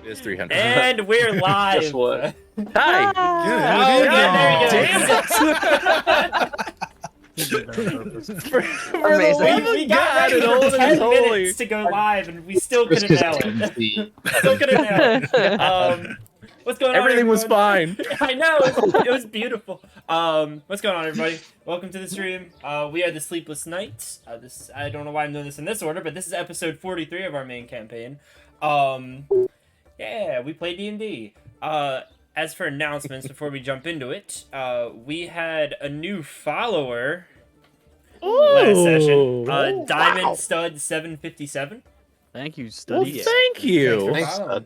It's 300. And we're live. Guess what? Hi. Oh, yeah, there you go. For the Amazing. love of We got God ready and for holy 10 holy. minutes to go live, and we still Just couldn't 'cause nail it's it. the- Still couldn't nail it. What's going on? Everything was everyone? fine. I know, it was beautiful. What's going on, everybody? Welcome to the stream. We are the Sleepless Knights. I don't know why I'm doing this in this order, but this is episode 43 of our main campaign. Yeah, we play D&D. As for announcements, before we jump into it, we had a new follower last session. Diamond Stud 757. Thank you, Well, Study. thank you. Thanks, following.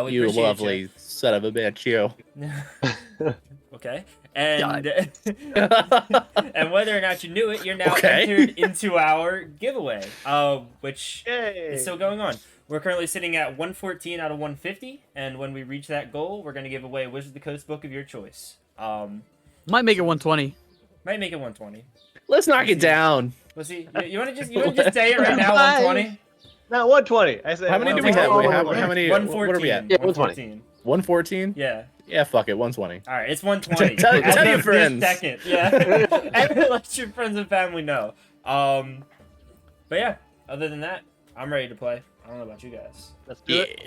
We You appreciate lovely son of a bitch, you. Okay. And and whether or not you knew it, you're now Okay. entered into our giveaway, which Yay. is still going on. We're currently sitting at 114 out of 150, and when we reach that goal, we're going to give away Wizards of the Coast book of your choice. Might make it 120. Might make it 120. Let's knock it down. Let's see. You want to just say it right now? 120. No, 120. I said. How many do we have? How many? What are we at? Yeah, 120. 114? Yeah. Yeah, fuck it. 120. All right, it's 120. Tell As your of this friends. Second, yeah. And let your friends and family know. But yeah, other than that, I'm ready to play. I don't know about you guys. Let's do it.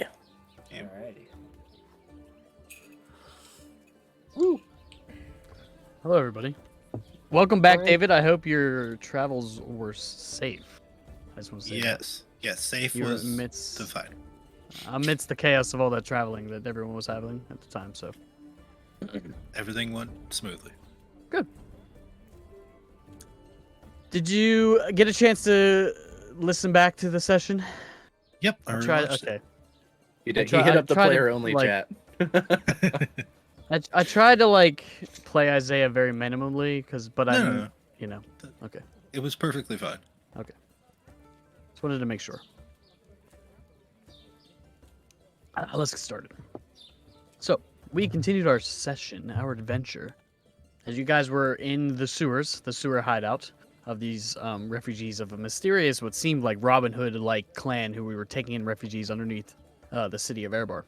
Yeah. Alrighty. Hello, everybody. Welcome back, Alright. David. I hope your travels were safe. I just want to say Yes, safe that. You were was amidst, defined. amidst the chaos of all that traveling that everyone was having at the time. So, Everything went smoothly. did you get a chance to listen back to the session? Yep, I Tried. rewatched Okay. He I hit up the tried to, player only like- chat. I tried to like play Isaiah very minimally, but I, No. you know, okay. It was perfectly fine. Just wanted to make sure. Let's get started. So, we continued our session, our adventure, as you guys were in the sewer hideout of these refugees of a mysterious, what seemed like Robin Hood-like clan who we were taking in refugees underneath the city of Erebar.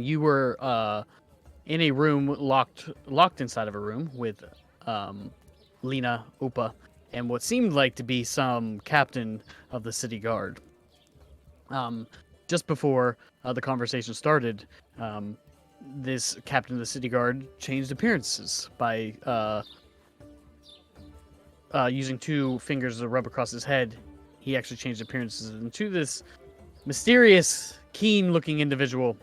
You were in a room, locked inside of a room with Lena, Upa, and what seemed like to be some captain of the city guard. Just before the conversation started, this captain of the city guard changed appearances by using two fingers to rub across his head. He actually changed appearances into this mysterious, keen-looking individual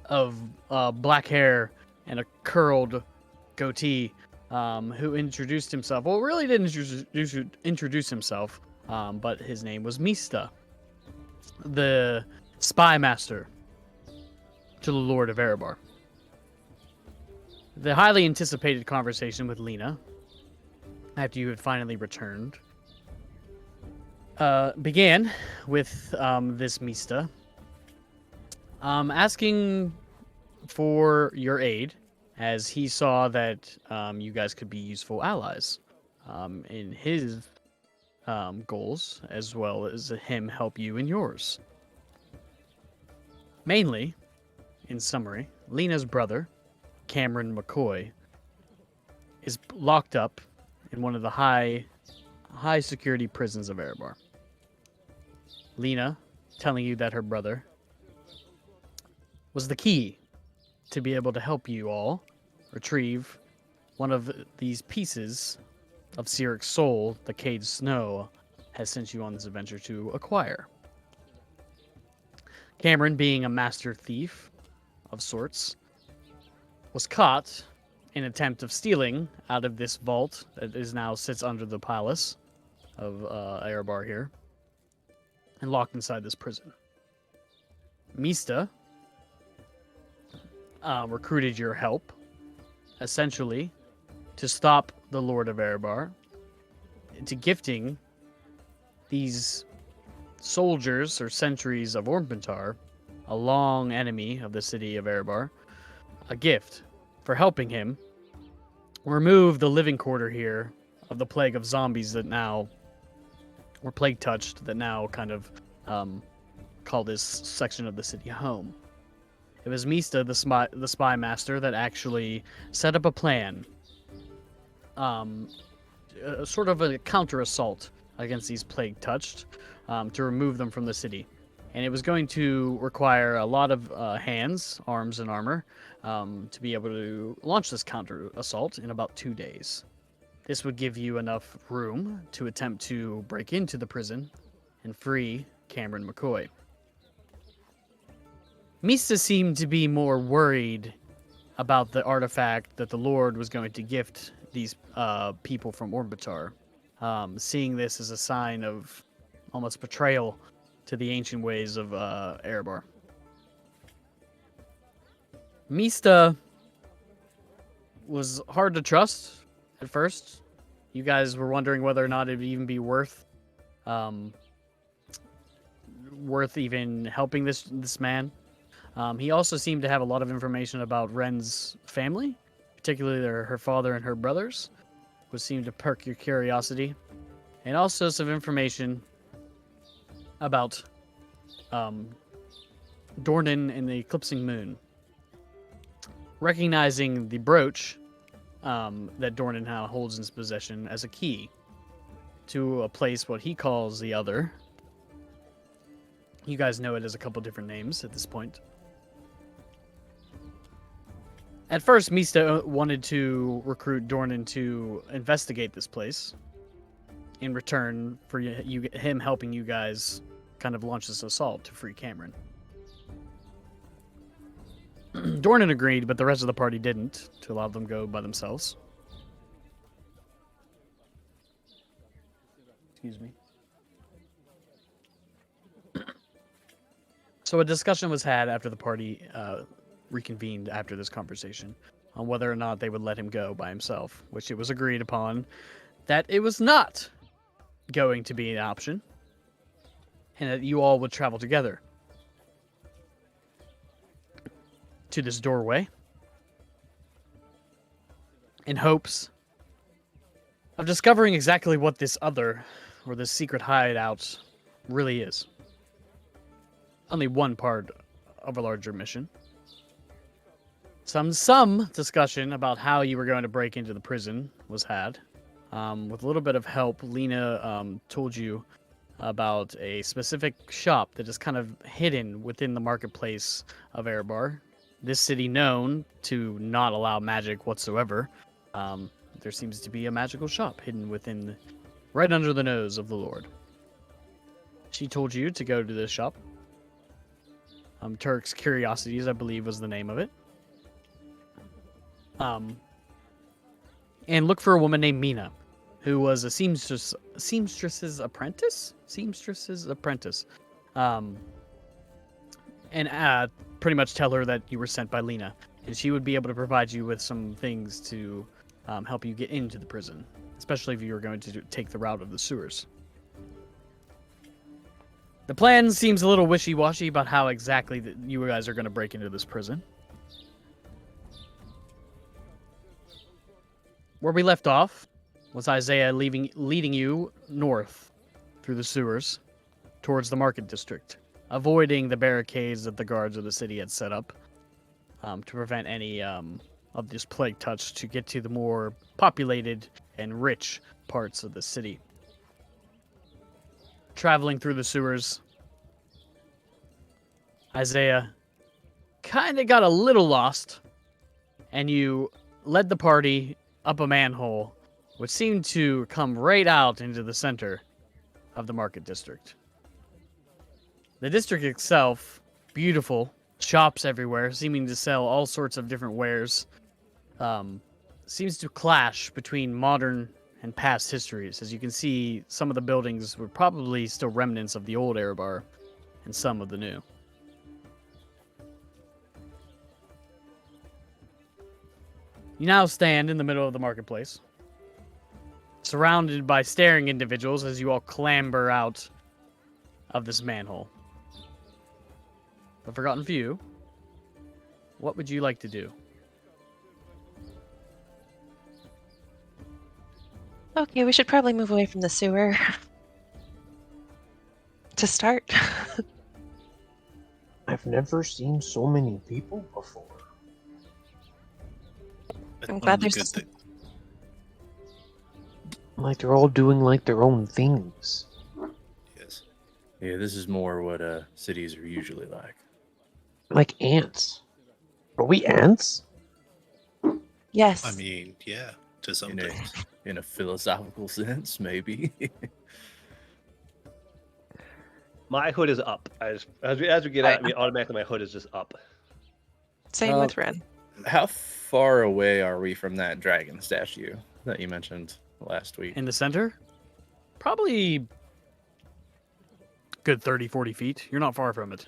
of black hair and a curled goatee, who introduced himself. Well, really didn't introduce himself, but his name was Mista, the spy master to the Lord of Erebar. The highly anticipated conversation with Lena, after you had finally returned, began with this Mista asking for your aid, as he saw that you guys could be useful allies in his goals, as well as him help you in yours. Mainly, in summary, Lena's brother, Cameron McCoy, is locked up in one of the high security prisons of Erebar. Lena telling you that her brother was the key to be able to help you all retrieve one of these pieces of Syric's soul that Cade Snow has sent you on this adventure to acquire. Cameron, being a master thief of sorts, was caught in an attempt of stealing out of this vault that now sits under the palace of Erebar here, and locked inside this prison. Mista recruited your help, essentially, to stop the Lord of Erebar, into gifting these soldiers or sentries of Orpentar, a long enemy of the city of Erebar, a gift for helping him remove the living quarter here of the plague of zombies that now, or plague touched, that now kind of call this section of the city home. It was Mista, the spy master, that actually set up a plan, sort of a counter assault against these plague touched, to remove them from the city. And it was going to require a lot of hands, arms, and armor to be able to launch this counter assault in about 2 days. This would give you enough room to attempt to break into the prison and free Cameron McCoy. Mista seemed to be more worried about the artifact that the Lord was going to gift these people from Orbitar, seeing this as a sign of almost betrayal to the ancient ways of Erebar. Mista was hard to trust at first. You guys were wondering whether or not it'd even be worth even helping this man. He also seemed to have a lot of information about Ren's family, particularly her father and her brothers, which seemed to perk your curiosity, and also some information about Dornan and the Eclipsing Moon. Recognizing the brooch that Dornan now holds in his possession as a key to a place what he calls the Other. You guys know it as a couple different names at this point. At first, Mista wanted to recruit Dornan to investigate this place in return for him helping you guys kind of launch this assault to free Cameron. Dornan agreed, but the rest of the party didn't, to allow them go by themselves. Excuse me. So a discussion was had after the party reconvened after this conversation on whether or not they would let him go by himself, which it was agreed upon that it was not going to be an option, and that you all would travel together to this doorway in hopes of discovering exactly what this other, or this secret hideout, really is. Only one part of a larger mission. Some discussion about how you were going to break into the prison was had. With a little bit of help, Lena told you about a specific shop that is kind of hidden within the marketplace of Erebar. This city known to not allow magic whatsoever. There seems to be a magical shop hidden right under the nose of the Lord. She told you to go to this shop. Turk's Curiosities, I believe, was the name of it. And look for a woman named Mina, who was a seamstress's apprentice. And pretty much tell her that you were sent by Lena, and she would be able to provide you with some things to help you get into the prison, especially if you were going to take the route of the sewers. The plan seems a little wishy-washy about how exactly you guys are going to break into this prison. Where we left off was Isaiah leading you north through the sewers towards the market district, avoiding the barricades that the guards of the city had set up to prevent any of this plague touch to get to the more populated and rich parts of the city. Traveling through the sewers, Isaiah kind of got a little lost, and you led the party up a manhole, which seemed to come right out into the center of the market district. The district itself, beautiful, shops everywhere, seeming to sell all sorts of different wares, seems to clash between modern and past histories. As you can see, some of the buildings were probably still remnants of the old Erebar, and some of the new. You now stand in the middle of the marketplace, surrounded by staring individuals as you all clamber out of this manhole. The Forgotten Few, what would you like to do? Okay, we should probably move away from the sewer to start. I've never seen so many people before. That's I'm one glad of the there's good this- things. Like they're all doing like their own things. Yes. Yeah, this is more what cities are usually like. Like ants. Are we ants? Yes. I mean, yeah, to some In a, things. in a philosophical sense, maybe. My hood is up. As we get out, I mean, automatically my hood is just up. Same with Ren. How far away are we from that dragon statue that you mentioned last week? In the center, probably good 30, 40 feet. You're not far from it.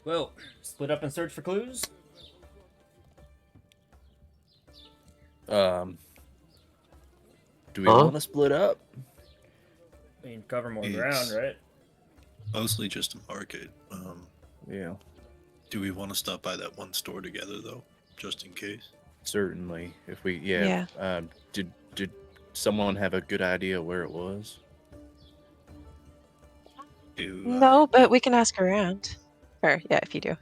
Well, split up and search for clues. Do we Huh? want to split up? I mean, cover more It's- ground, right? Mostly just to market. Yeah, Do we want to stop by that one store together though, just in case? certainly. If we, Yeah. did someone have a good idea where it was? Do, No, but we can ask around. Or, yeah, if you do.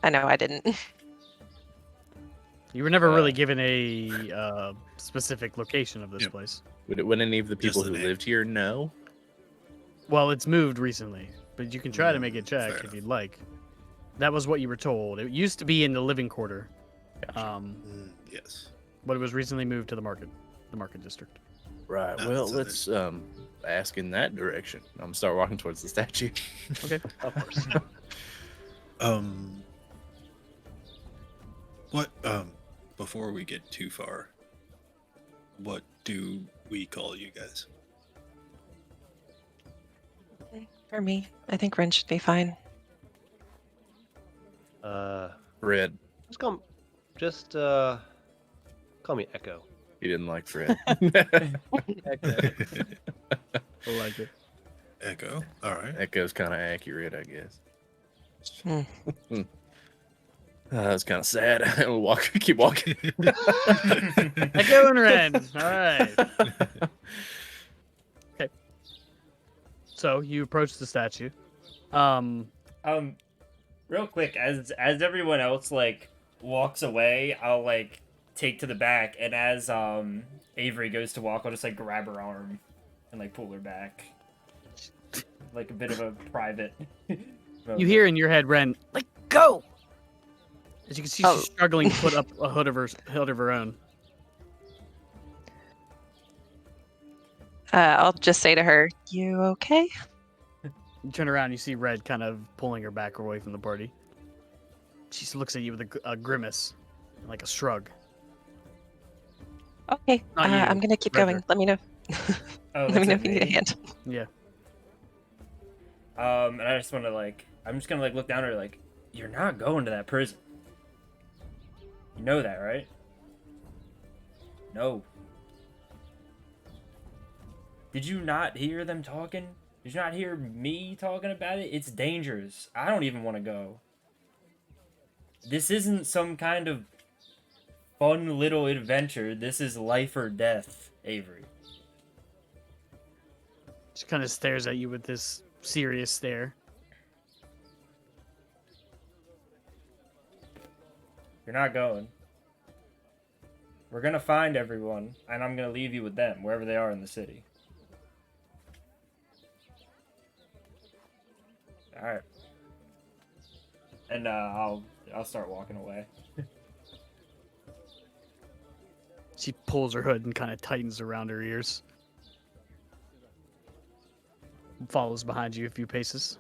I know I didn't. You were never really Uh, given a specific location of this Yep. place. Would any of the Just people the who name. lived here know? Well, it's moved recently, but you can try to make a check fair if enough. you'd like. That was what you were told. It used to be in the living quarter, yes. but it was recently moved to the market district. Right. No, Well, so let's ask in that direction. I'm gonna start walking towards the statue. Okay. Of course. What before we get too far, what do we call you guys? For me, I think Ren should be fine. Fred. Just call me Echo. He didn't like Fred. I like it. Echo. All right. Echo's kind of accurate, I guess. Hmm. That's kind of sad. We'll keep walking. Echo and Ren. All right. Okay. So you approach the statue. Real quick, as everyone else like walks away, I'll like take to the back, and as Avery goes to walk, I'll just like grab her arm and like pull her back, like a bit of a private. You hear in your head, Ren, "Let go!" As you can see, Oh. she's struggling to put up a hood of her own. I'll just say to her, "You okay?" You turn around, you see Red kind of pulling her back away from the party. She looks at you with a grimace, like a shrug. Okay. Not you, I'm gonna keep Redder. going. Let me know. Oh, Let me that's know it, if you need a me? hand. Yeah. And I just want to like, I'm just gonna like look down at her like, you're not going to that prison. You know that, right? No. Did you not hear them talking? Did you not hear me talking about it? It's dangerous. I don't even want to go. This isn't some kind of fun little adventure. This is life or death, Avery. She kind of stares at you with this serious stare. You're not going. We're gonna find everyone, and I'm gonna leave you with them, wherever they are in the city. Alright. And I'll start walking away. She pulls her hood and kind of tightens around her ears. Follows behind you a few paces.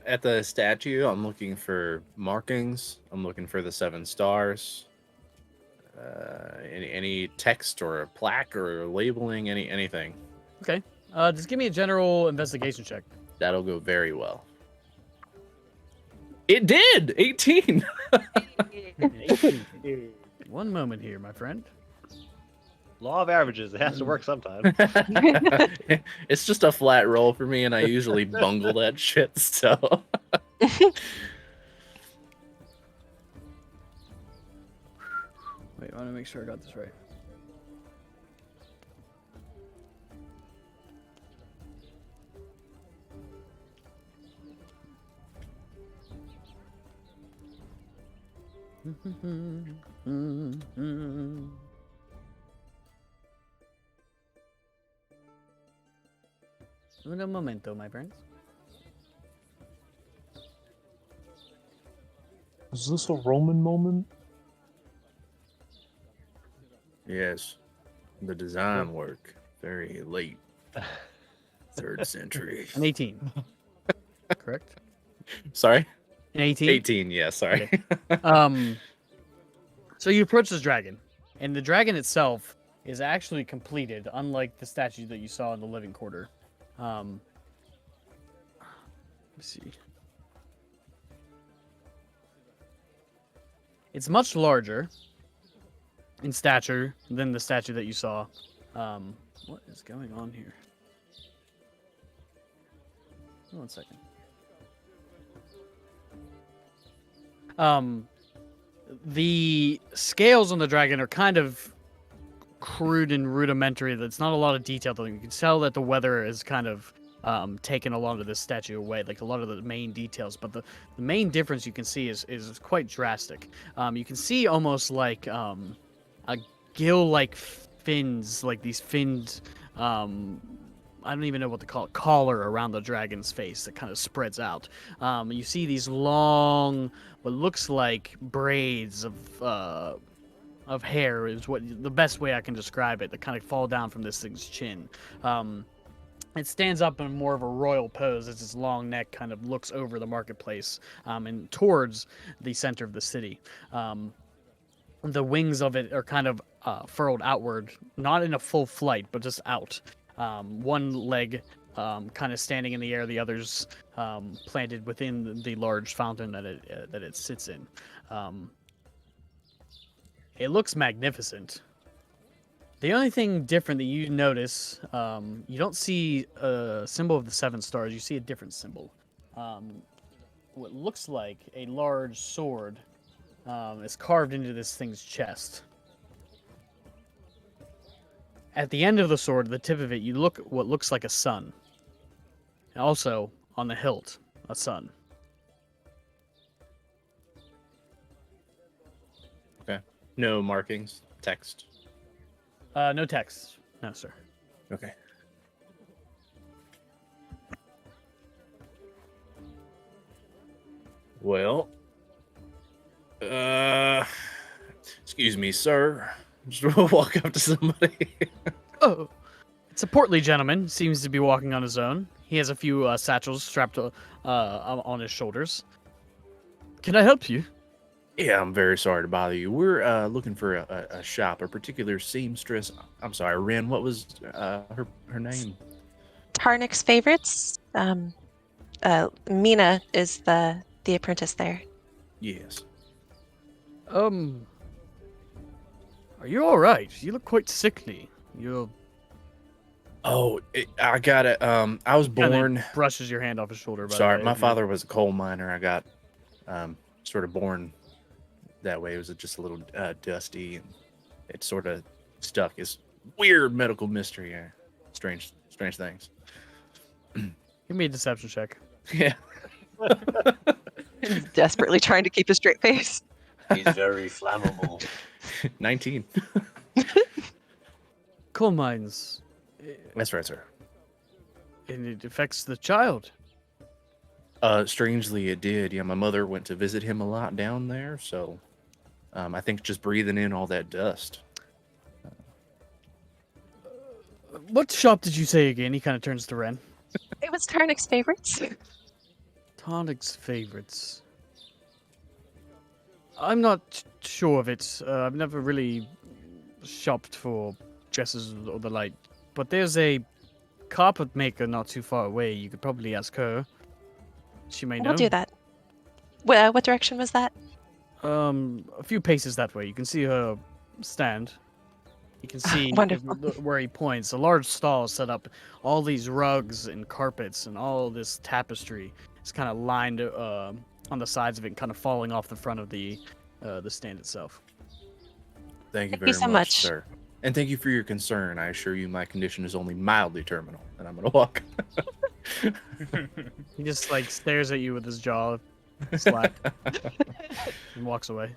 At the statue, I'm looking for markings. I'm looking for the 7 stars. Any text or a plaque or labeling, anything. Okay. Just give me a general investigation check. That'll go very well. It did! 18! One moment here, my friend. Law of averages. It has to work sometime. It's just a flat roll for me, and I usually bungle that shit, so. Wait, I want to make sure I got this right. Un momento, my friends. Is this a Roman moment? Yes. The design work. Very late. 3rd century. An 18. Correct? Sorry? An 18? 18, yeah, sorry. So you approach this dragon, and the dragon itself is actually completed, unlike the statue that you saw in the living quarter. Let me see. It's much larger in stature than the statue that you saw. What is going on here? 1 second. The scales on the dragon are kind of crude and rudimentary. There's not a lot of detail to them. You can tell that the weather is kind of taken a lot of this statue away, like a lot of the main details. But the main difference you can see is quite drastic. You can see almost like a gill-like fins, like these finned, I don't even know what to call it, collar around the dragon's face that kind of spreads out. You see these long, what looks like braids of hair is what the best way I can describe it, that kind of fall down from this thing's chin. It stands up in more of a royal pose as its long neck kind of looks over the marketplace and towards the center of the city. The wings of it are kind of furled outward, not in a full flight, but just out. One leg kind of standing in the air, the others planted within the large fountain that it sits in. It looks magnificent. The only thing different that you notice, you don't see a symbol of the 7 stars. You see a different symbol. What looks like a large sword is carved into this thing's chest. At the end of the sword, the tip of it, you look what looks like a sun. And also, on the hilt, a sun. Okay. No markings, text. No text. No, sir. Okay. Well, excuse me, sir. Just walk up to somebody. Oh, it's a portly gentleman. Seems to be walking on his own. He has a few satchels strapped on his shoulders. Can I help you? Yeah, I'm very sorry to bother you. We're looking for a shop, a particular seamstress. I'm sorry, Ren. What was her name? Tarnik's favorites. Mina is the apprentice there. Yes. Are you all right? You look quite sickly. You're Oh, I got it. I was kinda born. brushes your hand off his shoulder. By the Sorry, way. my father was a coal miner. I got sort of born that way. It was just a little dusty, and it sort of stuck. It's weird medical mystery. Strange things. Give me a deception check. Yeah. He's desperately trying to keep a straight face. He's very flammable. 19. Coal mines, That's right, sir. and it affects the child. Strangely, it did. Yeah, my mother went to visit him a lot down there, so I think just breathing in all that dust. What shop did you say again? He kind of turns to Ren. It was Tarnik's favorites. Tonic's favorites. I'm not sure of it. I've never really shopped for dresses or the like. But there's a carpet maker not too far away. You could probably ask her. She may know. We'll do that. What direction was that? A few paces that way. You can see her stand. You can see Wonderful. where he points. A large stall set up. All these rugs and carpets and all this tapestry. It's kind of lined on the sides of it, and kind of falling off the front of the stand itself. Thank you Thank very you so much. sir. And thank you for your concern. I assure you my condition is only mildly terminal, and I'm going to walk. He just like stares at you with his jaw slack and walks away.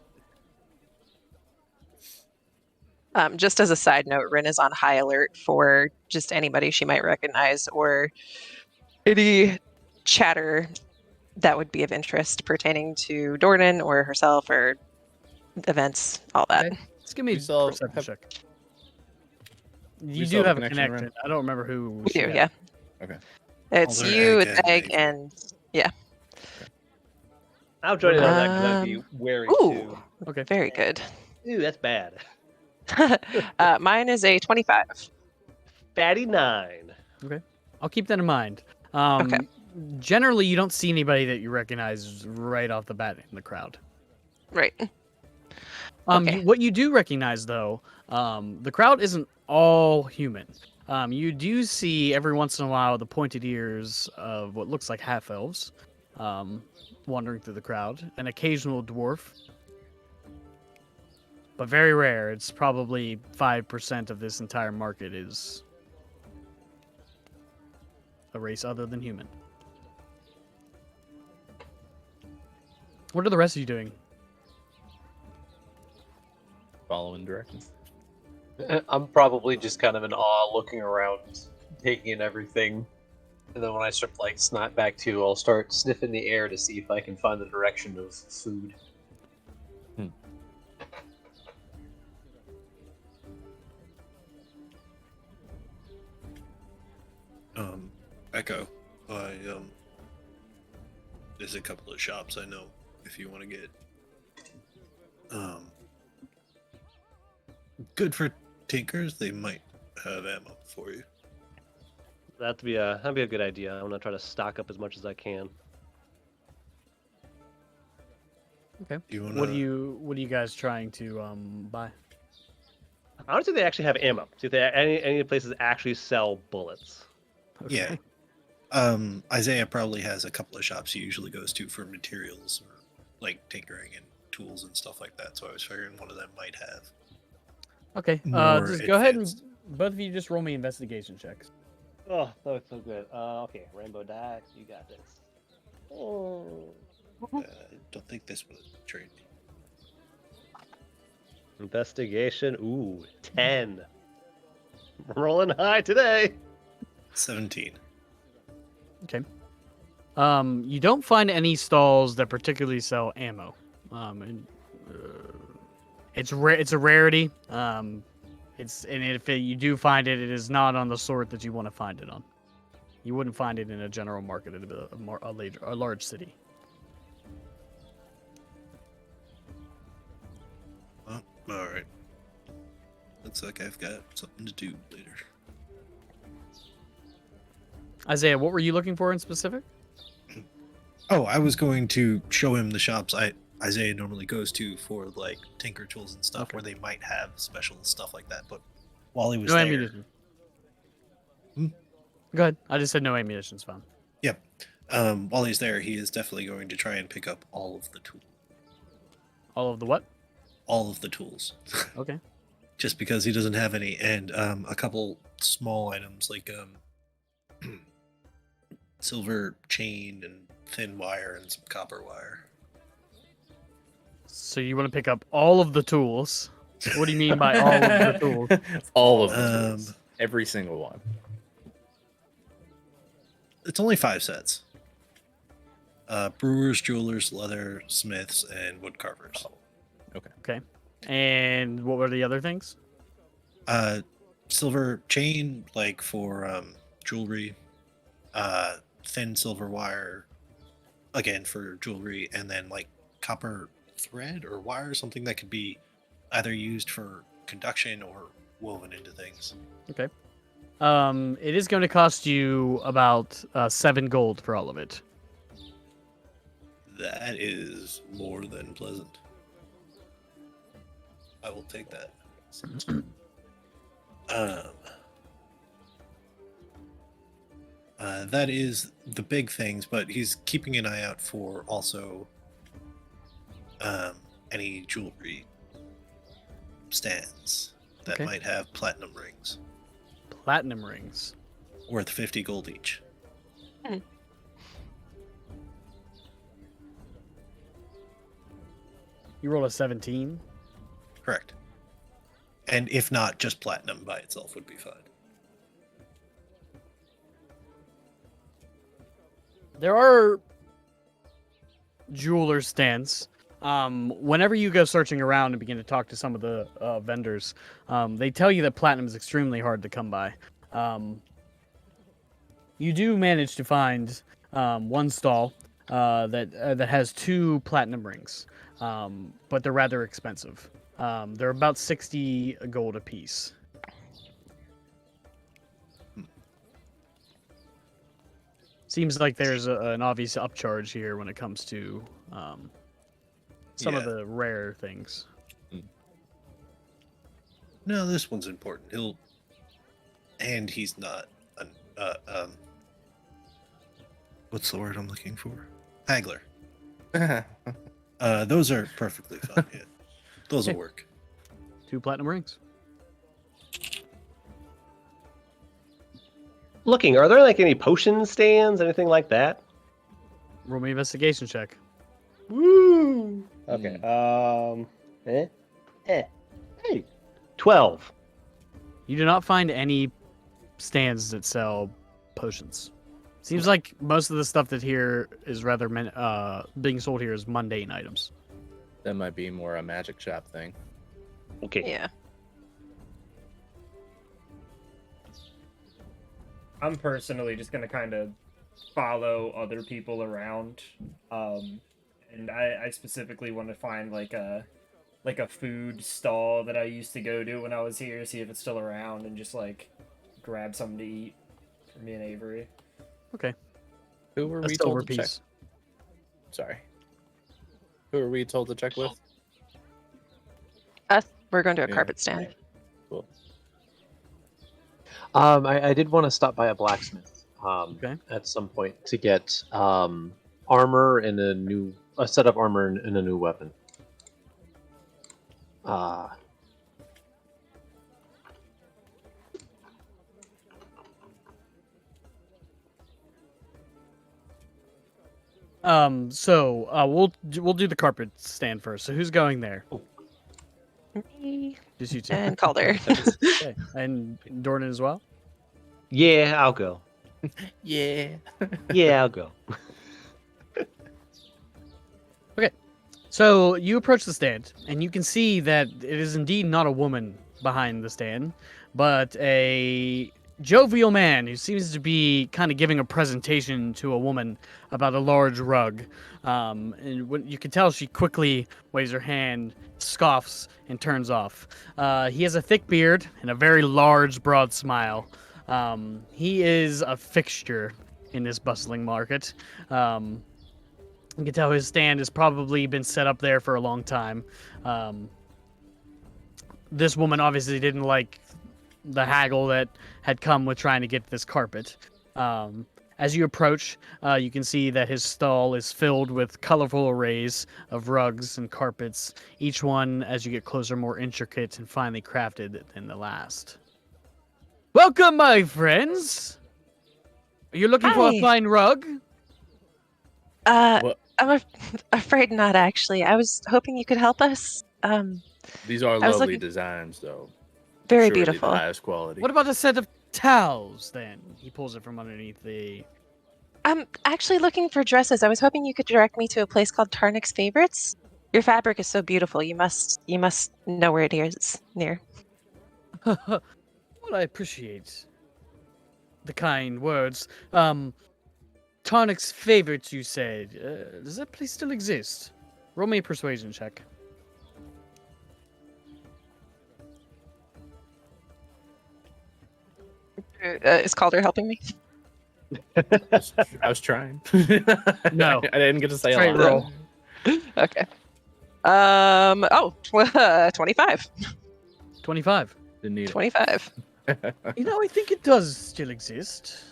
Just as a side note, Rin is on high alert for just anybody she might recognize or any chatter that would be of interest pertaining to Dornan or herself or events, all that. Okay. Let's give me We a saw- perception have- check. You saw do the have a connection, Ren? connection. I don't remember who. We do, yeah. Okay. It's Alder, you, Egg, it's and Egg, Meg. and yeah. I'll join in on that because I'd be wary Ooh, too. Okay. very good. Ooh, that's bad. Mine is a 25. Fatty 9. I'll keep that in mind. Okay. Generally, you don't see anybody that you recognize right off the bat in the crowd. Right. Okay. What you do recognize, though, the crowd isn't all human. You do see every once in a while the pointed ears of what looks like half elves wandering through the crowd, an occasional dwarf, but very rare. It's probably 5% of this entire market is a race other than human. What are the rest of you doing? Following directions. I'm probably just kind of in awe, looking around, taking in everything. And then when I start like snap back to, I'll start sniffing the air to see if I can find the direction of food. Echo. There's a couple of shops I know if you want to get. Good for tinkers. They might have ammo for you. That'd be a good idea. I'm gonna try to stock up as much as I can. You wanna... What are you guys trying to buy? I want to see if they actually have ammo. See if they any places actually sell bullets. Yeah. Isaiah probably has a couple of shops he usually goes to for materials or like tinkering and tools and stuff like that. So I was figuring one of them might have. Okay. More Just go ahead and advanced. both of you just roll me investigation checks. Oh, that was so good. Okay, Rainbow Dice, you got this. Oh. I don't think this would trade me. Investigation. Ooh, 10. Rolling high today. 17. Okay. You don't find any stalls that particularly sell ammo. It's a rarity. And if you do find it, it is not on the sort that you want to find it on. You wouldn't find it in a general market in a large city. Oh, all right. Looks like I've got something to do later. Isaiah, what were you looking for in specific? Oh, I was going to show him the shops Isaiah normally goes to for like tinker tools and stuff, where they might have special stuff like that. But while he was No there, ammunition. Hmm? Go ahead. I just said no ammunition's fine. yep. While he's there, he is definitely going to try and pick up all of the tools. All of the what? All of the tools. Okay. Just because he doesn't have any, and a couple small items like silver chain and thin wire and some copper wire. So you want to pick up all of the tools? What do you mean by all of the tools? All of the tools. Every single one. It's only 5 sets. Brewers, jewelers, leather, smiths, and wood carvers. Okay. And what were the other things? Silver chain, like for jewelry. Thin silver wire, again for jewelry, and then like copper thread or wire, something that could be either used for conduction or woven into things. Okay. It is going to cost you about 7 gold for all of it. That is more than pleasant. I will take that. That is the big things, but he's keeping an eye out for also any jewelry stands that Okay. might have platinum rings Platinum rings. worth 50 gold each. You roll a 17. Correct. And if not, just platinum by itself would be fine. There are jeweler stands. Whenever you go searching around and begin to talk to some of the vendors, they tell you that platinum is extremely hard to come by. You do manage to find one stall that has 2 platinum rings, but they're rather expensive. They're about 60 gold apiece. Seems like there's an obvious upcharge here when it comes to some of Yeah. the rare things. No, this one's important. And he's not an what's the word I'm looking for? Haggler. Those are perfectly fine. Yeah. Those will Okay. work. 2 platinum rings. Looking, are there like any potion stands, anything like that? Roll me an investigation check. Woo! Okay. Hey, 12. You do not find any stands that sell potions. Seems like most of the stuff that here is rather being sold here is mundane items. That might be more a magic shop thing. Okay. Yeah. I'm personally just gonna kind of follow other people around, and I specifically want to find like a food stall that I used to go to when I was here, see if it's still around, and just like grab something to eat for me and Avery. Okay. Who were A we silver told to check? piece. Sorry. Who are we told to check with? Us, we're going to a Yeah. carpet stand. Cool. I did want to stop by a blacksmith Okay. at some point to get armor and a set of armor and a new weapon. We'll do the carpet stand first. So who's going there? Me Just you two. and Calder. Okay. And Dornan as well? Yeah, I'll go. Yeah. Yeah, I'll go. So you approach the stand, and you can see that it is indeed not a woman behind the stand, but a jovial man who seems to be kind of giving a presentation to a woman about a large rug. And when you can tell, she quickly waves her hand, scoffs, and turns off. He has a thick beard and a very large, broad smile. He is a fixture in this bustling market. You can tell his stand has probably been set up there for a long time. This woman obviously didn't like the haggle that had come with trying to get this carpet. As you approach, you can see that his stall is filled with colorful arrays of rugs and carpets, each one, as you get closer, more intricate and finely crafted than the last. Welcome, my friends! Are you looking for a Hi. fine rug? What? I'm afraid not, actually. I was hoping you could help us. These are I was lovely looking- designs, though. Very Surely beautiful. The highest quality. What about a set of towels, then? He pulls it from underneath the... I'm actually looking for dresses. I was hoping you could direct me to a place called Tarnik's Favorites. Your fabric is so beautiful. You must know where it is near. Well, I appreciate the kind words. Tarnik's Favorites, you said. Does that place still exist? Roll me a persuasion check. Is Calder helping me? I was trying. No. I didn't get to say Straight a lot. roll. Okay. 25. 25. Didn't need 25. You know, I think it does still exist.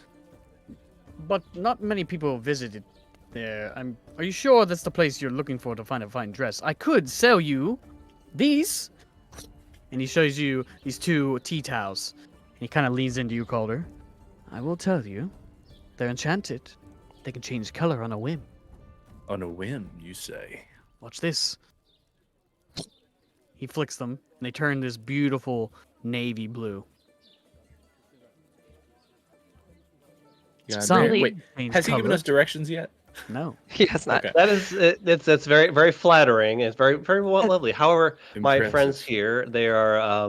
But not many people visit it there. Are you sure that's the place you're looking for to find a fine dress? I could sell you these. And he shows you these 2 tea towels. And he kind of leans into you, Calder. I will tell you, they're enchanted. They can change color on a whim. On a whim, you say. Watch this. He flicks them, and they turn this beautiful navy blue. Yeah, Some wait, change has he given color. us directions yet? No. He has not. Okay. That is that's very very flattering. It's very very lovely. However, my Impressive. friends here, they are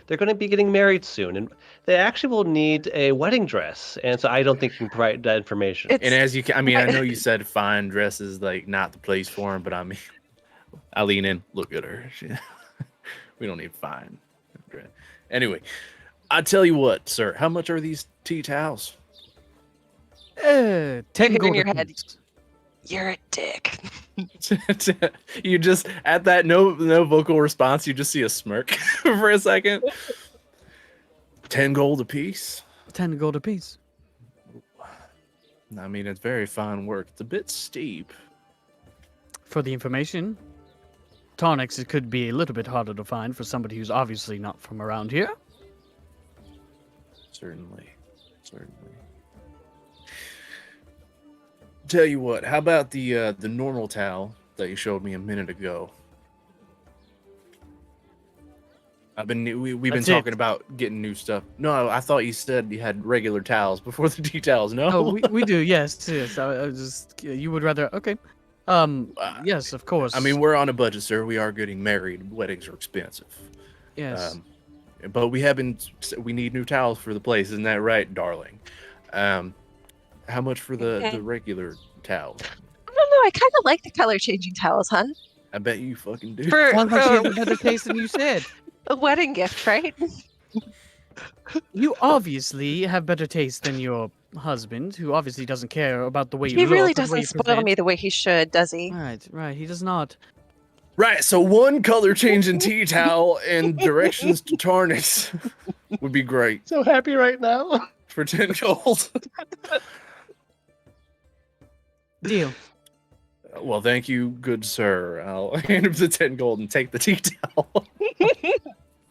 they're going to be getting married soon, and they actually will need a wedding dress, and so I don't think you can provide that information. It's And as you can, I mean, I know you said fine dress is like not the place for him, but I mean, I lean in, look at her. We don't need fine dress. Anyway, I tell you what, sir, how much are these tea towels? 10 hear in gold your head. apiece. you're a dick. You just at that no vocal response, you just see a smirk for a second. 10 gold apiece. 10 gold apiece. I mean, it's very fine work. It's a bit steep. For the information, tonics it could be a little bit harder to find for somebody who's obviously not from around here. Certainly. Tell you what, how about the normal towel that you showed me a minute ago? We've been That's it. talking about getting new stuff. No, I thought you said you had regular towels before the tea towels. No, Oh, we do, yes. I was just, you would rather, okay. Yes, of course. I mean, we're on a budget, sir. We are getting married. Weddings are expensive. yes. But we need new towels for the place. Isn't that right, darling? How much for the regular towels? I don't know. I kind of like the color changing towels, hun. I bet you fucking do. For, Sounds like she has for a better taste than you said. a wedding gift, right? You obviously have better taste than your husband, who obviously doesn't care about the way you He look. really or the way doesn't you spoil present. me the way he should, does he? Right. He does not. Right, so one color changing tea towel and directions to tarnish would be great So happy right now. for 10 gold. Deal. Well, thank you, good sir. I'll hand him the 10 gold and take the tea towel.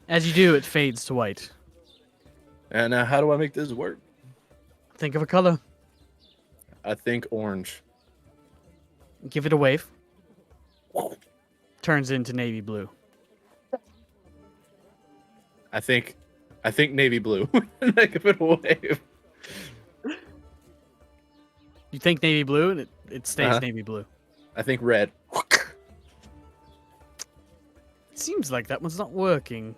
As you do, it fades to white. And how do I make this work? Think of a color. I think orange. Give it a wave. Turns into navy blue. I think navy blue. Give it a wave. You think navy blue, and it stays Uh-huh. navy blue. I think red. It seems like that one's not working.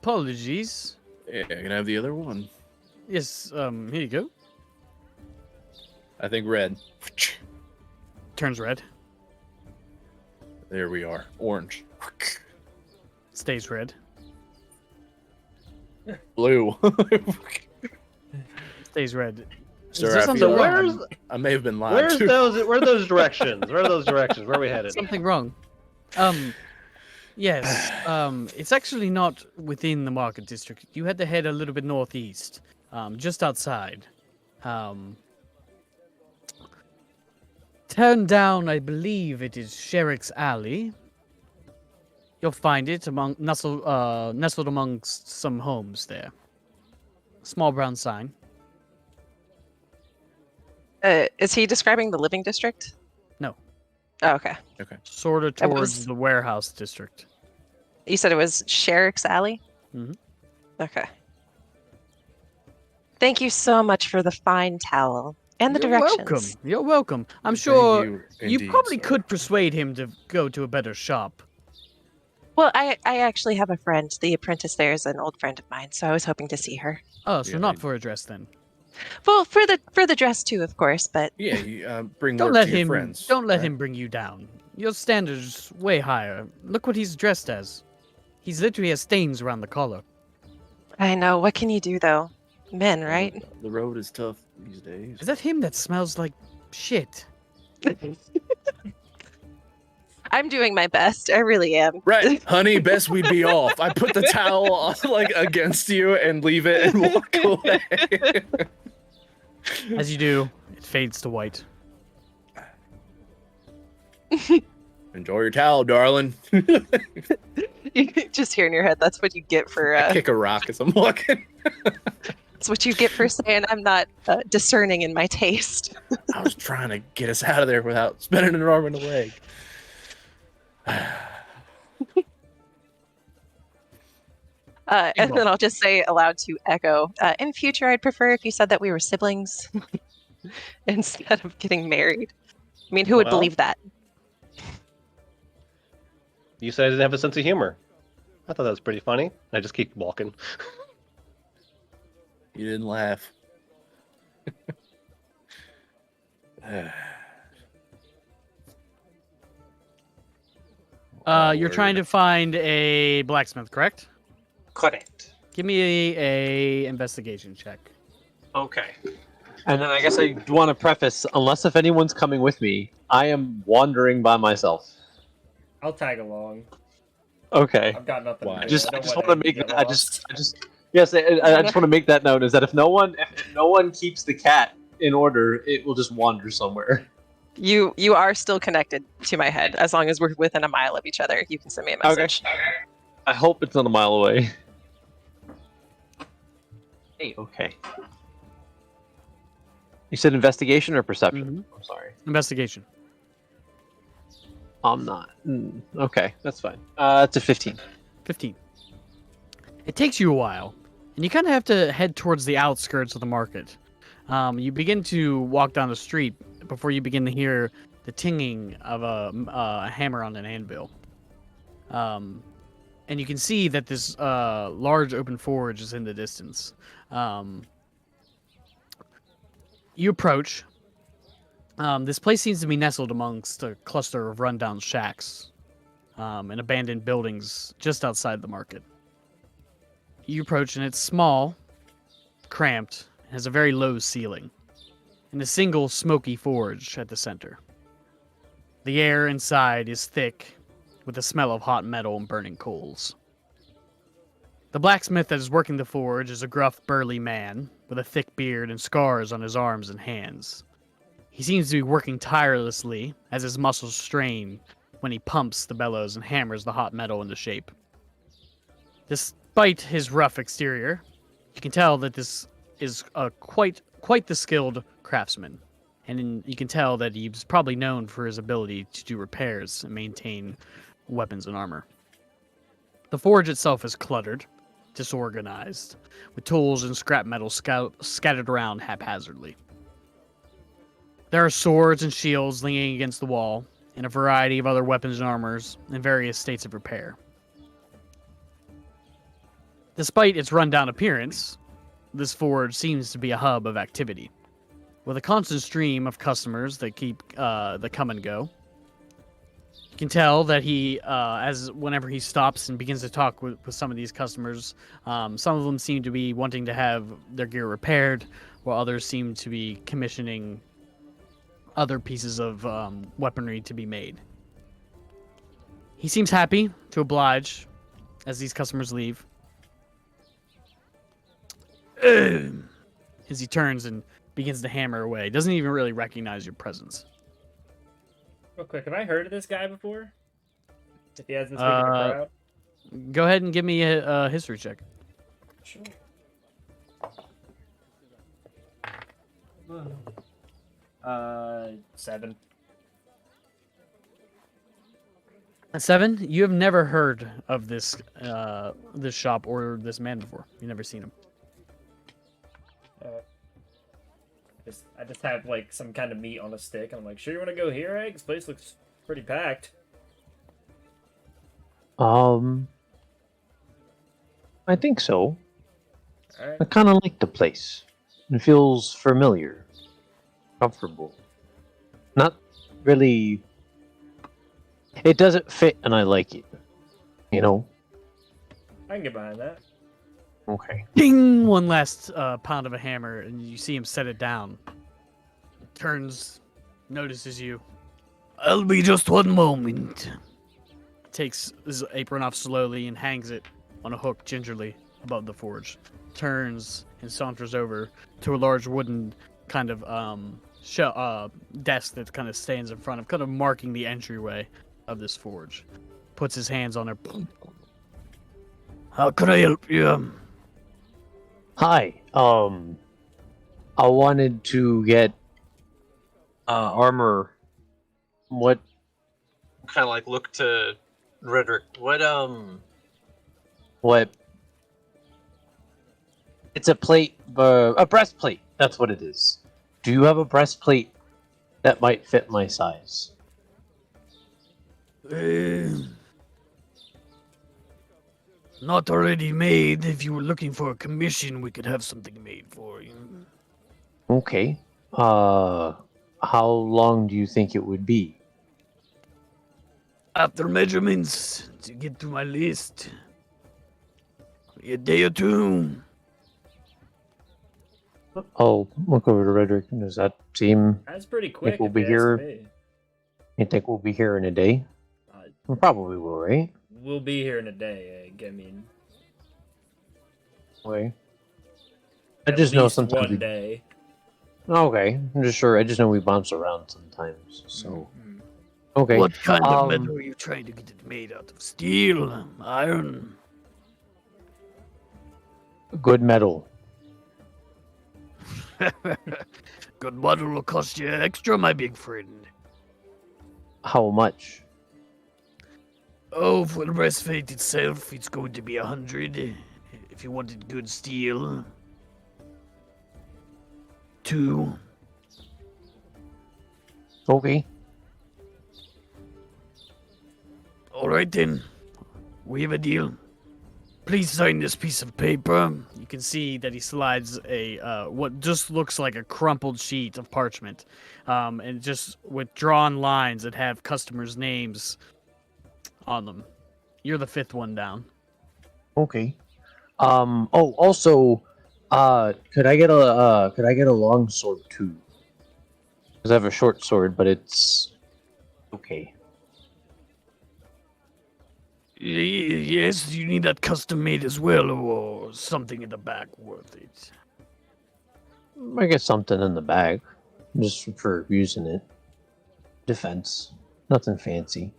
Apologies. Yeah, I can have the other one. Yes, here you go. I think red. Turns red. There we are. Orange. Stays red. Blue. Stays red. Is Sir, there I something feel So like wrong? where's I may have been lied where's to. where are those directions? Where are those directions? Where are we headed? Something wrong. Yes. It's actually not within the market district. You had to head a little bit northeast, just outside. Turn down, I believe it is Sherrick's Alley. You'll find it nestled amongst some homes there. Small brown sign. Is he describing the living district? No. Oh, okay. Sort of That towards was- the warehouse district. You said it was Sherrick's Alley? Mhm. Okay. Thank you so much for the fine towel and the You're directions. welcome. You're welcome. I'm Thank sure you you indeed, probably sir. could persuade him to go to a better shop. Well, I actually have a friend. The apprentice there is an old friend of mine, so I was hoping to see her. Oh, so Yeah, not I- for a dress then. Well, for the dress too, of course, but Yeah, you, bring Don't work let to your him. friends. Don't let right? him bring you down. Your standards way higher. Look what he's dressed as. He's literally has stains around the collar. I know. What can you do, though? Men, right? The road is tough these days. Is that him that smells like shit? I'm doing my best. I really am. Right, honey, best we'd be off. I put the towel on, like against you and leave it and walk away. As you do, it fades to white. Enjoy your towel, darling. You just hear in your head. That's what you get for. I kick a rock as I'm walking. That's what you get for saying I'm not discerning in my taste. I was trying to get us out of there without spinning an arm and a leg. And then I'll just say aloud to Echo, in future, I'd prefer if you said that we were siblings instead of getting married. I mean, who would Well- believe that? You said I didn't have a sense of humor. I thought that was pretty funny. I just keep walking. You didn't laugh. You're trying to find a blacksmith, correct? Correct. Give me a investigation check. Okay. And then I guess I want to preface, unless if anyone's coming with me, I am wandering by myself. I'll tag along. Okay. I've got nothing. Why? To I do. just don't want to wanna make get that. I lost. just yes. I just want to make that known is that if no one keeps the cat in order, it will just wander somewhere. You are still connected to my head as long as we're within a mile of each other. You can send me a message. I hope it's not a mile away. Hey, okay. You said investigation or perception? I'm sorry. Investigation. I'm not. Okay, that's fine. It's a 15. 15. It takes you a while, and you kind of have to head towards the outskirts of the market. You begin to walk down the street before you begin to hear the tinging of a hammer on an anvil. And you can see that this large open forge is in the distance. You approach. This place seems to be nestled amongst a cluster of rundown shacks and abandoned buildings just outside the market. You approach, and it's small, cramped, and has a very low ceiling, and a single smoky forge at the center. The air inside is thick, with the smell of hot metal and burning coals. The blacksmith that is working the forge is a gruff, burly man with a thick beard and scars on his arms and hands. He seems to be working tirelessly as his muscles strain when he pumps the bellows and hammers the hot metal into shape. Despite his rough exterior, you can tell that this is quite the skilled craftsman, and you can tell that he's probably known for his ability to do repairs and maintain weapons and armor. The forge itself is cluttered, disorganized, with tools and scrap metal scattered around haphazardly. There are swords and shields leaning against the wall, and a variety of other weapons and armors in various states of repair. Despite its rundown appearance, this forge seems to be a hub of activity, with a constant stream of customers that come and go. You can tell that whenever he stops and begins to talk with some of these customers, some of them seem to be wanting to have their gear repaired, while others seem to be commissioning other pieces of weaponry to be made. He seems happy to oblige as these customers leave. As he turns and begins to hammer away, doesn't even really recognize your presence. Real quick, have I heard of this guy before? If he hasn't spoken to the crowd. Go ahead and give me a history check. Sure. 7. A 7. You have never heard of this shop or this man before. You've never seen him. I just have like some kind of meat on a stick. I'm like, sure you want to go here, Egg? This place looks pretty packed. I think so. Alright. I kind of like the place. It feels familiar, comfortable. Not really. It doesn't fit, and I like it. You know. I can get behind that. Okay. Ding! One last pound of a hammer, and you see him set it down. Turns, notices you. I'll be just one moment. Takes his apron off slowly and hangs it on a hook gingerly above the forge. Turns and saunters over to a large wooden kind of desk that kind of stands in front of, kind of marking the entryway of this forge. Puts his hands on her. How can I help you? Hi. I wanted to get armor. What kind of like look to Redrick. What? It's a plate, a breastplate. That's what it is. Do you have a breastplate that might fit my size? Not already made. If you were looking for a commission, we could have something made for you. Okay. How long do you think it would be? After measurements, to get to my list. A day or two. I'll look over to Redrick. Does that seem? That's pretty quick. we'll if be you ask here- me. You think we'll be here in a day? Uh, We probably will, right? We'll be here in a day. I mean, Okay. I at just know least sometimes. one day. Okay, I'm just sure. I just know we bounce around sometimes. So Mhm. okay. What kind of um, metal are you trying to get it made out of? Steel? Iron? Good metal. Good metal will cost you extra, my big friend. How much? Oh, for the breastplate itself, it's going to be 100. If you wanted good steel. 2. Okay. All right then. We have a deal. Please sign this piece of paper. You can see that he slides a what just looks like a crumpled sheet of parchment, and just with drawn lines that have customers' names on them. You're the 5th one down. Okay. Oh, also, could I get a long sword too? Because I have a short sword, but it's okay. Yes, you need that custom made as well, or something in the back worth it. I get something in the bag, just for using it. Defense, nothing fancy.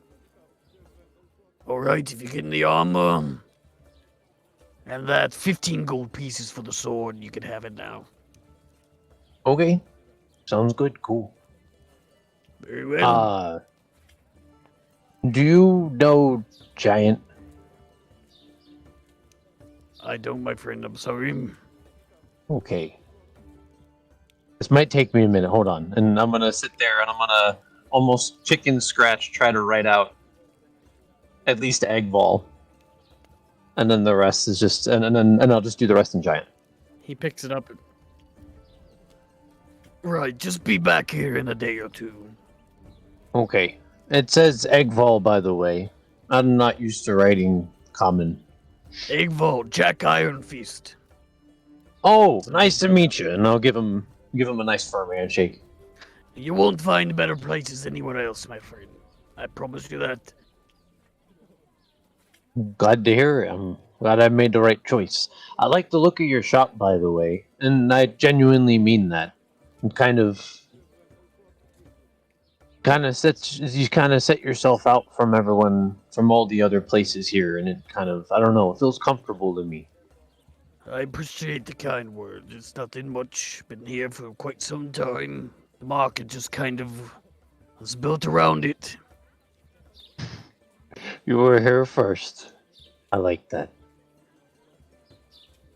All right, if you're getting the armor and that 15 gold pieces for the sword, you can have it now. Okay, sounds good. Cool. Very well. Do you know Giant? I don't, my friend. I'm sorry. Okay. This might take me a minute. Hold on. And I'm gonna sit there and I'm gonna almost chicken scratch try to write out at least egg ball. And then the rest is just and I'll just do the rest in Giant. He picks it up. Right, just be back here in a day or two. Okay. It says Eggval, by the way. I'm not used to writing common. Eggval, Jack Iron Fist. Oh, nice to meet you. And I'll give him a nice firm handshake. You won't find better places anywhere else, my friend. I promise you that. Glad to hear it. I'm glad I made the right choice. I like the look of your shop, by the way, and I genuinely mean that. It kind of set yourself out from everyone, from all the other places here, and it kind of, I don't know, it feels comfortable to me. I appreciate the kind words. It's nothing much. Been here for quite some time. The market just kind of was built around it. You were here first. I like that.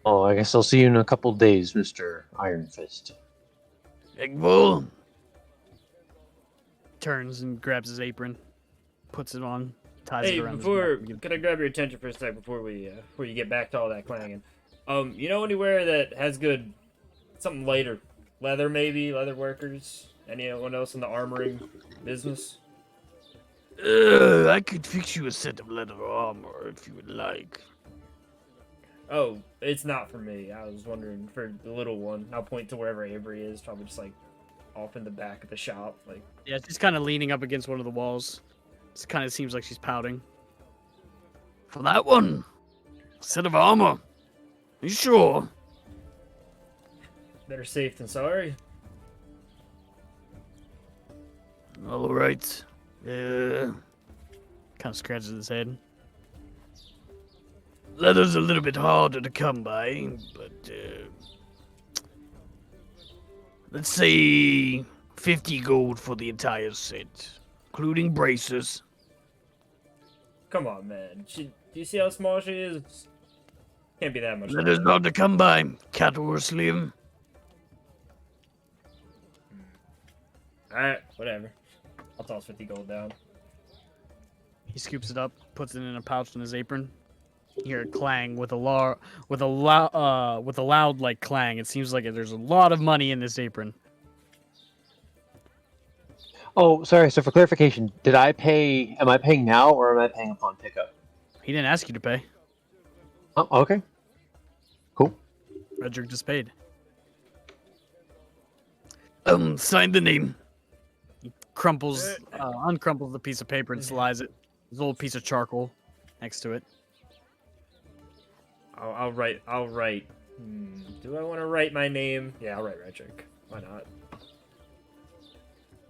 Oh, I guess I'll see you in a couple days, Mr. Iron Fist. Eggval turns and grabs his apron, puts it on, ties Hey, it around before, his neck. can I grab your attention for a sec before you get back to all that clanging? You know anywhere that has good, something lighter, leather maybe, leather workers? Anyone else in the armoring business? I could fix you a set of leather armor if you would like. Oh, it's not for me. I was wondering for the little one. I'll point to wherever Avery is, probably just like off in the back of the shop. Like, Yeah, she's kind of leaning up against one of the walls. It kind of seems like she's pouting. For that one, set of armor. You sure? better safe than sorry. All right. Kind of scratches his head. Leather's a little bit harder to come by, but let's say 50 gold for the entire set, including braces. Come on, man. Do you see how small she is? Can't be that much. Let us lower. not to come by, cattle or slim. Alright, whatever. I'll toss 50 gold down. He scoops it up, puts it in a pouch in his apron. You hear it clang with a loud like clang. It seems like there's a lot of money in this apron. Oh, sorry. So for clarification, did I pay? Am I paying now or am I paying upon pickup? He didn't ask you to pay. Oh, okay. Cool. Redrick just paid. Sign the name. He uncrumples the piece of paper and slides it. There's a little piece of charcoal next to it. I'll write. Do I want to write my name? Yeah, I'll write Redrick. Why not?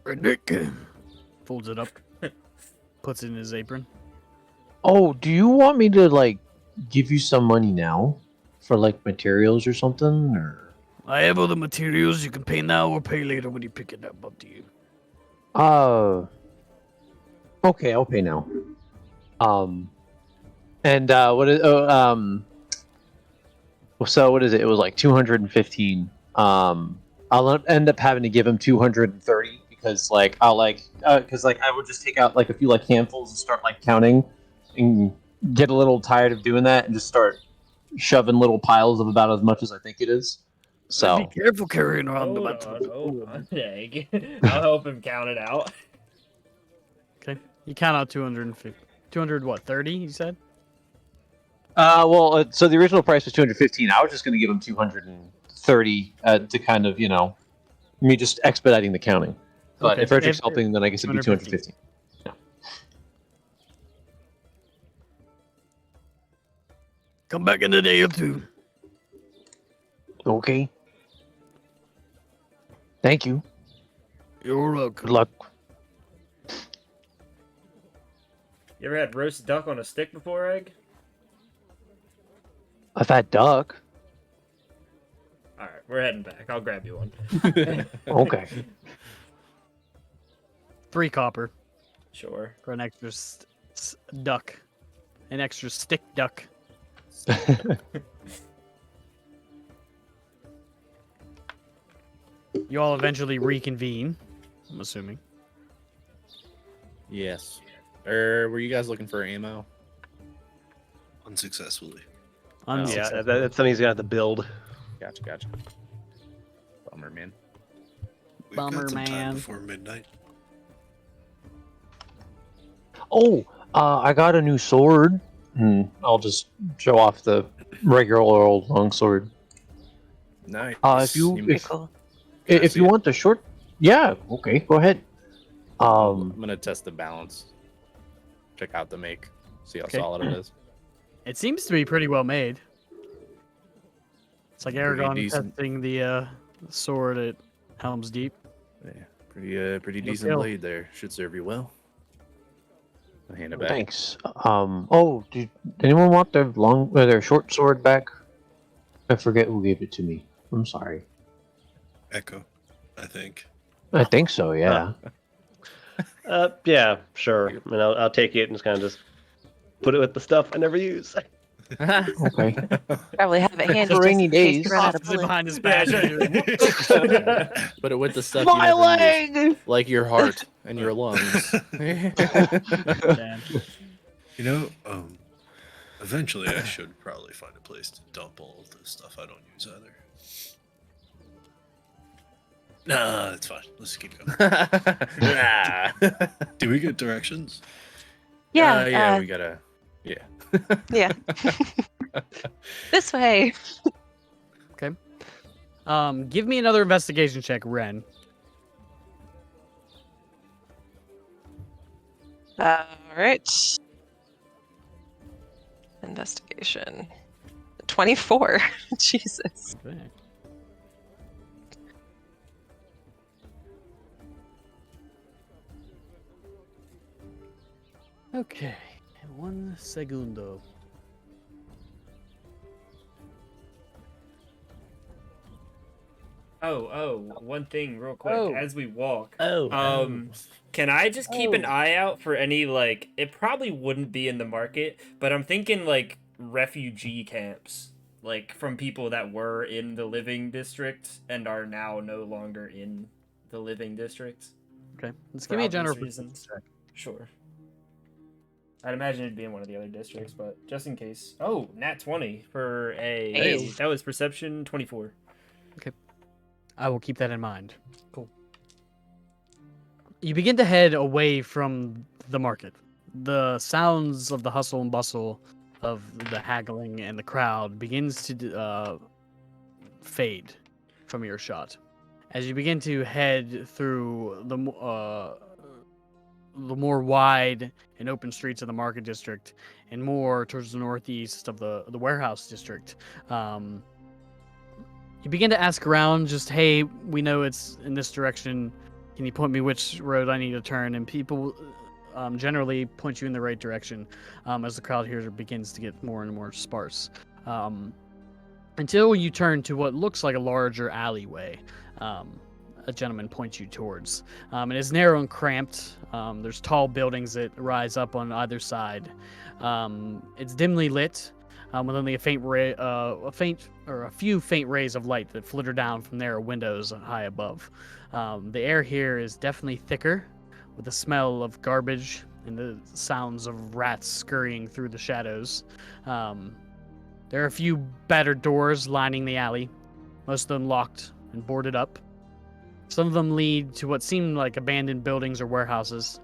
Redrick folds it up, puts it in his apron. Oh, do you want me to like give you some money now for like materials or something? Or I have all the materials. You can pay now or pay later when you pick it up to you. Okay, I'll pay now. And so what is it? It was like 215. I'll end up having to give him 230 because like I would just take out like a few like handfuls and start like counting and get a little tired of doing that and just start shoving little piles of about as much as I think it is. So Be careful carrying around the Hold on, Egg. I'll help him count it out. Okay. You count out 250. 200 what? 30? You said. so the original price was 215. I was just going to give him 230 to kind of, me just expediting the counting. But Okay. if Redrick's helping, then I guess it'd be 215. Come back in a day or two. Okay. Thank you. You're Good welcome. luck. You ever had roast duck on a stick before, Egg? I've had duck. All right, we're heading back. I'll grab you one. Okay. 3 copper Sure. for an extra duck. An extra stick duck. You all eventually reconvene, I'm assuming. Yes. Were you guys looking for ammo? Unsuccessfully. Unsuccessful. Yeah, that's something he's gonna have to build. Gotcha. Bummer, man. We've Bummer, got some time man. before midnight. Oh, I got a new sword. I'll just show off the regular old longsword. Nice. If you Cool. if you want the short, yeah, okay, go ahead. I'm gonna test the balance. Check out the make. See how Okay. solid it is. It seems to be pretty well made. It's like Pretty Aragon decent. testing the sword at Helm's Deep. Yeah, pretty No decent kill. blade there. Should serve you well. I'll hand it back. Thanks. Did anyone want their short sword back? I forget who gave it to me. I'm sorry. Echo, I think. I think so. Yeah. Yeah, sure. I mean, I'll take it and just kind of just put it with the stuff I never use. Okay. Probably have it handy For rainy just in case you days. run out of Tosses it bullets. behind his back. But it with the stuff My you never use, leg. like your heart and your lungs. Man. Eventually I should probably find a place to dump all of the stuff I don't use either. Nah, that's fine. Let's keep going. Nah. Do we get directions? Yeah, Yeah, we gotta. Yeah. yeah. This way. Give me another investigation check, Ren. All right. Investigation. 24. Jesus. Okay. 1 segundo. One thing real quick Oh. as we walk. Oh, Can I just keep an Oh. eye out for any, like, it probably wouldn't be in the market, but I'm thinking, like, refugee camps. Like, from people that were in the living district and are now no longer in the living district. Okay, let's For give me a obvious general reasons. perception check. Sure. I'd imagine it'd be in one of the other districts, but just in case. Oh, nat 20 for a... Hey. That was perception 24. I will keep that in mind. Cool. You begin to head away from the market. The sounds of the hustle and bustle of the haggling and the crowd begins to fade from your shot. As you begin to head through the more wide and open streets of the market district and more towards the northeast of the warehouse district, you begin to ask around, just, hey, we know it's in this direction. Can you point me which road I need to turn? And people generally point you in the right direction as the crowd here begins to get more and more sparse. Until you turn to what looks like a larger alleyway. A gentleman points you towards. It is narrow and cramped. There's tall buildings that rise up on either side. It's dimly lit, with only a few faint rays of light that flitter down from narrow windows high above. The air here is definitely thicker, with the smell of garbage and the sounds of rats scurrying through the shadows. There are a few battered doors lining the alley, most of them locked and boarded up. Some of them lead to what seem like abandoned buildings or warehouses,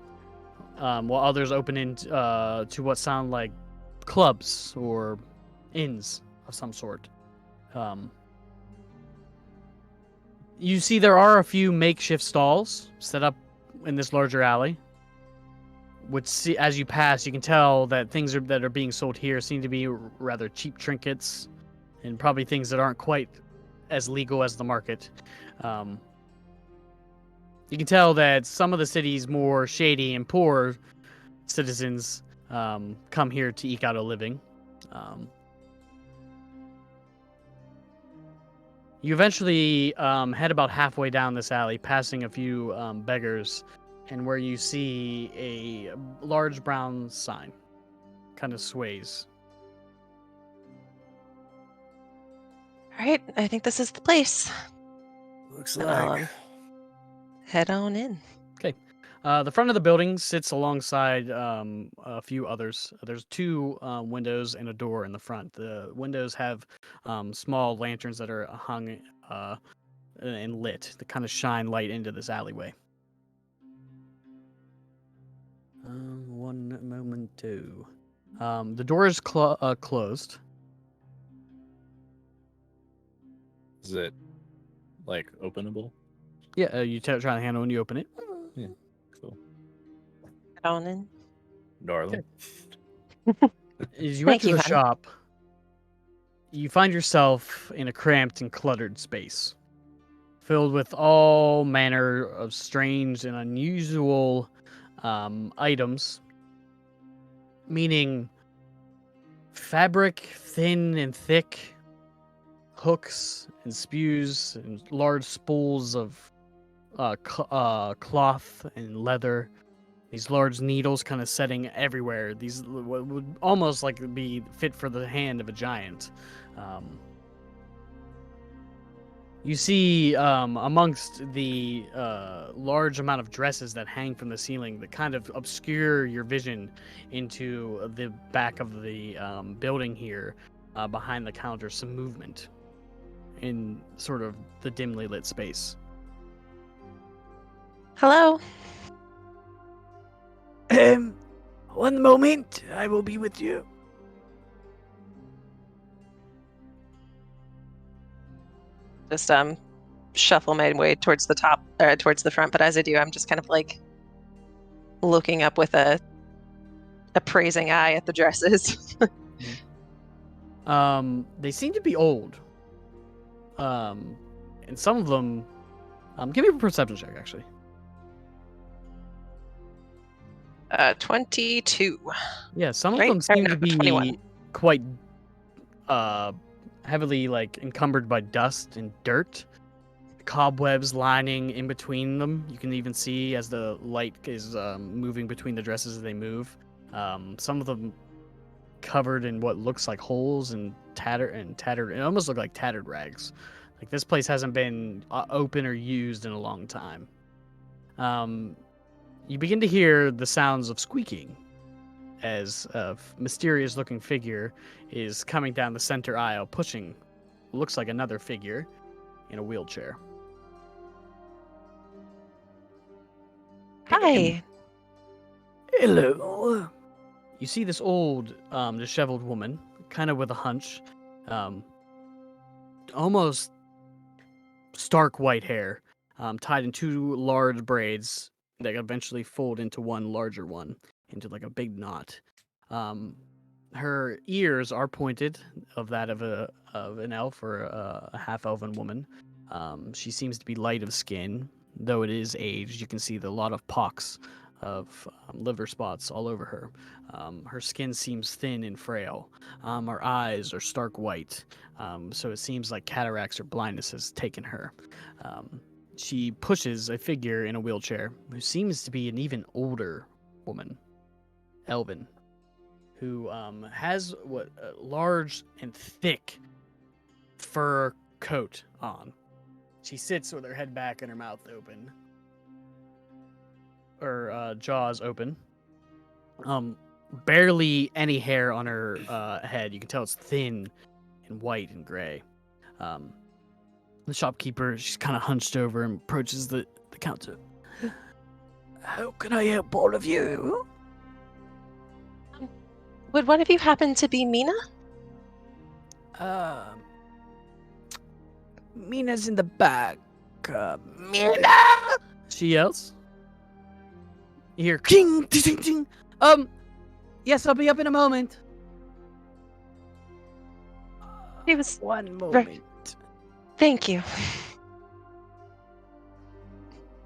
while others open into to what sound like clubs or inns of some sort. You see there are a few makeshift stalls set up in this larger alley, which, as you pass, you can tell that things that are being sold here seem to be rather cheap trinkets and probably things that aren't quite as legal as the market. You can tell that some of the city's more shady and poor citizens come here to eke out a living. You eventually head about halfway down this alley, passing a few beggars, and where you see a large brown sign kind of sways. All right, I think this is the place. looks So, like. head on in. The front of the building sits alongside a few others. There's two windows and a door in the front. The windows have small lanterns that are hung and lit that kind of shine light into this alleyway. One moment, too. The door is closed. Is it like openable? Yeah, you try the handle and you open it. Cool. Head on in. Darling. As you Thank enter you, the hon. shop, you find yourself in a cramped and cluttered space, filled with all manner of strange and unusual items, meaning fabric, thin and thick, hooks and spews, and large spools of cloth and leather. These large needles kind of setting everywhere. These would almost like be fit for the hand of a giant. You see amongst the large amount of dresses that hang from the ceiling that kind of obscure your vision into the back of the building here, behind the counter, some movement in sort of the dimly lit space. Hello. One moment, I will be with you. Just shuffle my way towards the top, or towards the front. But as I do, I'm just kind of like looking up with a appraising eye at the dresses. They seem to be old. And some of them, give me a perception check, actually. 22. Yeah, some of Right? them seem Or to no, be 21. quite heavily like encumbered by dust and dirt. cobwebs lining in between them. You can even see as the light is moving between the dresses as they move. Some of them covered in what looks like holes and tattered. It almost look like tattered rags. Like this place hasn't been open or used in a long time. You begin to hear the sounds of squeaking as a mysterious-looking figure is coming down the center aisle, pushing looks like another figure in a wheelchair. Hi. Hello. You see this old, disheveled woman, kind of with a hunch, almost stark white hair, tied in two large braids that eventually fold into one larger one, into like a big knot. Her ears are pointed, of that of an elf or a half elven woman. She seems to be light of skin, though it is aged. You can see a lot of pocks of liver spots all over her. Her skin seems thin and frail. Her eyes are stark white, so it seems like cataracts or blindness has taken her. She pushes a figure in a wheelchair who seems to be an even older woman, elven, who has a large and thick fur coat on. She sits with her head back and her mouth open, or jaws open. Barely any hair on her head. You can tell it's thin and white and gray. The shopkeeper, she's kind of hunched over and approaches the counter. How can I help all of you? Would one of you happen to be Mina? Mina's in the back. Mina! She yells. You hear ting, ting, ting, ting. Yes, I'll be up in a moment. It was One moment. Thank you.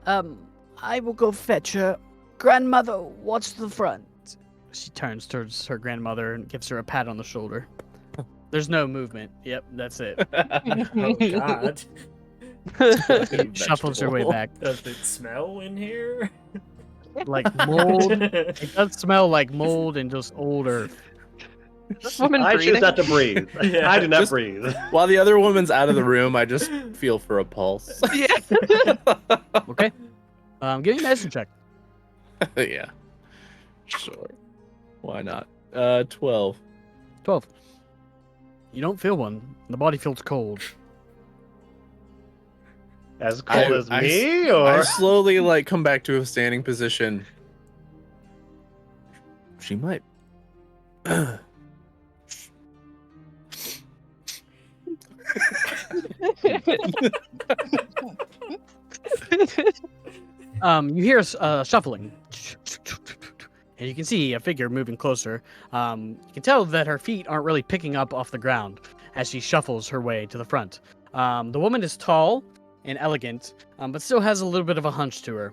I will go fetch her. Grandmother, watch the front. She turns towards her grandmother and gives her a pat on the shoulder. There's no movement. Yep, that's it. Oh God. She shuffles her way back. Does it smell in here? Like mold. It does smell like mold and just older. This woman I breathing? choose not to breathe. Yeah. I do not Just- breathe. While the other woman's out of the room, I just feel for a pulse. Okay. Give me a medicine check. Yeah. Sure. Why not? 12. 12. You don't feel one. The body feels cold. As cold as me, or I slowly come back to a standing position. She might. You hear shuffling. And you can see a figure moving closer. You can tell that her feet aren't really picking up off the ground as she shuffles her way to the front. The woman is tall and elegant, but still has a little bit of a hunch to her.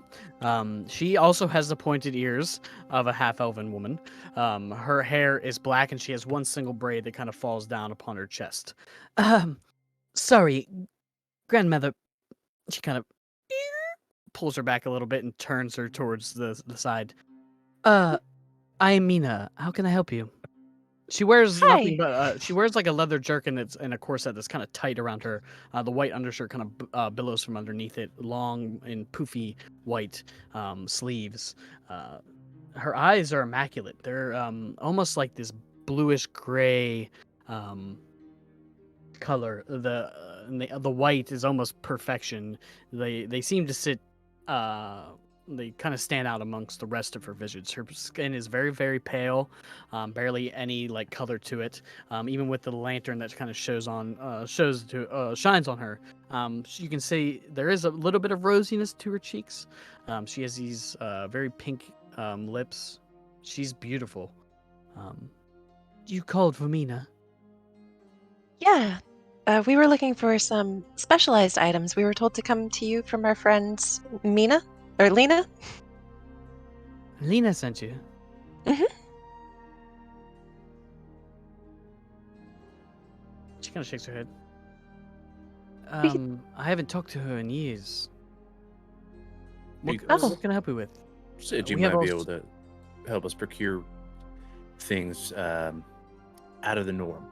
She also has the pointed ears of a half-elven woman. Her hair is black, and she has one single braid that kind of falls down upon her chest. Sorry, grandmother. She kind of pulls her back a little bit and turns her towards the side. I am Mina. How can I help you? She wears nothing but she wears like a leather jerkin that's in a corset that's kind of tight around her. The white undershirt kind of billows from underneath it, long and poofy white sleeves. Her eyes are immaculate. They're almost like this bluish gray color. The white is almost perfection. They seem to sit. They kind of stand out amongst the rest of her visage. Her skin is very, very pale, barely any color to it. Even with the lantern that kind of shines on her, you can see there is a little bit of rosiness to her cheeks. She has these very pink lips. She's beautiful. You called for Mina? Yeah. We were looking for some specialized items. We were told to come to you from our friends Mina or Lena. Lena sent you. Mhm. She kind of shakes her head. I haven't talked to her in years. What, Because- what can I help you with? Said you We have might be all- able to help us procure things out of the norm.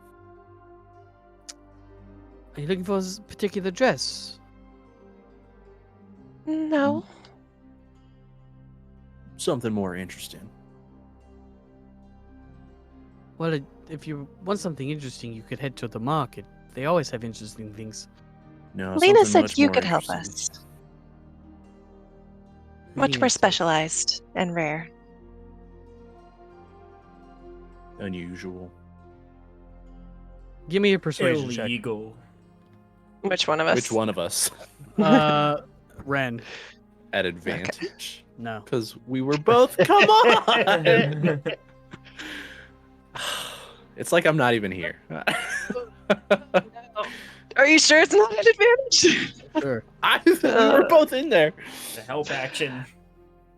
Are you looking for a particular dress? No. Something more interesting. Well, if you want something interesting, you could head to the market. They always have interesting things. No, Lena something said much you more could help interesting. us. Much Lena more said- specialized and rare. Unusual. Give me a persuasion check. Illegal. Which one of us? Which one of us Ren. at advantage? No. Because we were both. Come on. It's like I'm not even here. Are you sure it's not an advantage? Sure. We were both in there. The help action.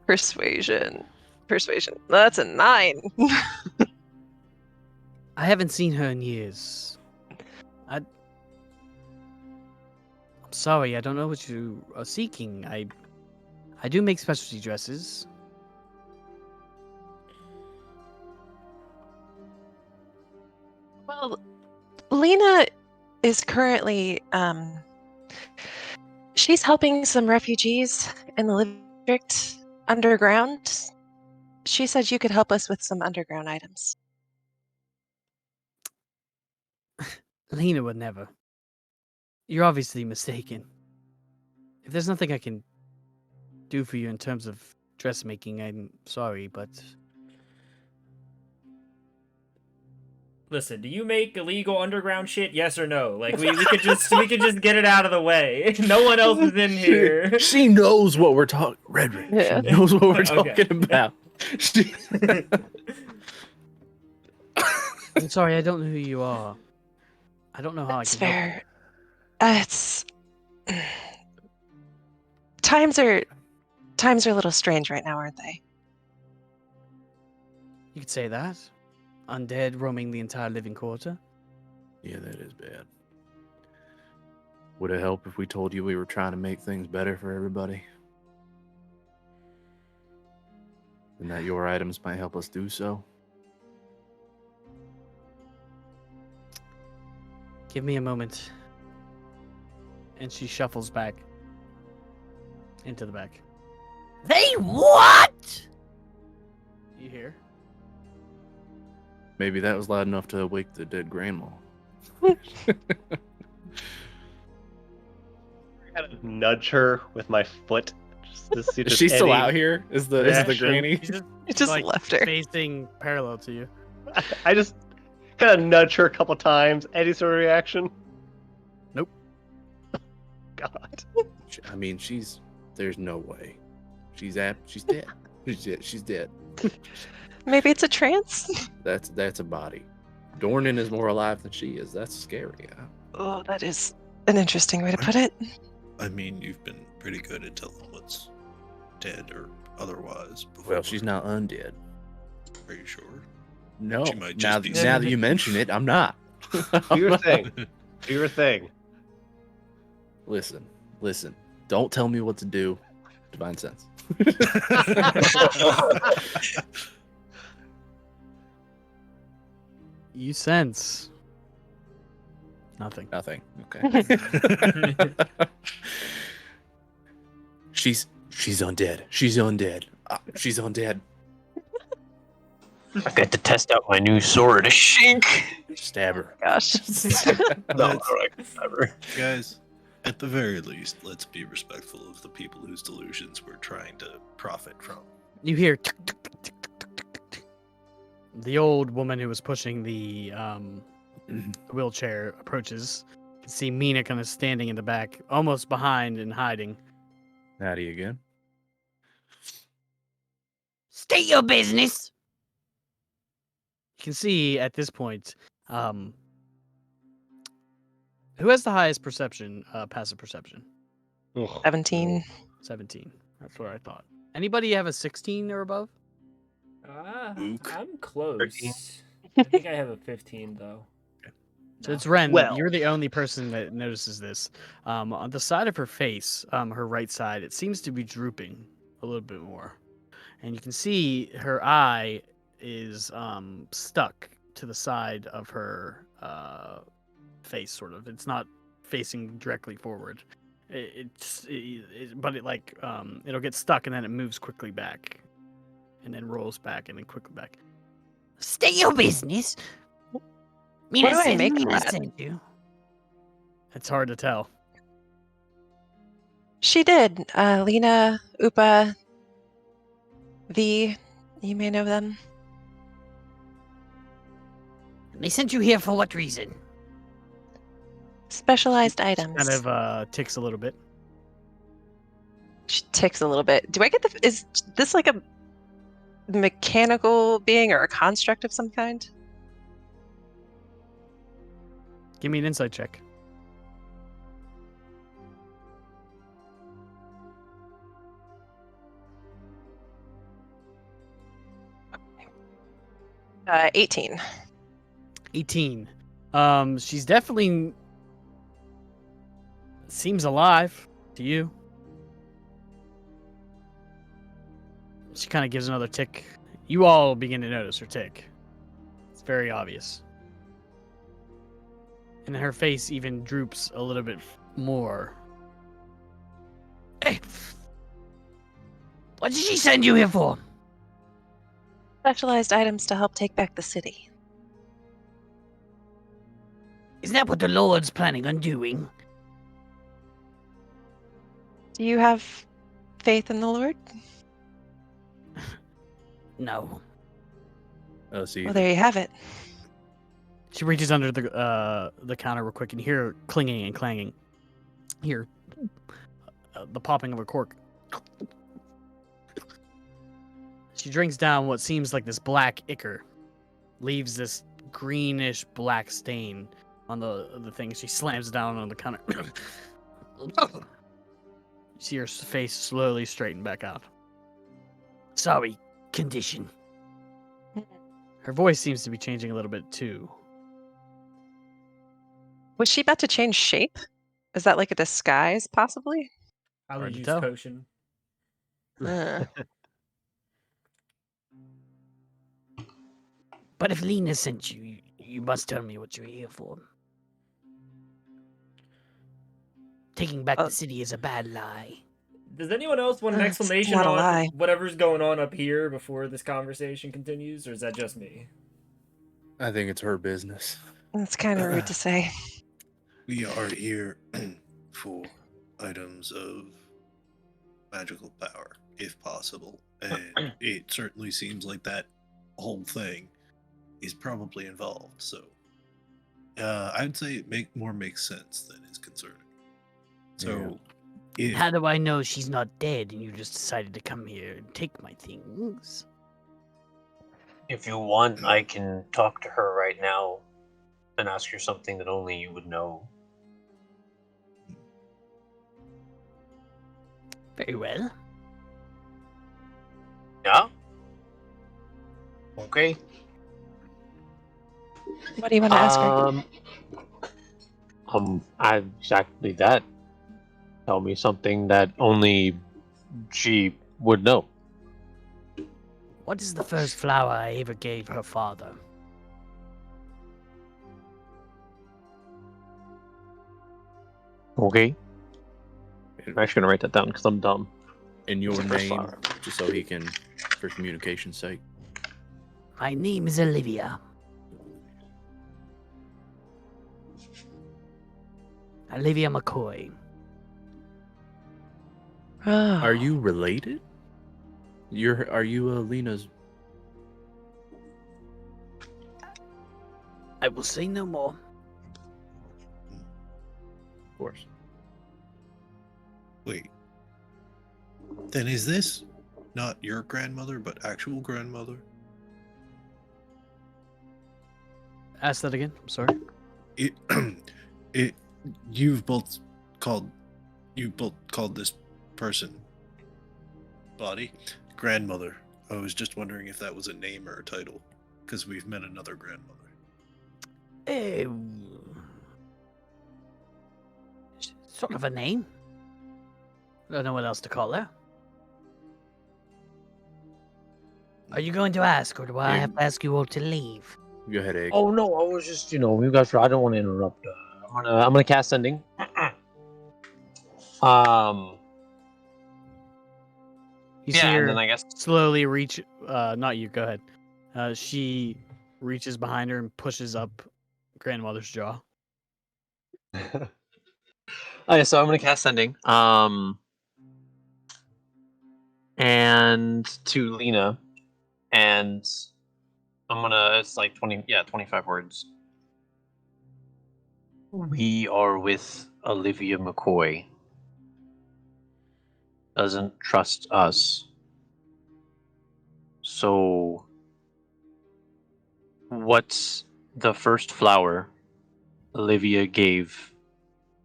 Persuasion. That's a 9. I haven't seen her in years. I'm sorry, I don't know what you are seeking. I do make specialty dresses. Well, Lena is currently she's helping some refugees in the district underground. She said you could help us with some underground items. Lena would never. You're obviously mistaken. If there's nothing I can do for you in terms of dressmaking, I'm sorry, but Listen, do you make illegal underground shit? Yes or no? Like we could just get it out of the way. No one else is in here. She knows what we're talking. Redrick. Yeah. She knows what we're Okay. talking about. She- I'm sorry, I don't know who you are. I don't know how That's I can help you. fair. It's times are a little strange right now, aren't they? You could say that. Undead roaming the entire living quarter. Yeah, that is bad. Would it help if we told you we were trying to make things better for everybody? And that your items might help us do so? Give me a moment. And she shuffles back into the back. They what? You hear? Maybe that was loud enough to awake the dead grandma. I gotta nudge her with my foot just to see if Is there's she still any out here? Is the reaction. granny? She's just, You just like, left her. facing parallel to you. I just kind of nudge her a couple times. Any sort of reaction? Nope. God. I mean, there's no way. She's dead. She's dead. Maybe it's a trance. That's a body. Dornan is more alive than she is. That's scary. Huh? Oh, that is an interesting way to put it. I mean, you've been pretty good at telling what's dead or otherwise. Before. Well, she's not undead. Are you sure? No. She might Now, just be now that you mention it, I'm not. Do your thing. Do your thing. Listen. Don't tell me what to do. Divine sense. You sense nothing. Nothing. Okay. She's undead. She's undead. She's undead. I got to test out my new sword. Shink. Stab her. Gosh. No, Let's- never. Guys, at the very least, let's be respectful of the people whose delusions we're trying to profit from. You hear tick, tick, tick, tick, tick, tick, tick, tick. The old woman who was pushing the wheelchair approaches. You can see Mina kind of standing in the back, almost behind and hiding. Howdy again. State your business. You can see at this point, who has the highest perception, passive perception? Ugh. 17. 17. That's what I thought. Anybody have a 16 or above? Luke. I'm close. 13. I think I have a 15 though. So it's Ren. Well. You're the only person that notices this. On the side of her face, her right side, it seems to be drooping a little bit more, and you can see her eye is stuck to the side of her face, sort of. It's not facing directly forward. But it'll get stuck and then it moves quickly back, and then rolls back and then quickly back. Stay your business. What do I make Mina that? sent you. It's hard to tell. She did. Lena, Upa, V. You may know them. They sent you here for what reason? Specialized items. Kind of ticks a little bit. She ticks a little bit. Do I get the? Is this like a mechanical being or a construct of some kind? Give me an insight check. Uh, 18. 18. She's definitely seems alive to you. She kind of gives another tick. You all begin to notice her tick. It's very obvious. And her face even droops a little bit more. Hey, what did she send you here for? Specialized items to help take back the city. Isn't that what the Lord's planning on doing? Do you have faith in the Lord? No. Oh, see. Well, there you have it. She reaches under the counter real quick and you hear clinging and clanging. Hear the popping of a cork. She drinks down what seems like this black ichor, leaves this greenish black stain on the thing. She slams down on the counter. You see her face slowly straighten back out. Sorry, condition. Her voice seems to be changing a little bit too. Was she about to change shape? Is that like a disguise, possibly? I'll Hard to use tell. potion. Uh, But if Lena sent you, you must tell me what you're here for. Taking back the city is a bad lie. Does anyone else want an It's explanation not a on lie. whatever's going on up here before this conversation continues, or is that just me? I think it's her business. That's kind of rude to say. We are here for items of magical power, if possible. And it certainly seems like that whole thing is probably involved. So I'd say it makes sense than is concerning. So if How do I know she's not dead and you just decided to come here and take my things? If you want, I can talk to her right now and ask her something that only you would know. Very well. Yeah? Okay. What do you want to ask her? Exactly that. Tell me something that only she would know. What is the first flower I ever gave her father? Okay. I'm actually gonna write that down because I'm dumb. In your What's the first name, flower? just so he can, for communication's sake. My name is Olivia. Olivia McCoy. Oh. Are you related? Are you Lena's? I will say no more. Of course. wait, then is this not your grandmother, but actual grandmother? Ask that again. I'm sorry. You've both called this person body grandmother. I was just wondering if that was a name or a title, because we've met another grandmother. Sort of a name. Don't know what else to call her. Are you going to ask, or do I Yeah. have to ask you all to leave? Go ahead, Egg. Oh no, I was just you guys. I don't want to interrupt. I'm gonna cast sending. You see Yeah, her and then I guess. slowly reach. Not you. Go ahead. She reaches behind her and pushes up grandmother's jaw. Okay, so I'm gonna cast sending. And to Lena, and I'm gonna. It's like 25 words. We are with Olivia McCoy. Doesn't trust us. So, what's the first flower Olivia gave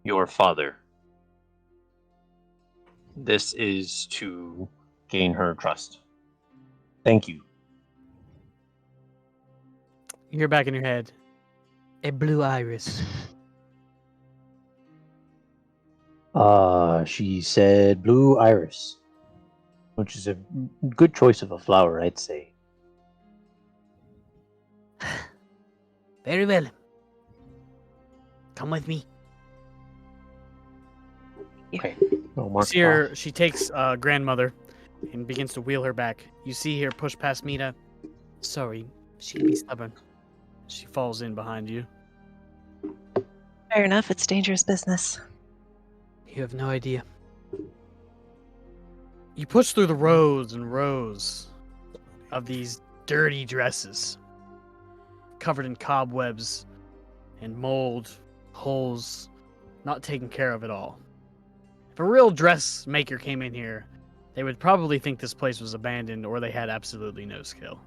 your father? This is to gain her trust. Thank you. You hear back in your head. A blue iris. She said blue iris, which is a good choice of a flower, I'd say. Very well. Come with me. Okay. Oh, You mark see her. She takes grandmother and begins to wheel her back. You see her push past Mina. Sorry, she can be stubborn. She falls in behind you. Fair enough. It's dangerous business. You have no idea. You push through the rows and rows of these dirty dresses, covered in cobwebs and mold, holes, not taken care of at all. If a real dressmaker came in here, they would probably think this place was abandoned or they had absolutely no skill.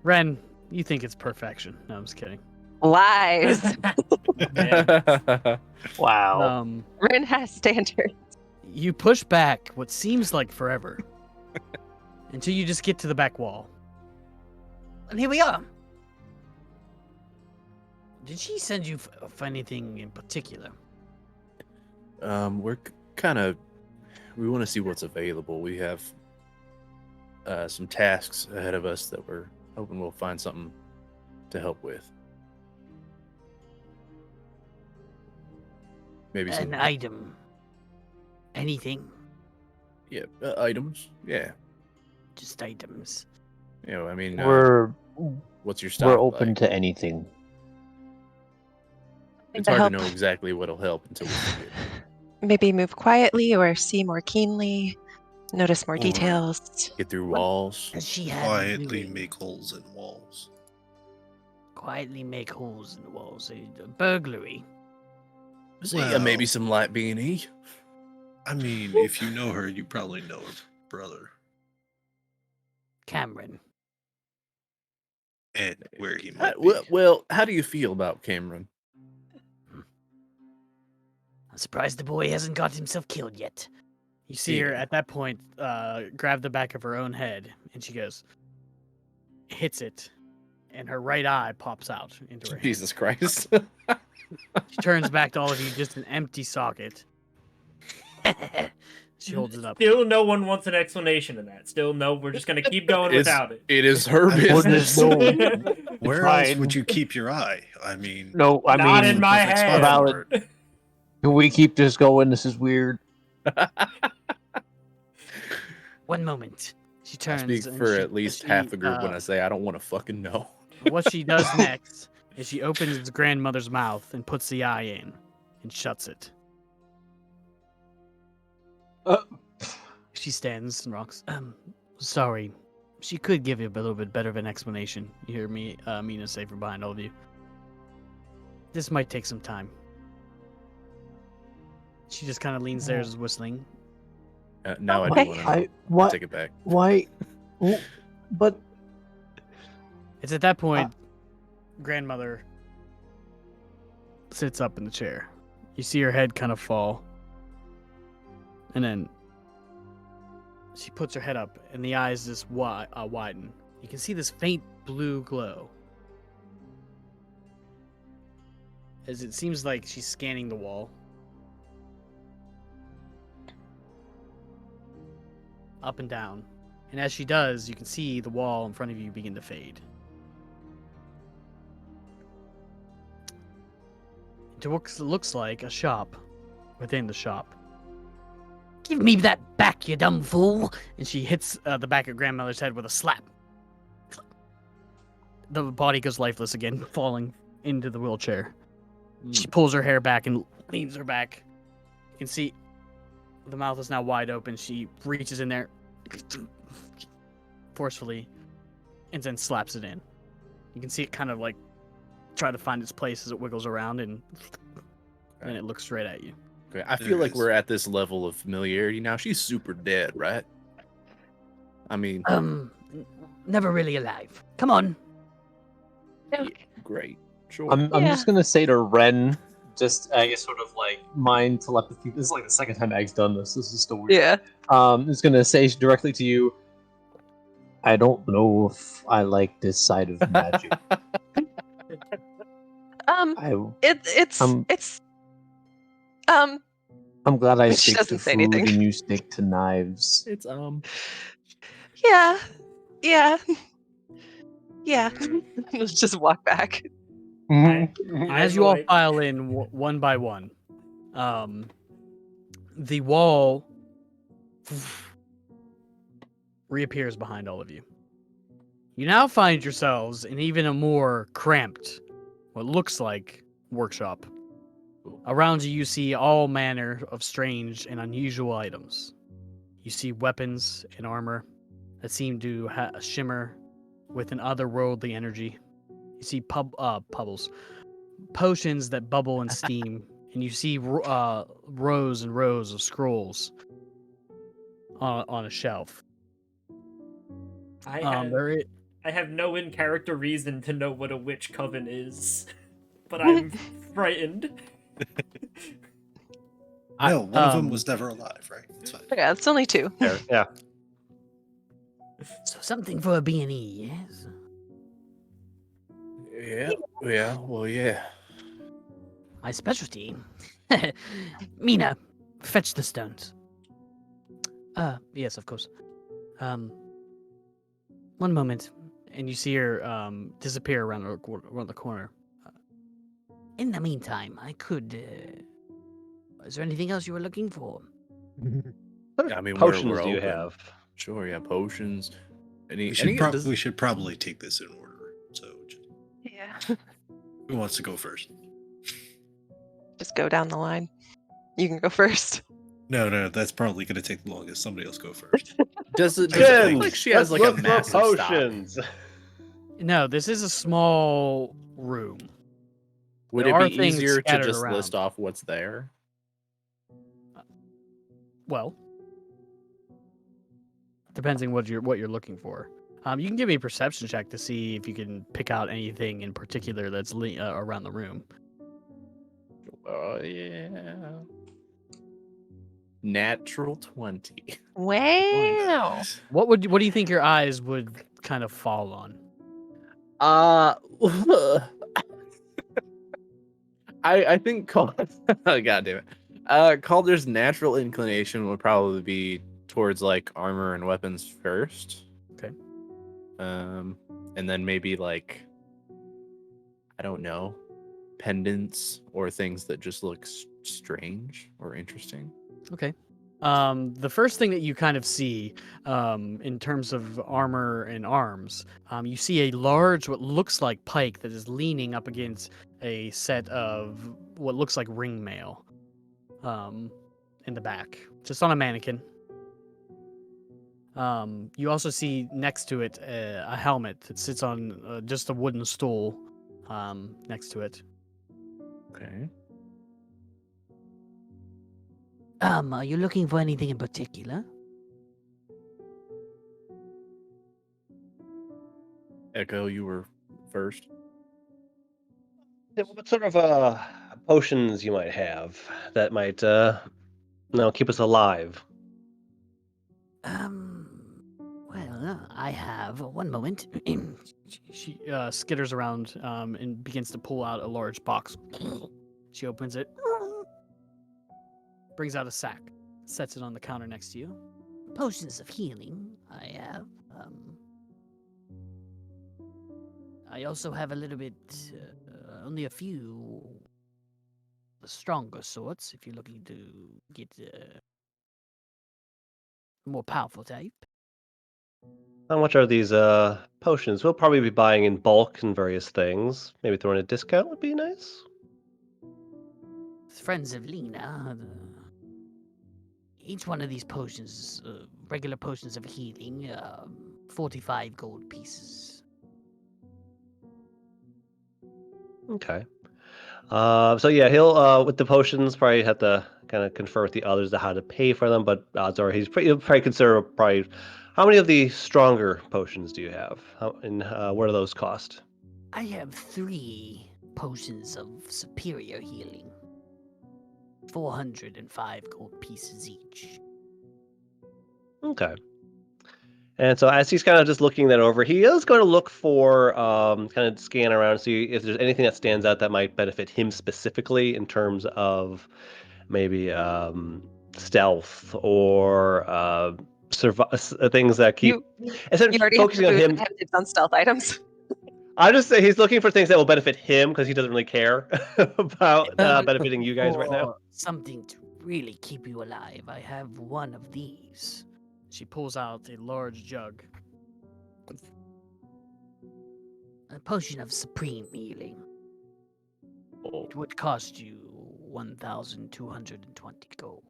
Ren, you think it's perfection. No, I'm just kidding. Lies. Wow. Ren has standards. You push back what seems like forever until you just get to the back wall. And here we are. Did she send you for anything in particular? We're we want to see what's available. We have some tasks ahead of us that we're hoping we'll find something to help with. Maybe some An item. Anything. items. Yeah, Just items. I mean, We're what's your style? we're open like? to anything. It's to hard help. to know exactly what'll help until we see it. Maybe move quietly or see more keenly, notice more Or- details. Get through walls. Does she have Quietly doing? make holes in walls. Quietly make holes in the walls. A burglary. See, maybe Well- some light B&E. I mean, if you know her, you probably know her brother Cameron. and where he might be. Well, how do you feel about Cameron? I'm surprised the boy hasn't got himself killed yet. You see her Yeah. at that point grab the back of her own head, and she goes, hits it, and her right eye pops out into her hand. Jesus Christ. She turns back to all of you, just an empty socket. She holds it up. Still, no one wants an explanation of that. Still, no. We're just gonna keep going It's- without it. It is her I wouldn't business. know. Where else Fine. would you keep your eye? I mean, No, I Not mean, in my perfect spot head. Valid. for it. can we keep this going? This is weird. One moment. She I turns. speak and for she- at least she, half the group when I say I don't want to fucking know. What she does next is she opens his grandmother's mouth and puts the eye in and shuts it. She stands and rocks. Sorry. She could give you a little bit better of an explanation. You hear me, Mina say from behind all of you. This might take some time. She just kind of leans there, is whistling. Now I Okay. do want to take it back. Why? But It's at that point, grandmother sits up in the chair. You see her head kind of fall. And then she puts her head up, and the eyes just widen. You can see this faint blue glow. As it seems like she's scanning the wall. up and down. And as she does, you can see the wall in front of you begin to fade. It looks like a shop within the shop. Give me that back, you dumb fool. And she hits the back of grandmother's head with a slap. The body goes lifeless again, falling into the wheelchair. She pulls her hair back and leans her back. You can see the mouth is now wide open. She reaches in there forcefully and then slaps it in. You can see it kind of like try to find its place as it wiggles around and it looks straight at you. Okay, I feel like we're at this level of familiarity now. She's super dead, right? I mean, Never really alive. Come on. great. Sure. I'm just gonna say to Ren, just I guess sort of like mind telepathy. This is like the second time Ag's done this. This is still weird. Yeah. It's gonna say directly to you. I don't know if I like this side of magic. I'm glad I She stick to doesn't say food anything. and you stick to knives. It's Yeah. Let's just walk back. And I as you all avoid- file in one by one, the wall reappears behind all of you. You now find yourselves in even a more cramped, what looks like, workshop. Around you, you see all manner of strange and unusual items. You see weapons and armor that seem to shimmer with an otherworldly energy. You see potions that bubble and steam, and you see rows and rows of scrolls on a shelf. I have no in-character reason to know what a witch coven is, but I'm frightened. No, one of them was never alive, right? It's fine. Yeah, it's only 2. Yeah. So something for a B&E, yes? Yeah. My specialty. Mina, fetch the stones. Yes, of course. One moment, and you see her disappear around the corner. In the meantime, I could... is there anything else you were looking for? I mean, Potions we're do you open. have? Sure, yeah, potions. We should probably take this in order. So, Yeah. who wants to go first? Just go down the line. You can go first. No, that's probably going to take the longest. Somebody else go first. Does it Jens, look like she has let's like a look for massive stock? potions. No, this is a small room. Would There it are be things easier to scattered just around. list off what's there? Well, depends on what you're looking for. You can give me a perception check to see if you can pick out anything in particular that's around the room. Oh yeah. Natural 20. Wow. What do you think your eyes would kind of fall on? I think God damn it. Calder's natural inclination would probably be towards like armor and weapons first. Okay. And then maybe like I don't know, pendants or things that just look strange or interesting. Okay. The first thing that you kind of see, in terms of armor and arms, you see a large, what looks like pike that is leaning up against a set of what looks like ring mail, in the back, just on a mannequin. You also see next to it a helmet that sits on just a wooden stool, next to it. Okay. Are you looking for anything in particular? Echo, you were first. What sort of potions you might have that might keep us alive? Well, I have. One moment. She skitters around and begins to pull out a large box. She opens it, brings out a sack, sets it on the counter next to you. Potions of healing, I have. I also have a little bit, only a few stronger sorts if you're looking to get more powerful type. How much are these potions? We'll probably be buying in bulk and various things. Maybe throwing a discount would be nice. Friends of Lena. Each one of these potions, regular potions of healing, 45 gold pieces. Okay. So yeah, he'll with the potions probably have to kind of confer with the others to how to pay for them. But odds are he'll probably consider probably how many of the stronger potions do you have? And what do those cost? I have 3 potions of superior healing. 405 gold pieces each. Okay. And so as he's kind of just looking that over, he is going to look for kind of scan around, see if there's anything that stands out that might benefit him specifically in terms of maybe stealth or things that keep. Instead You of already focusing on him, have dibs on stealth items. I just say he's looking for things that will benefit him because he doesn't really care about benefiting you guys right now. For something to really keep you alive, I have one of these. She pulls out a large jug. A potion of supreme healing. It would cost you 1,220 gold.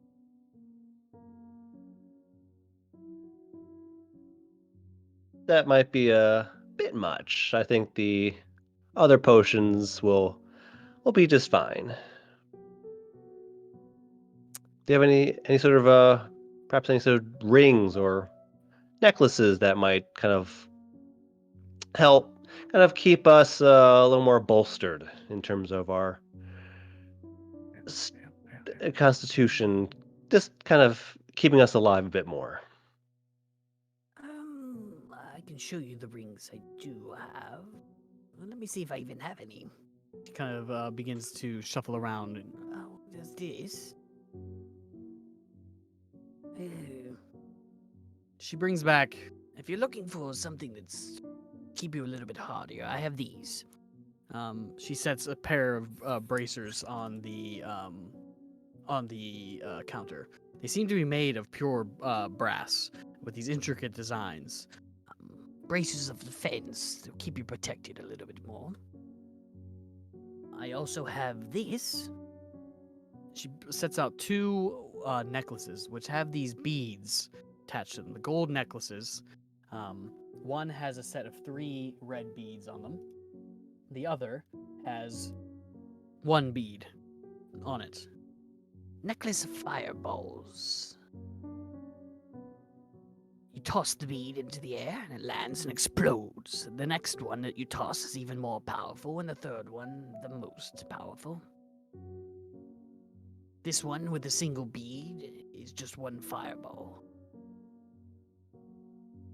That might be a bit much. I think the other potions will be just fine. Do you have any sort of perhaps any sort of rings or necklaces that might kind of help kind of keep us a little more bolstered in terms of our constitution, just kind of keeping us alive a bit more? I can show you the rings I do have. Let me see if I even have any. She kind of begins to shuffle around. Oh, there's this. She brings back. If you're looking for something that's keep you a little bit hardier, I have these. She sets a pair of bracers on the counter. They seem to be made of pure brass with these intricate designs. Bracers of defense to keep you protected a little bit more. I also have this. She sets out 2 necklaces, which have these beads attached to them. The gold necklaces. One has a set of 3 red beads on them. The other has 1 bead on it. Necklace of fireballs. You toss the bead into the air and it lands and explodes. The next one that you toss is even more powerful, and the third one the most powerful. This one with a single bead is just 1 fireball.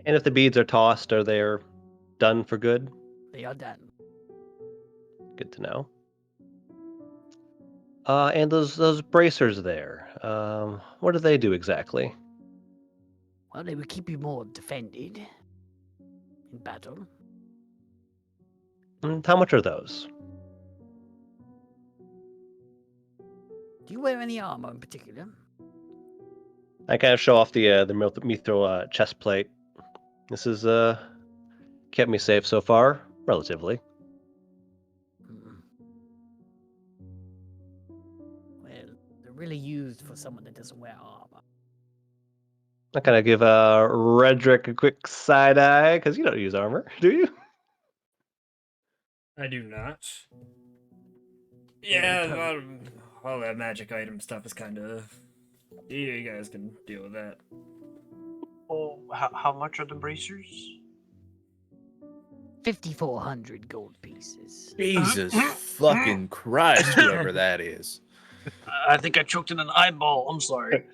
And if the beads are tossed, are they done for good? They are done. Good to know. And those bracers there, what do they do exactly? Well, they will keep you more defended in battle. And how much are those? Do you wear any armor in particular? I kind of show off the mithril chest plate. This has kept me safe so far, relatively. Well, they're really used for someone that doesn't wear armor. I kind of give Redrick a quick side eye because you don't use armor, do you? I do not. Yeah, all that magic item stuff is kind of. You guys can deal with that. Oh, how much are the bracers? 5,400 gold pieces. Jesus fucking Christ, whoever that is. I think I choked in an eyeball. I'm sorry.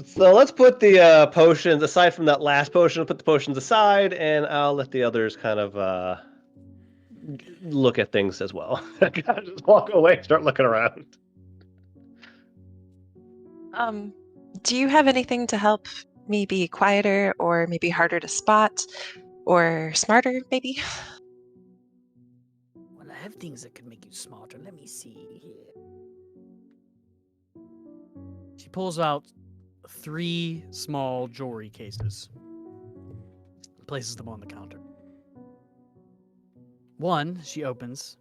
So let's put the potions aside from that last potion. Put the potions aside, and I'll let the others kind of look at things as well. Just walk away, start looking around. Do you have anything to help me be quieter or maybe harder to spot or smarter, maybe? Well, I have things that could make you smarter. Let me see here. She pulls out 3 small jewelry cases, places them on the counter. One she opens.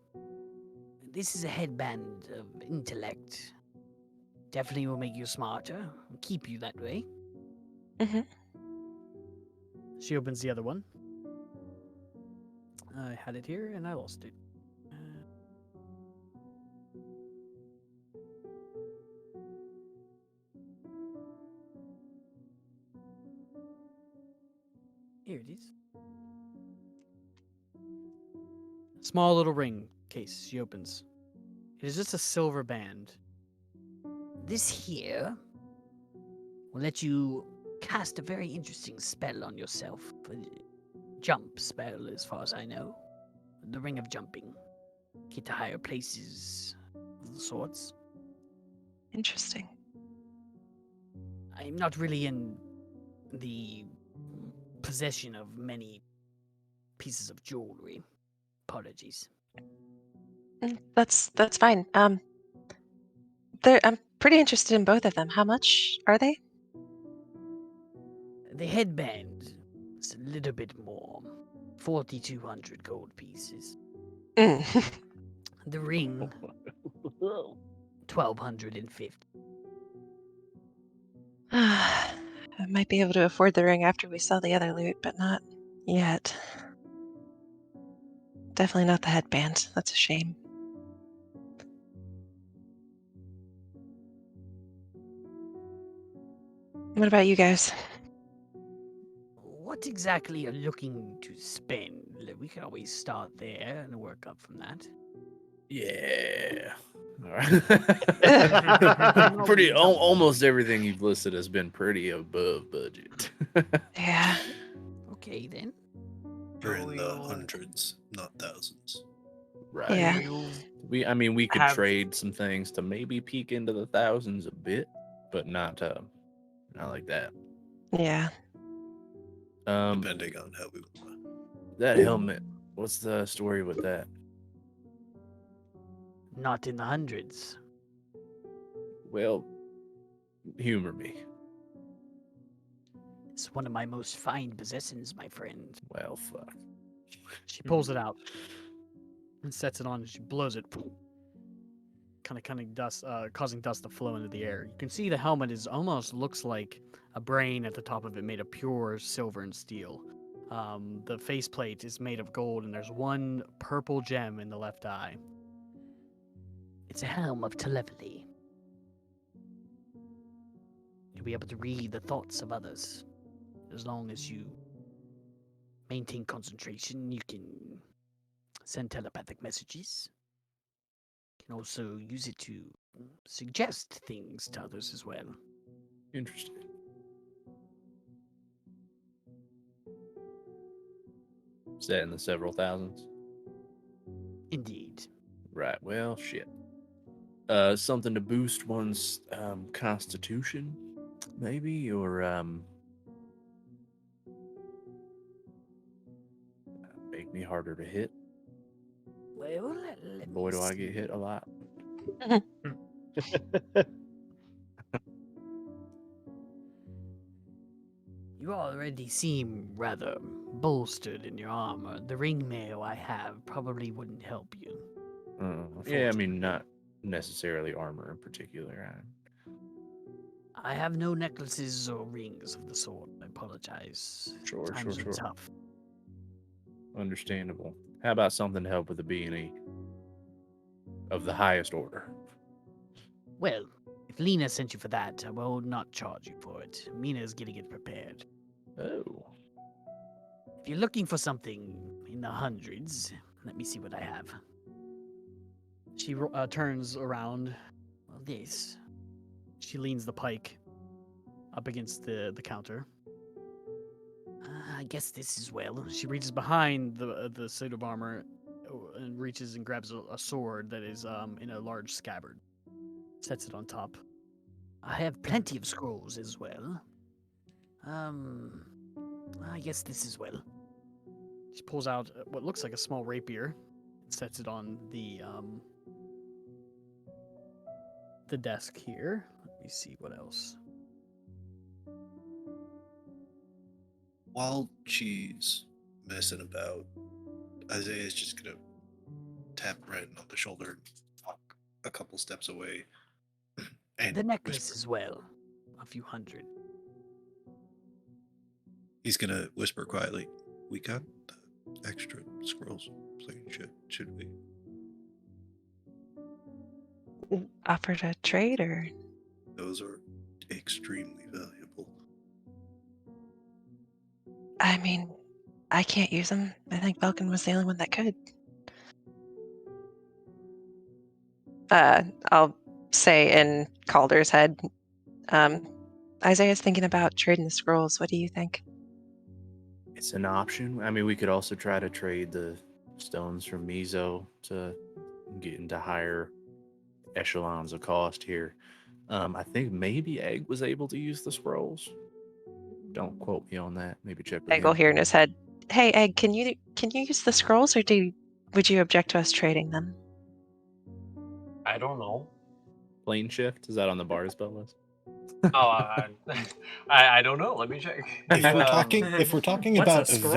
This is a headband of intellect. Definitely will make you smarter. Keep you that way. Hmm. She opens the other one. I had it here and I lost it. Here it is. Small little ring case she opens. It is just a silver band. This here will let you cast a very interesting spell on yourself. A jump spell, as far as I know. The ring of jumping. Get to higher places of the sorts. Interesting. I'm not really in the possession of many pieces of jewelry. Apologies. That's fine. I'm pretty interested in both of them. How much are they? The headband is a little bit more. 4,200 gold pieces. Mm. The ring, 1,250. I might be able to afford the ring after we sell the other loot, but not yet. Definitely not the headband. That's a shame. What about you guys? What exactly are you looking to spend? We can always start there and work up from that. Yeah. All right. Pretty almost everything you've listed has been pretty above budget. Yeah. Okay, then. We're in the hundreds, not thousands. Right. Yeah. We could Have- trade some things to maybe peek into the thousands a bit, but not like that. Yeah. Depending on how we. That helmet. What's the story with that? Not in the hundreds. Well, humor me. It's one of my most fine possessions, my friend. Well, fuck. She pulls it out and sets it on and she blows it. Kind of dust, causing dust to flow into the air. You can see the helmet is almost looks like a brain at the top of it made of pure silver and steel. The faceplate is made of gold and there's one purple gem in the left eye. It's a helm of telepathy. You'll be able to read the thoughts of others. As long as you maintain concentration, you can send telepathic messages. You can also use it to suggest things to others as well. Interesting. Is that in the several thousands? Indeed. Right. Well, shit. Something to boost one's constitution, maybe, or make me harder to hit. Well, let Boy, me do I see. get hit a lot. You already seem rather bolstered in your armor. The ring mail I have probably wouldn't help you. Yeah, I mean, not necessarily armor in particular. I have no necklaces or rings of the sort. I apologize. Sure, Times sure, are sure. tough. Understandable. How about something to help with the B&E of the highest order? Well, if Lena sent you for that, I will not charge you for it. Mina's getting it prepared. Oh. If you're looking for something in the hundreds, let me see what I have. She turns around. Well, this. She leans the pike up against the counter. I guess this as well. She reaches behind the suit of armor and reaches and grabs a sword that is in a large scabbard. Sets it on top. I have plenty of scrolls as well. I guess this as well. She pulls out what looks like a small rapier and sets it on the desk here. Let me see what else. While she's messing about, Isaiah's just gonna tap Ren on the shoulder and walk a couple steps away. And The necklace whisper. as well. A few hundred. He's gonna whisper quietly, "We got the extra scrolls playing shit, should we?" Offer to trade or Those are extremely valuable. I mean, I can't use them. I think Belkin was the only one that could. I'll say in Calder's head, Isaiah's thinking about trading the scrolls. What do you think? It's an option. I mean, we could also try to trade the stones from Mizo to get into higher echelons of cost here. I think maybe Egg was able to use the scrolls. Don't quote me on that. Maybe check with Egg will him. hear in his head, "Hey, Egg, can you use the scrolls, or would you object to us trading them?" I don't know. Plane shift, is that on the bard spell list? Oh, I don't know. Let me check. If we're talking What's about a scroll?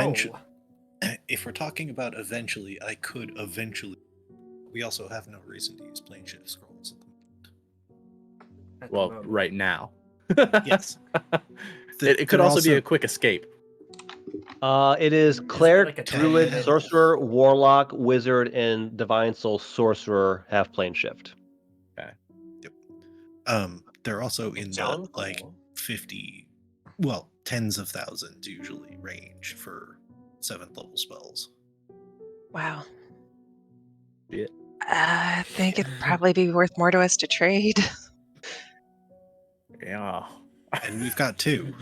eventually, I could eventually. We also have no reason to use plane shift scrolls. At the Well, moment. right now. Yes. It could They're also be a quick escape. It is there cleric, like a druid, tag? sorcerer, warlock, wizard, and divine soul sorcerer have plane shift. They're also in the Sound like cool. 50, tens of thousands usually range for 7th level spells. Wow. Yeah. I think it'd probably be worth more to us to trade. Yeah. And we've got 2.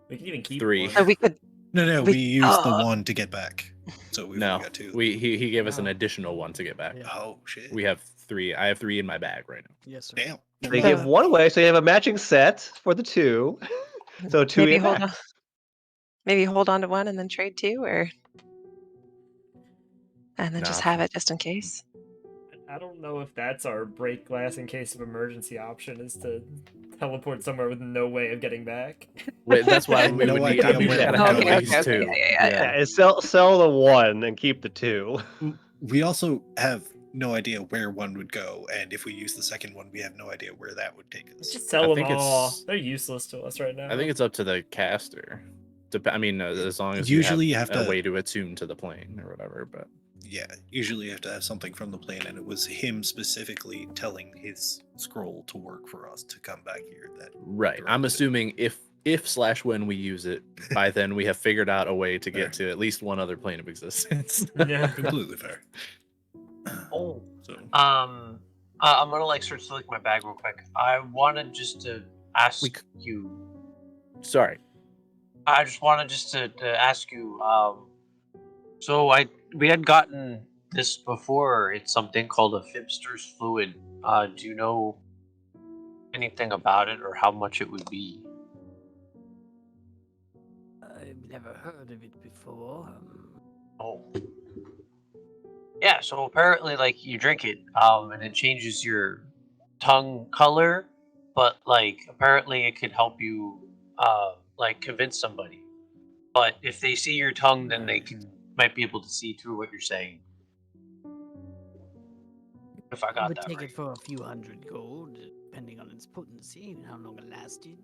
We can even keep 3. one. So we could. No, We- we used the 1 to get back. So we've No, only got 2. he gave us an Oh. additional one to get back. Yeah. Oh shit. We have 3. I have 3 in my bag right now. Yes, sir. Damn. They So- give one away, so you have a matching set for the 2. So 2 maybe you hold back. on. Maybe hold on to one and then trade 2, and then An just option. have it just in case. I don't know if that's our break glass in case of emergency option is to teleport somewhere with no way of getting back. Wait, that's why we No would need. idea I mean, we where gotta we're have going. at least Okay, 2. yeah. Yeah, it's sell the 1 and keep the 2. We also have no idea where one would go, and if we use the second one, we have no idea where that would take Let's us. just sell I them think all. it's- They're useless to us right now. I think it's up to the caster. I mean, as long as Usually you you have, have a to- way to attune to the plane or whatever. But Yeah, usually you have to have something from the plane, and it was him specifically telling his scroll to work for us to come back here. That right, I'm directed it. assuming if/when we use it, by then we have figured out a way to get to at least one other plane of existence. Yeah. Completely fair. Oh, So I'm gonna like search like my bag real quick. I wanted just to ask We c- you. Sorry. I just wanted just to ask you. So we had gotten this before. It's something called a Fibster's fluid. Do you know anything about it or how much it would be? I've never heard of it before. Oh. Yeah, so apparently like you drink it, and it changes your tongue color, but like apparently it could help you like convince somebody. But if they see your tongue then they might be able to see through what you're saying. If I I got would that take right. it for a few hundred gold, depending on its potency and how long it lasted.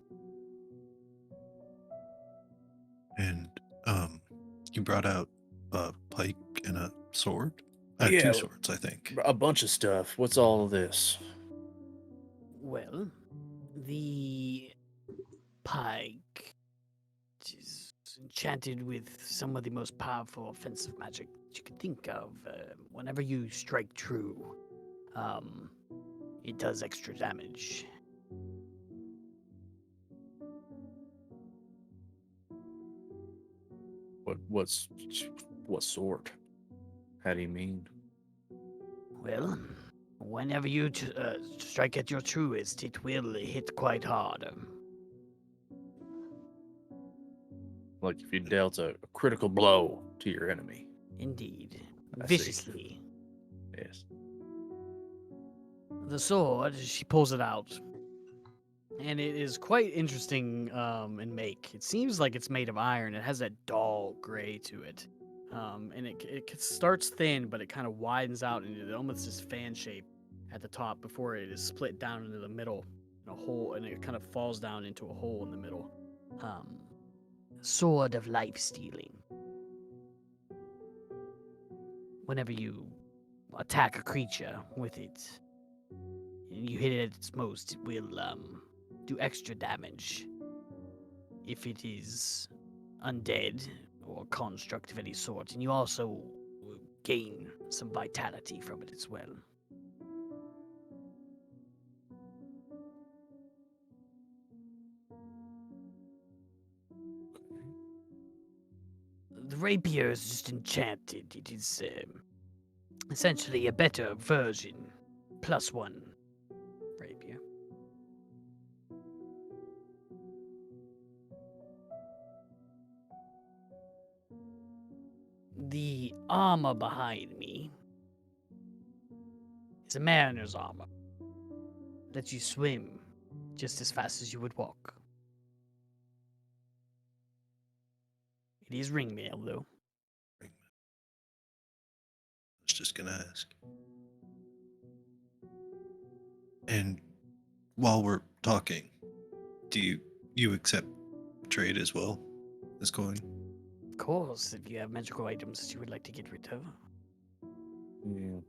and you brought out a pike and a sword. Yeah. 2 swords, I think. A bunch of stuff. What's all of this? Well, the pike is enchanted with some of the most powerful offensive magic that you could think of. Whenever you strike true, it does extra damage. What sort? How do you mean? Well, Whenever you strike at your truest, it will hit quite hard. Like if you dealt a critical blow to your enemy. Indeed. I see. Viciously. Yes. The sword, she pulls it out. And it is quite interesting in make. It seems like it's made of iron. It has that dull gray to it. And it starts thin, but it kind of widens out into almost this fan shape at the top before it is split down into the middle in a hole, and it kind of falls down into a hole in the middle. Sword of life stealing. Whenever you attack a creature with it, and you hit it at its most, it will do extra damage. If it is undead or construct of any sort, and you also gain some vitality from it as well. The rapier is just enchanted. It is essentially a better version, +1 rapier. The armor behind me is a mariner's armor. Lets you swim just as fast as you would walk. It is ring mail, though. I was just gonna ask. And while we're talking, do you accept trade as well as coin? Of course, if you have magical items that you would like to get rid of. Yeah.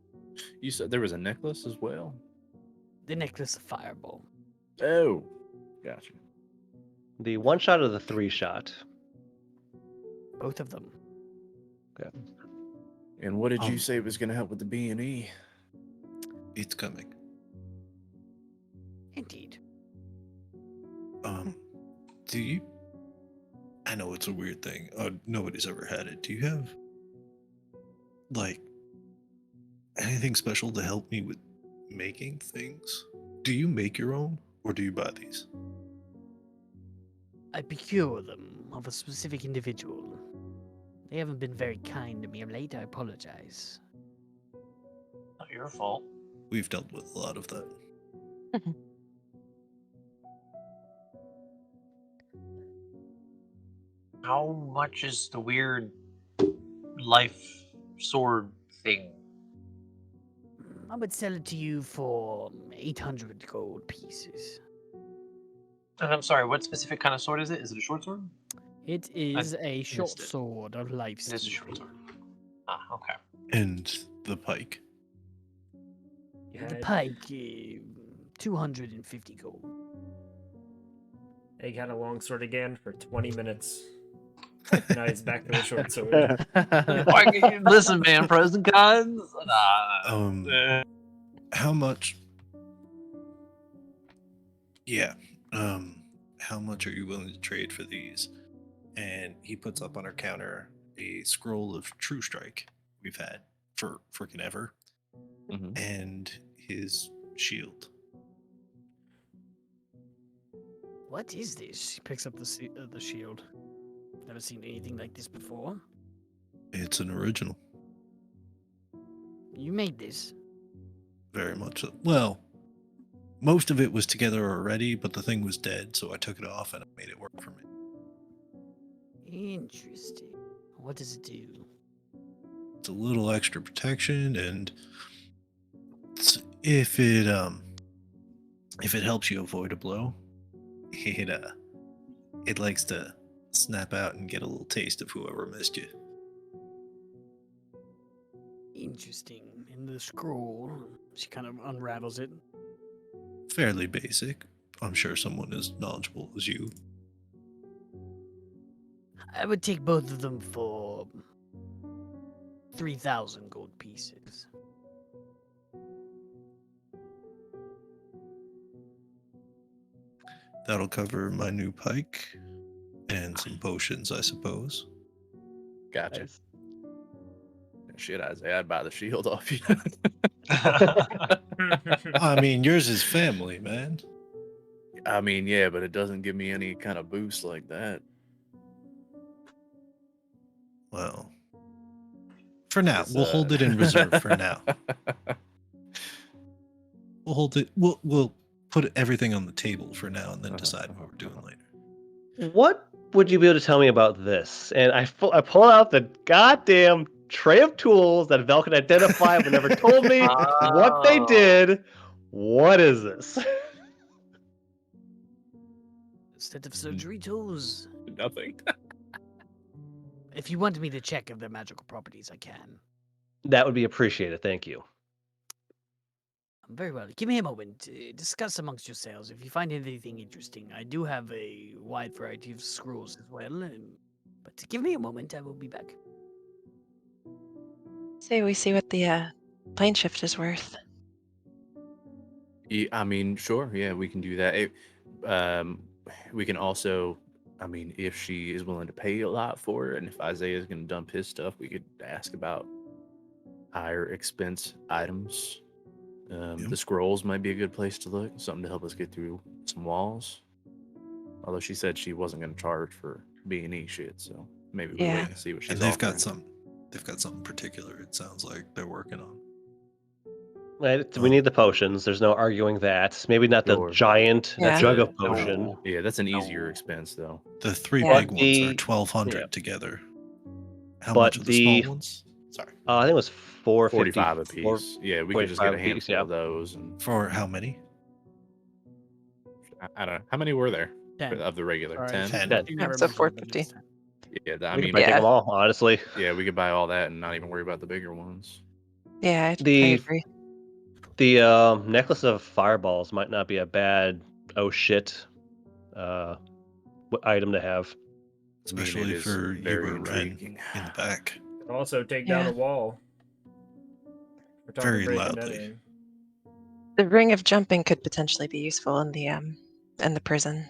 You said there was a necklace as well? The necklace of fireball. Oh, gotcha. The 1-shot or the 3-shot? Both of them. And what did you say was going to help with the B&E? It's coming. Indeed. Do you? I know it's a weird thing. Nobody's ever had it. Do you have like anything special to help me with making things? Do you make your own, or do you buy these? I procure them of a specific individual. They haven't been very kind to me of late. I apologize. Not your fault. We've dealt with a lot of that. How much is the weird life sword thing? I would sell it to you for 800 gold pieces. And I'm sorry, what specific kind of sword is it? Is it a short sword? It is a missed short it. sword of life It is a stealing. short sword. Ah, okay. And the pike. You The had, pike, 250 gold. he had a long sword again for 20 minutes. Now he's back to the short sword. Listen, man, pros and cons. Nah. How much? Yeah. How much are you willing to trade for these? And he puts up on our counter a scroll of True Strike we've had for freaking ever, and his shield. What is this? She picks up the shield. Never seen anything like this before. It's an original, You made this. very much so. Well, most of it was together already, but the thing was dead, so I took it off and I made it work for me. Interesting. What does it do? It's a little extra protection, and if it helps you avoid a blow, it likes to snap out and get a little taste of whoever missed you. Interesting. In the scroll, she kind of unravels it. Fairly basic. I'm sure someone as knowledgeable as you. I would take both of them for 3,000 gold pieces. That'll cover my new pike and some potions, I suppose. Gotcha. Nice. Shit, Isaiah, I'd buy the shield off you. I mean, yours is family, man. I mean, yeah, but it doesn't give me any kind of boost like that. Well, for now, It's, we'll hold it in reserve for now. We'll hold it. We'll put everything on the table for now, and then decide what we're doing later. What would you be able to tell me about this? And I pull out the goddamn tray of tools that Vel can identify but never told me what they Oh. did. What is this? Set of surgery tools. Nothing. If you want me to check if they're magical properties, I can. That would be appreciated. Thank you. Very well. Give me a moment. Discuss amongst yourselves. If you find anything interesting, I do have a wide variety of scrolls as well. But give me a moment. I will be back. Say we see what the plane shift is worth. Yeah, I mean, sure. Yeah, we can do that. We can also, I mean, if she is willing to pay a lot for it, and if Isaiah is going to dump his stuff, we could ask about higher expense items. The scrolls might be a good place to look, something to help us get through some walls. Although she said she wasn't going to charge for B&E shit, so maybe we wait and see what she's And they've offering. got something particular. It sounds like they're working on. Right, we need the potions. There's no arguing that. Maybe not the Sure. giant Yeah. jug of No. potion. Yeah, that's an easier expense, though. The three Yeah. big ones are The- 1,200 yeah. together. How But much are the the- small ones? Sorry. I think it was 45 a 454. piece. Yeah, we could just get a 45 apiece, handful yeah. of those. And For how many? I don't know. How many were there 10. of the regular? Sorry, 10? Ten. Ten. you Yeah, never so mentioned that 450. it's 10. Yeah, I We mean, could probably take Yeah. them all, honestly. yeah, we could buy all that and not even worry about the bigger ones. Yeah, I The- agree. The necklace of fireballs might not be a bad oh shit item to have. I mean, it Especially is for you very or Ren intriguing. in the back. Also, take down Yeah. a wall. We're talking Very breaking loudly. that in. The ring of jumping could potentially be useful in the prison.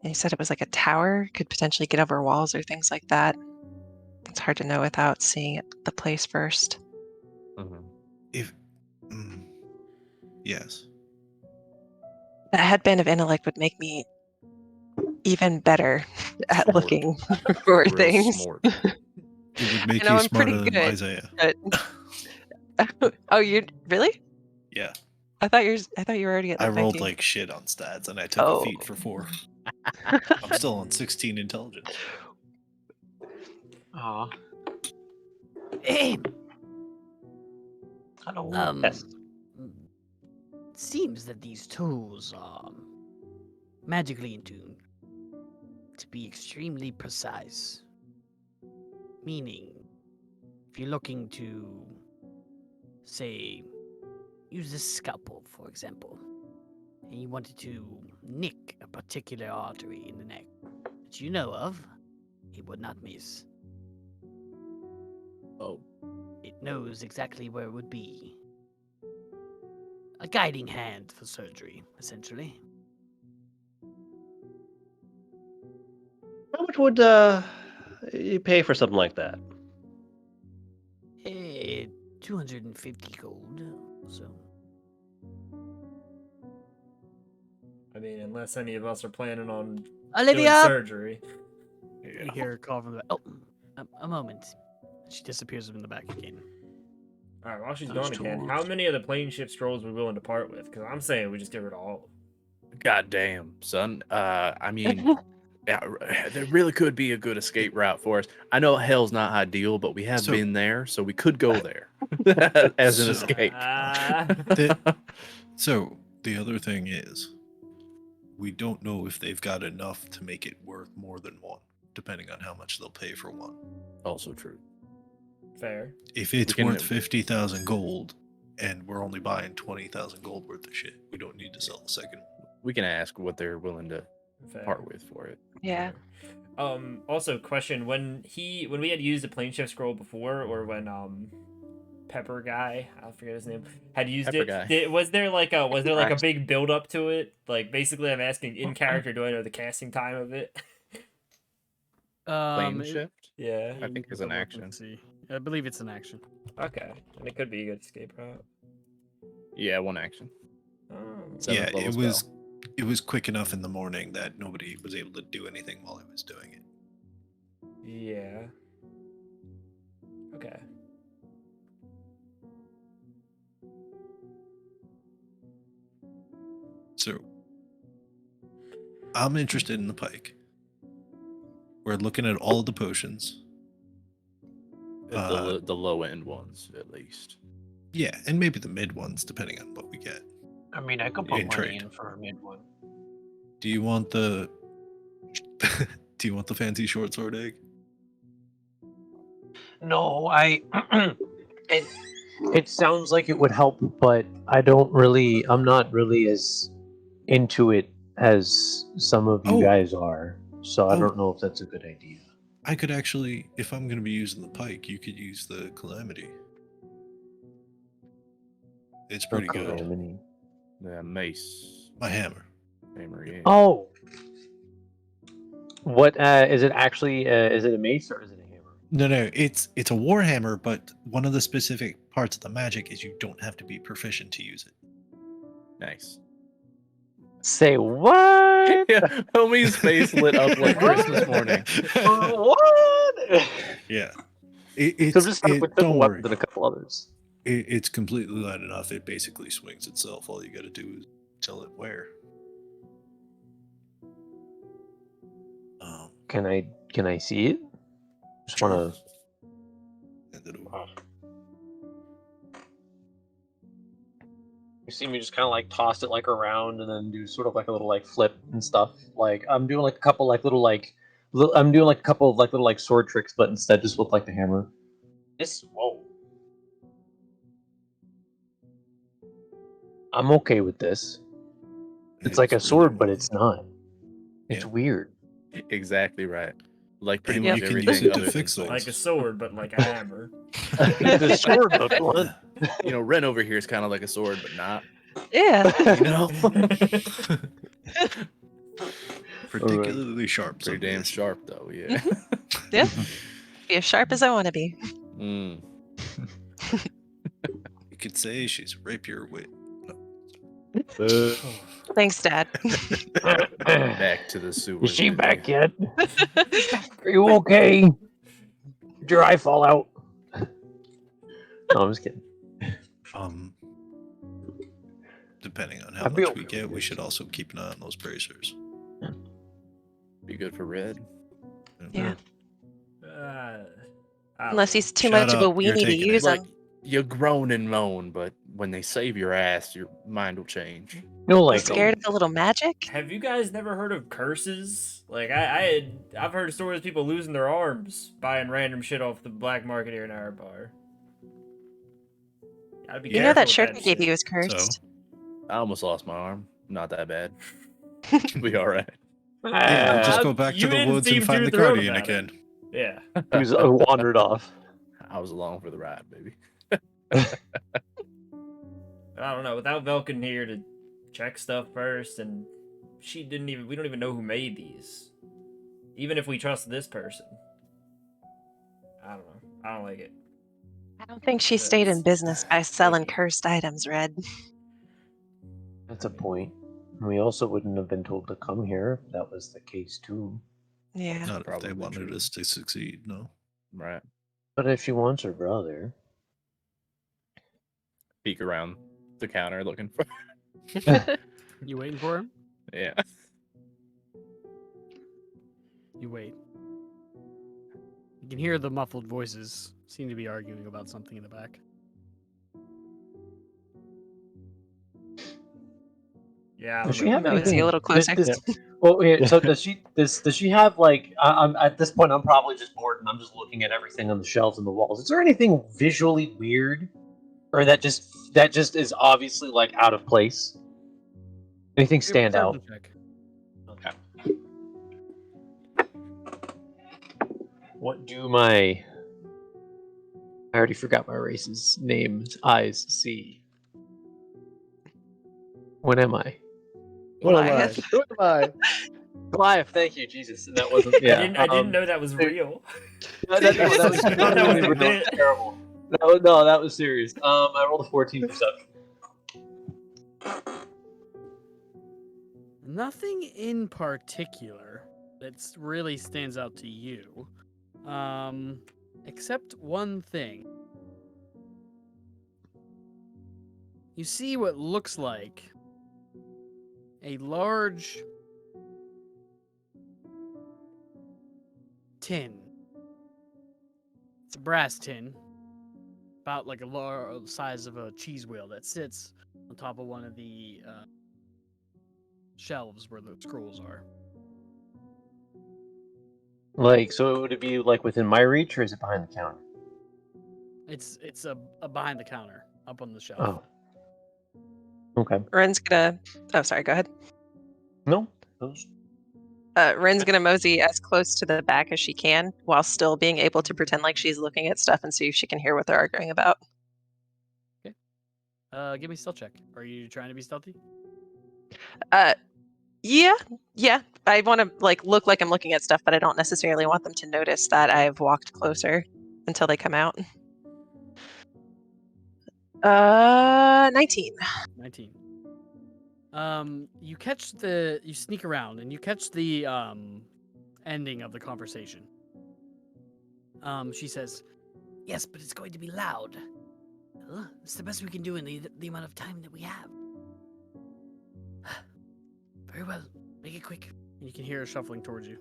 And you said it was like a tower, could potentially get over walls or things like that. It's hard to know without seeing the place first. If yes. That headband of intellect would make me even better at Smart. looking for Real things. smart. It would make know you I'm pretty smarter than good. Isaiah. But oh, you really? Yeah. I thought you were already at the I rolled thinking. like shit on stats and I took Oh. a feat for 4. I'm still on 16 intelligence. Aw. Hey, Hello. Yes. it seems that these tools are magically in tune to be extremely precise. Meaning, if you're looking to, say, use a scalpel, for example, and you wanted to nick a particular artery in the neck that you know of, it would not miss. Oh, It knows exactly where it would be. A guiding hand for surgery, essentially. How much would you pay for something like that? 250 gold. So I mean, unless any of us are planning on doing Olivia, surgery. You hear her call from the back. Oh, a moment. She disappears in the back again. All right, while she's Those gone again, tools. how many of the plane shift scrolls are we willing to part with? Because I'm saying we just get rid of all of them. God damn, son. I mean, yeah, there really could be a good escape route for us. I know hell's not ideal, but we have So- been there, so we could go there as an So- escape. So the other thing is, we don't know if they've got enough to make it worth more than one, depending on how much they'll pay for one. Also true. Fair. If it's can- worth 50,000 gold and we're only buying 20,000 gold worth of shit, we don't need to sell the second one. We can ask what they're willing to Fair. part with for it. Yeah. Also, question: when we had used the plane shift scroll before, or when Pepper guy, I forget his name, had used Pepper it. guy. Was there like a Christ. big build up to it? Like basically, I'm asking in character. Do I know the casting time of it? Plane It- shift? Yeah. I think it's an action. Let's see. I believe it's an action. Okay, and it could be a good escape route. Yeah, one action. Oh. Seventh Yeah, level spell. it was quick enough in the morning that nobody was able to do anything while I was doing it. Yeah. Okay. So I'm interested in the pike. We're looking at all of the potions. The low end ones, at least. Yeah, and maybe the mid ones, depending on what we get. I mean, I could In put money trade. in for a mid one. Do you want the Do you want the fancy short sword egg? No, it sounds like it would help, but I'm not really as into it as some of you Oh. guys are. So I Oh. don't know if that's a good idea. I could actually, if I'm going to be using the pike, you could use the calamity. It's pretty good. Calamity. The mace. My hammer. Hammer, yeah. Oh, what is it actually? Is it a mace or is it a hammer? No, it's a war hammer, but one of the specific parts of the magic is you don't have to be proficient to use it. Nice. Say what? Yeah, homie's face lit up like Christmas morning. What? Yeah. So It's just with don't simple worry. weapons and a couple others. It's completely light enough. It basically swings itself. All you got to do is tell it where. Can I see it? Just want to. Hand it over. You see me just kind of like toss it like around and then do sort of like a little like flip and stuff. Like I'm doing like a couple like little like I'm doing like a couple of like little like sword tricks, but instead just with like the hammer. Whoa. I'm okay with this. It's like a sword, but it's not. It's Yeah. weird. Exactly right. Like pretty And much you can everything use it other to than fix swords. things. Like a sword, but like a hammer. The sword, but blunt. You know, Ren over here is kind of like a sword, but not. Yeah. You know, Particularly sharp. pretty some damn days. sharp though. Yeah. Yeah. Be as sharp as I want to be. Mm. You could say she's rapier wit. Thanks, Dad. Back to the sewer. Is she back yet? Are you okay? Did your eye fall out? No, I'm just kidding. Depending on how I'd be much okay we with get, we this. should also keep an eye on those bracers. Be good for Red. Yeah. I don't Unless know. he's too Shut much of a up, you're weenie to taking it. use Like him. you groan and moan, but when they save your ass, your mind will change. No, You like scared of the little magic? Have you guys never heard of curses? Like I've heard stories of people losing their arms buying random shit off the black market here in our bar. Gotta be You know that careful shirt with I gave shit. you is cursed. I almost lost my arm. Not that bad. Be all right. Yeah, just Uh, go back you to the didn't woods seem and find too the thrilled guardian about it. again. Yeah. he was wandered off. I was along for the ride, baby. I don't know. Without Velkin here to check stuff first, and we don't even know who made these. Even if we trust this person. I don't know. I don't like it. I don't think she stayed in business by selling Icky. cursed items, Red. That's a point. We also wouldn't have been told to come here if that was the case too. Yeah. Not if Probably they wanted true. us to succeed, no. Right. But if she wants her brother, Peek around the counter looking for. You waiting for him? Yeah. You wait. You can hear the muffled voices seem to be arguing about something in the back. Yeah. I does don't she know. have Mosey, anything? a little closer. Well, wait, so does she have like? At this point, I'm probably just bored and I'm just looking at everything on the shelves and the walls. Is there anything visually weird, or that just is obviously like out of place? Anything Give a stand out? perception check. Okay. What do my... I already forgot my race's name. Eyes see. What am I? What am I? Goliath. What am I? Goliath, thank you, Jesus. That wasn't... Yeah. I didn't know that was real. No, that was I thought that was a really bit. terrible. No, that was serious. I rolled a 14 perception. Nothing in particular that really stands out to you, except one thing. You see what looks like a large tin. It's a brass tin, about like a size of a cheese wheel that sits on top of one of the shelves where the scrolls are. Like, so would it be like within my reach, or is it behind the counter? It's a behind the counter, up on the shelf. Oh. Okay. Ren's gonna. Oh, sorry. Go ahead. No. Those... Ren's gonna mosey as close to the back as she can, while still being able to pretend like she's looking at stuff and see if she can hear what they're arguing about. Give me a stealth check. Are you trying to be stealthy? Yeah. I want to look like I'm looking at stuff, but I don't necessarily want them to notice that I've walked closer until they come out. 19. 19. You sneak around and you catch the ending of the conversation. She says, Yes, but it's going to be loud. Well, it's the best we can do in the amount of time that we have. Very well. Make it quick. and you can hear her shuffling towards you.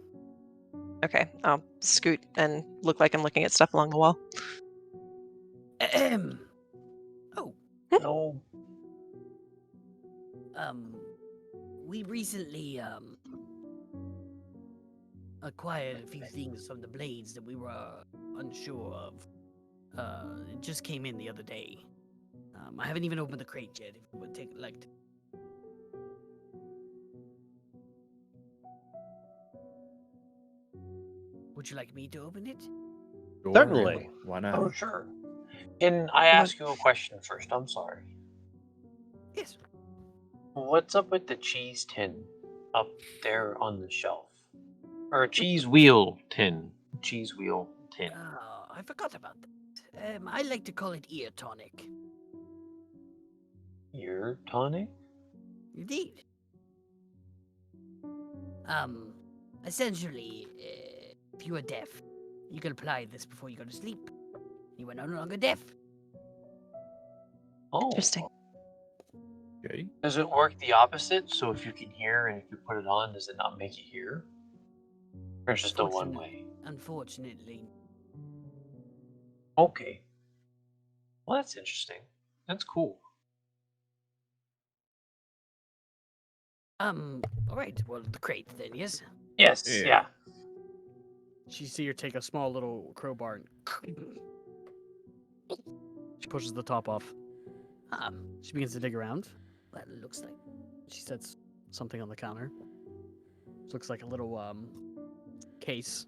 Okay, I'll scoot and look like I'm looking at stuff along the wall. Ahem. Oh, No. we recently acquired a few things from the blades that we were unsure of. It just came in the other day. I haven't even opened the crate yet. If you would take to. Would you like me to open it? Sure, Certainly. yeah, why not? Oh, sure. Can I ask you a question first? I'm sorry. Yes. What's up with the cheese tin up there on the shelf? Or a cheese wheel tin. Cheese wheel tin. I forgot about that. I like to call it ear tonic. Ear tonic? Indeed. Essentially, if you are deaf, you can apply this before you go to sleep. You are no longer deaf. Oh. Interesting. Okay. Does it work the opposite? So if you can hear and if you put it on, does it not make you hear? Or it's just a one way? Unfortunately. Okay. Well, that's interesting. That's cool. All right. Well, the crate then, yes. Yes, Yeah. yeah. She see her take a small little crowbar and she pushes the top off. She begins to dig around. Well, it looks like. She sets something on the counter. It looks like a little case.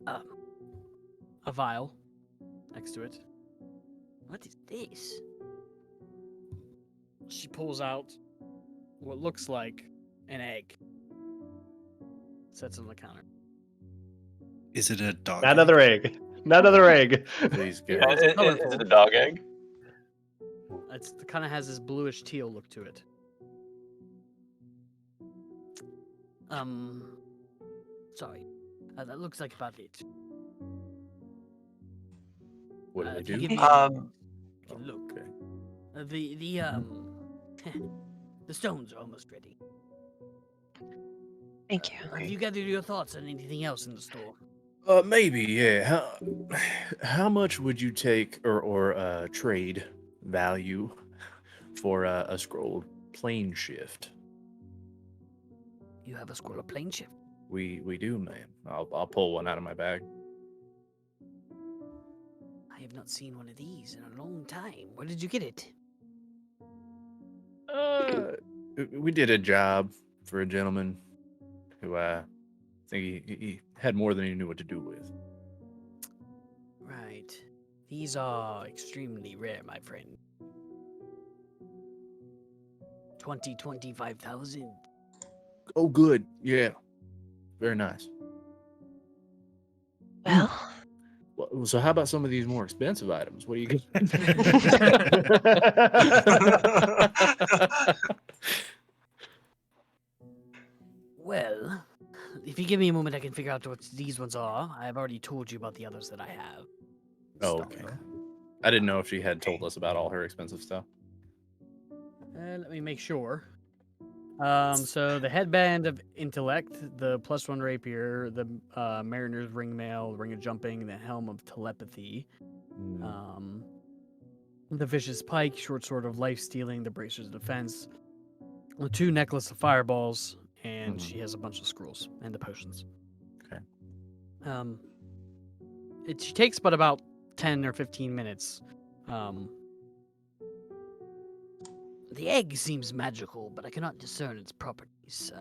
A vial next to it. What is this? She pulls out what looks like an egg. Sets it on the counter. Is it a dog? Not another egg. Not another egg. Please go. Yeah, it's Is colorful. it a dog egg? It kind of has this bluish teal look to it. Sorry. That looks like about it. What do they Can you do? give me Um, I can look. Okay. The stones are almost ready. Thank you. Have you gathered your thoughts on anything else in the store? Maybe, yeah. How much would you take or trade value for a scroll plane shift? You have a scroll of plane shift. We do, man. I'll pull one out of my bag. I have not seen one of these in a long time. Where did you get it? We did a job for a gentleman who I think he had more than he knew what to do with. Right. These are extremely rare, my friend. 25,000. Oh, good. Yeah. Very nice. Well, Well, so how about some of these more expensive items? What do you get? Well, if you give me a moment, I can figure out what these ones are. I've already told you about the others that I have. Oh, Stock. okay. I didn't know if she had told us about all her expensive stuff. Let me make sure. So the headband of intellect, the +1 rapier, the mariner's ring mail, ring of jumping, the helm of telepathy, the vicious pike, short sword of life stealing, the bracers of defense, the 2 necklace of fireballs, and she has a bunch of scrolls and the potions. Okay. She takes but about 10 or 15 minutes. The egg seems magical, but I cannot discern its properties.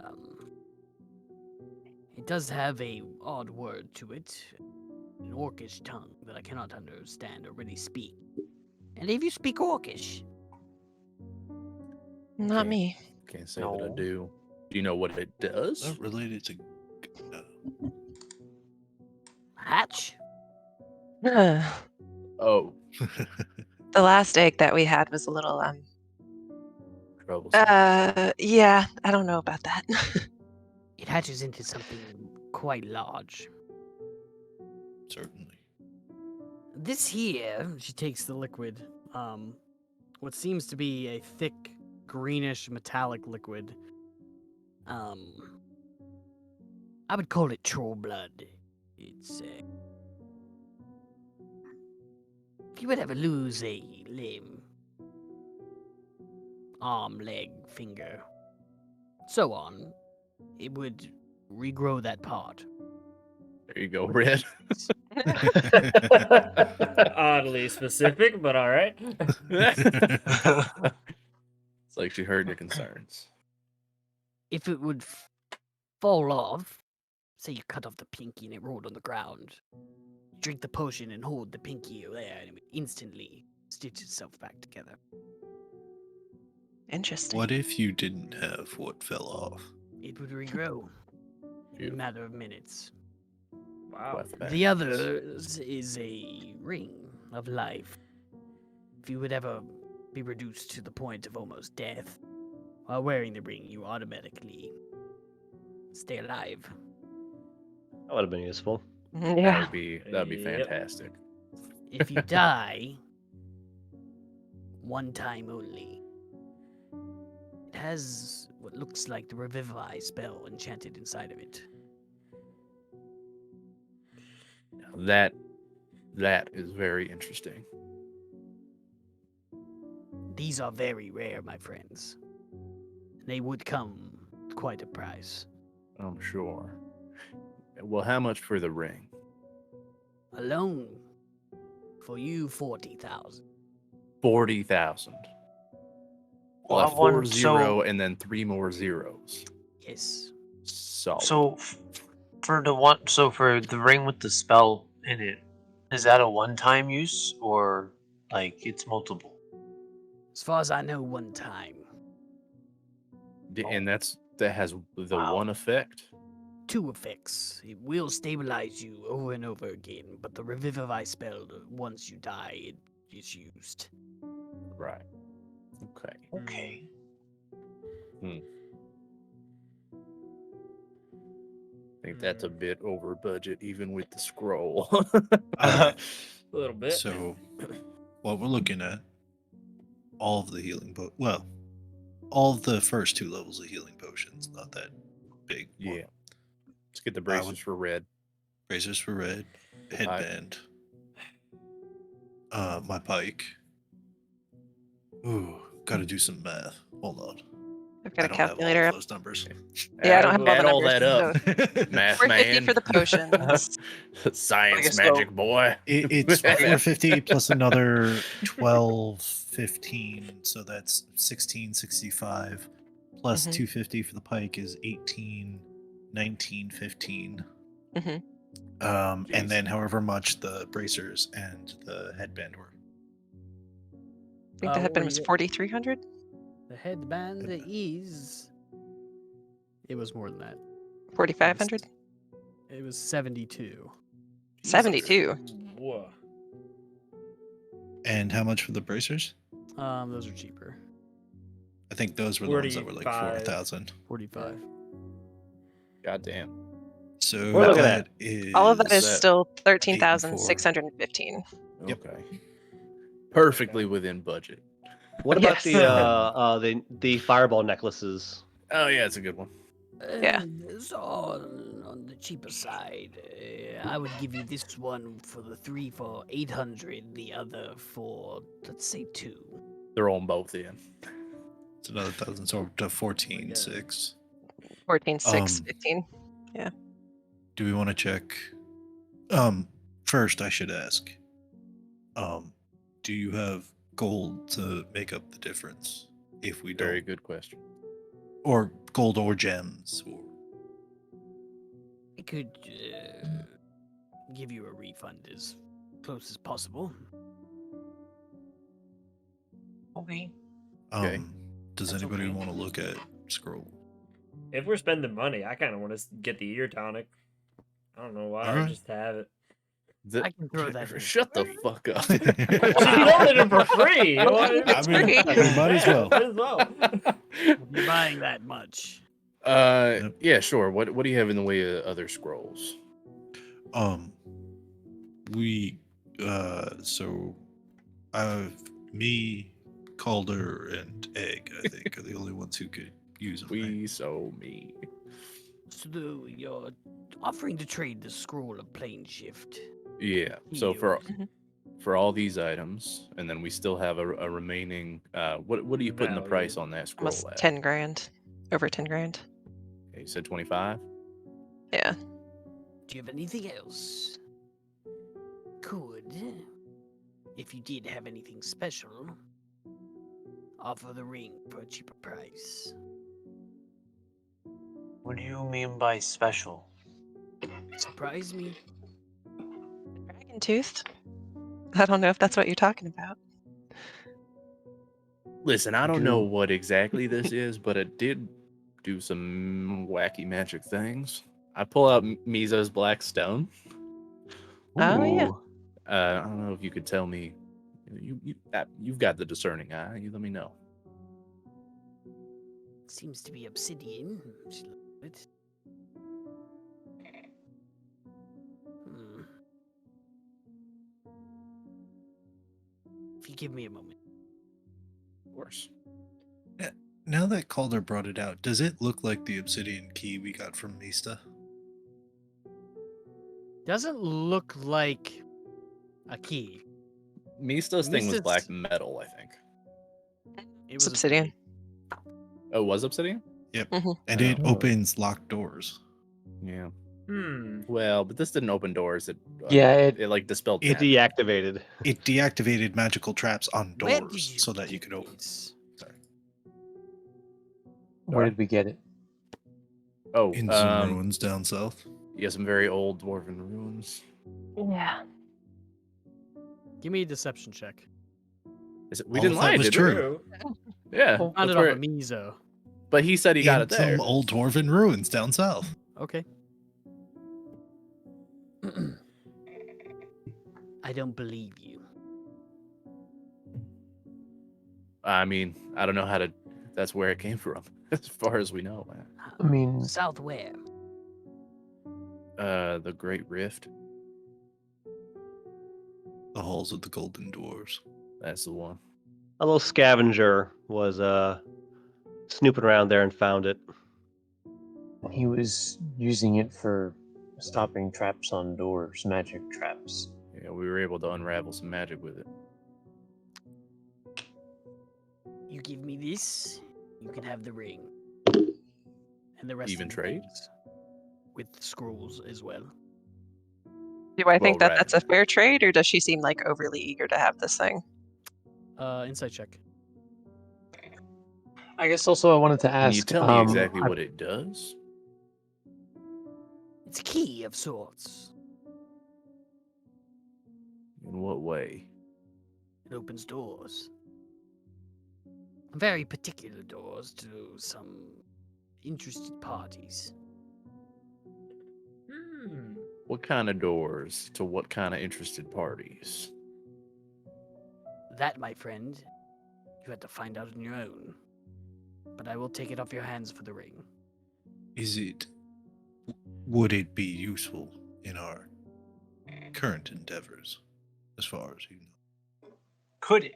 It does have a odd word to it, an Orcish tongue that I cannot understand or really speak. And if you speak Orcish, Not Okay. me. Can't say that I No. do. Do you know what it does? Not related to. hatch? the Oh, last egg that we had was a little troublesome. yeah, I don't know about that. It hatches into something quite large. Certainly. This here, She takes the liquid, what seems to be a thick, greenish, metallic liquid. I would call it troll blood. It's if you would ever lose a limb, arm, leg, finger, so on, it would regrow that part. There you go, Red. Oddly specific, but all right. It's like she heard your concerns. If it would fall off, say you cut off the pinky and it rolled on the ground, drink the potion and hold the pinky there, and it would instantly stitch itself back together. Interesting. What if you didn't have what fell off? It would regrow in a Beautiful. matter of minutes. Wow. Left back. The others is a ring of life. If you would ever be reduced to the point of almost death, while wearing the ring, you automatically stay alive. That would have been useful. That Yeah. would be Yep. fantastic. If you die, one time only. It has what looks like the Revivify spell enchanted inside of it. That is very interesting. These are very rare, my friends. They would come at quite a price. I'm sure. Well, how much for the ring? Alone, for you, 40,000. 40,000. Well, Well, I four want- zero and then 3 more zeros. Yes. Solid. So for the ring with the spell in it, is that a one-time use or like it's multiple? As far as I know, one time. And that has the Wow. one effect. 2 effects. It will stabilize you over and over again, but the Revivify spell, once you die, it is used. Right. Okay. Okay. I think that's a bit over budget, even with the scroll. A little bit. So, what we're looking at, all of the healing all of the first 2 levels of healing potions, not that big. Yeah. Let's get the would- braces for red. Razors for red, headband, my pike. Ooh, gotta do some math. Hold on. I've got a I don't have all calculator of up. those numbers. Yeah, I don't have all the Add all that numbers, up. Math 450 man. for the potions. Science guess so. magic boy. It's 450 plus another 1215, so that's 1665. Plus Mhm. 250 for the pike is 18, 19, 15. Mhm. And then however much the bracers and the headband were. I think the headband was 4,300. The headband is. It was more than that. 4,500. It was 72. 72. Whoa. And how much for the bracers? Those are cheaper. I think those were the ones that were like 45. 4,000. 45. God damn. So We're looking that at- is All of that is that still 4. 13,615. Yep. Okay. Perfectly within budget. What about Yes. the fireball necklaces? Oh yeah, it's a good one. Yeah. So on the cheaper side, I would give you this one for the 3 for 800, the other for, let's say, 2. They're on both in. It's another 1,000, so to 14,600. 14,615. Do we want to check? First, I should ask. Do you have gold to make up the difference if we Very don't, good question. or gold or gems, or I could give you a refund as close as possible. Okay. Okay. Does That's anybody okay. want to look at scroll? If we're spending money, I kind of want to get the ear tonic. I don't know why. I Alright. just have it. I can throw that in. Shut the fuck up. She wanted it for free. It's free. we might as well. Might as well. You're buying that much. Yeah, sure. What do you have in the way of other scrolls? We so me, Calder, and Egg, I think, are the only ones who could use them. right? Me. So you're offering to trade the scroll of plane shift. Yeah. So Healed. for all these items, and then we still have a remaining. What are you putting the price Value. on that scroll Almost at? 10 grand. Over 10 grand. Okay, you said 25. Yeah. Do you have anything else? Could, if you did have anything special, offer the ring for a cheaper price. What do you mean by special? Surprise me. Dragon Tooth? I don't know if that's what you're talking about. Listen, I don't know what exactly this is, but it did do some wacky magic things. I pull out Mizo's black stone. Oh, yeah. I don't know if you could tell me. You've got the discerning eye. You let me know. Seems to be obsidian. Just a little bit. If you give me a moment. Of course. Now that Calder brought it out, does it look like the obsidian key we got from Mista? Doesn't look like a key. Mista's thing was Mista's- black metal, I think. It It's was obsidian. Oh, it was obsidian? And it opens locked doors. Yeah. Hmm. Well, but this didn't open doors. It Yeah, it like dispelled. It magic. deactivated. It deactivated magical traps on Where did doors you so that you get could open. this? Sorry. where did we get it? Oh, In some ruins down south. yeah, some very old dwarven ruins. Yeah. Give me a deception check. We All didn't of that lie, was did true. we? Yeah, Found that's it off where- of Mizo. but he said he got In it there. some old dwarven ruins down south. Okay. I don't believe you. I mean, I don't know how to. That's where it came from, as far as we know. I mean, South where? The Great Rift. The halls of the golden dwarves. That's the one. A little scavenger was snooping around there and found it. he was using it for stopping traps on doors, magic traps. Yeah, we were able to unravel some magic with it. You give me this, you can have the ring. And the rest Even of the trade? things. With the scrolls as well. Do I think Well, that that's a fair trade, or does she seem like overly eager to have this thing? Insight check. I guess also I wanted to Can ask. you tell me exactly I- what it does? It's a key of sorts. In what way? It opens doors. Very particular doors to some interested parties. Hmm. What kind of doors to what kind of interested parties? That, my friend, you had to find out on your own. But I will take it off your hands for the ring. Is it would it be useful in our current endeavors, as far as you know? Could it?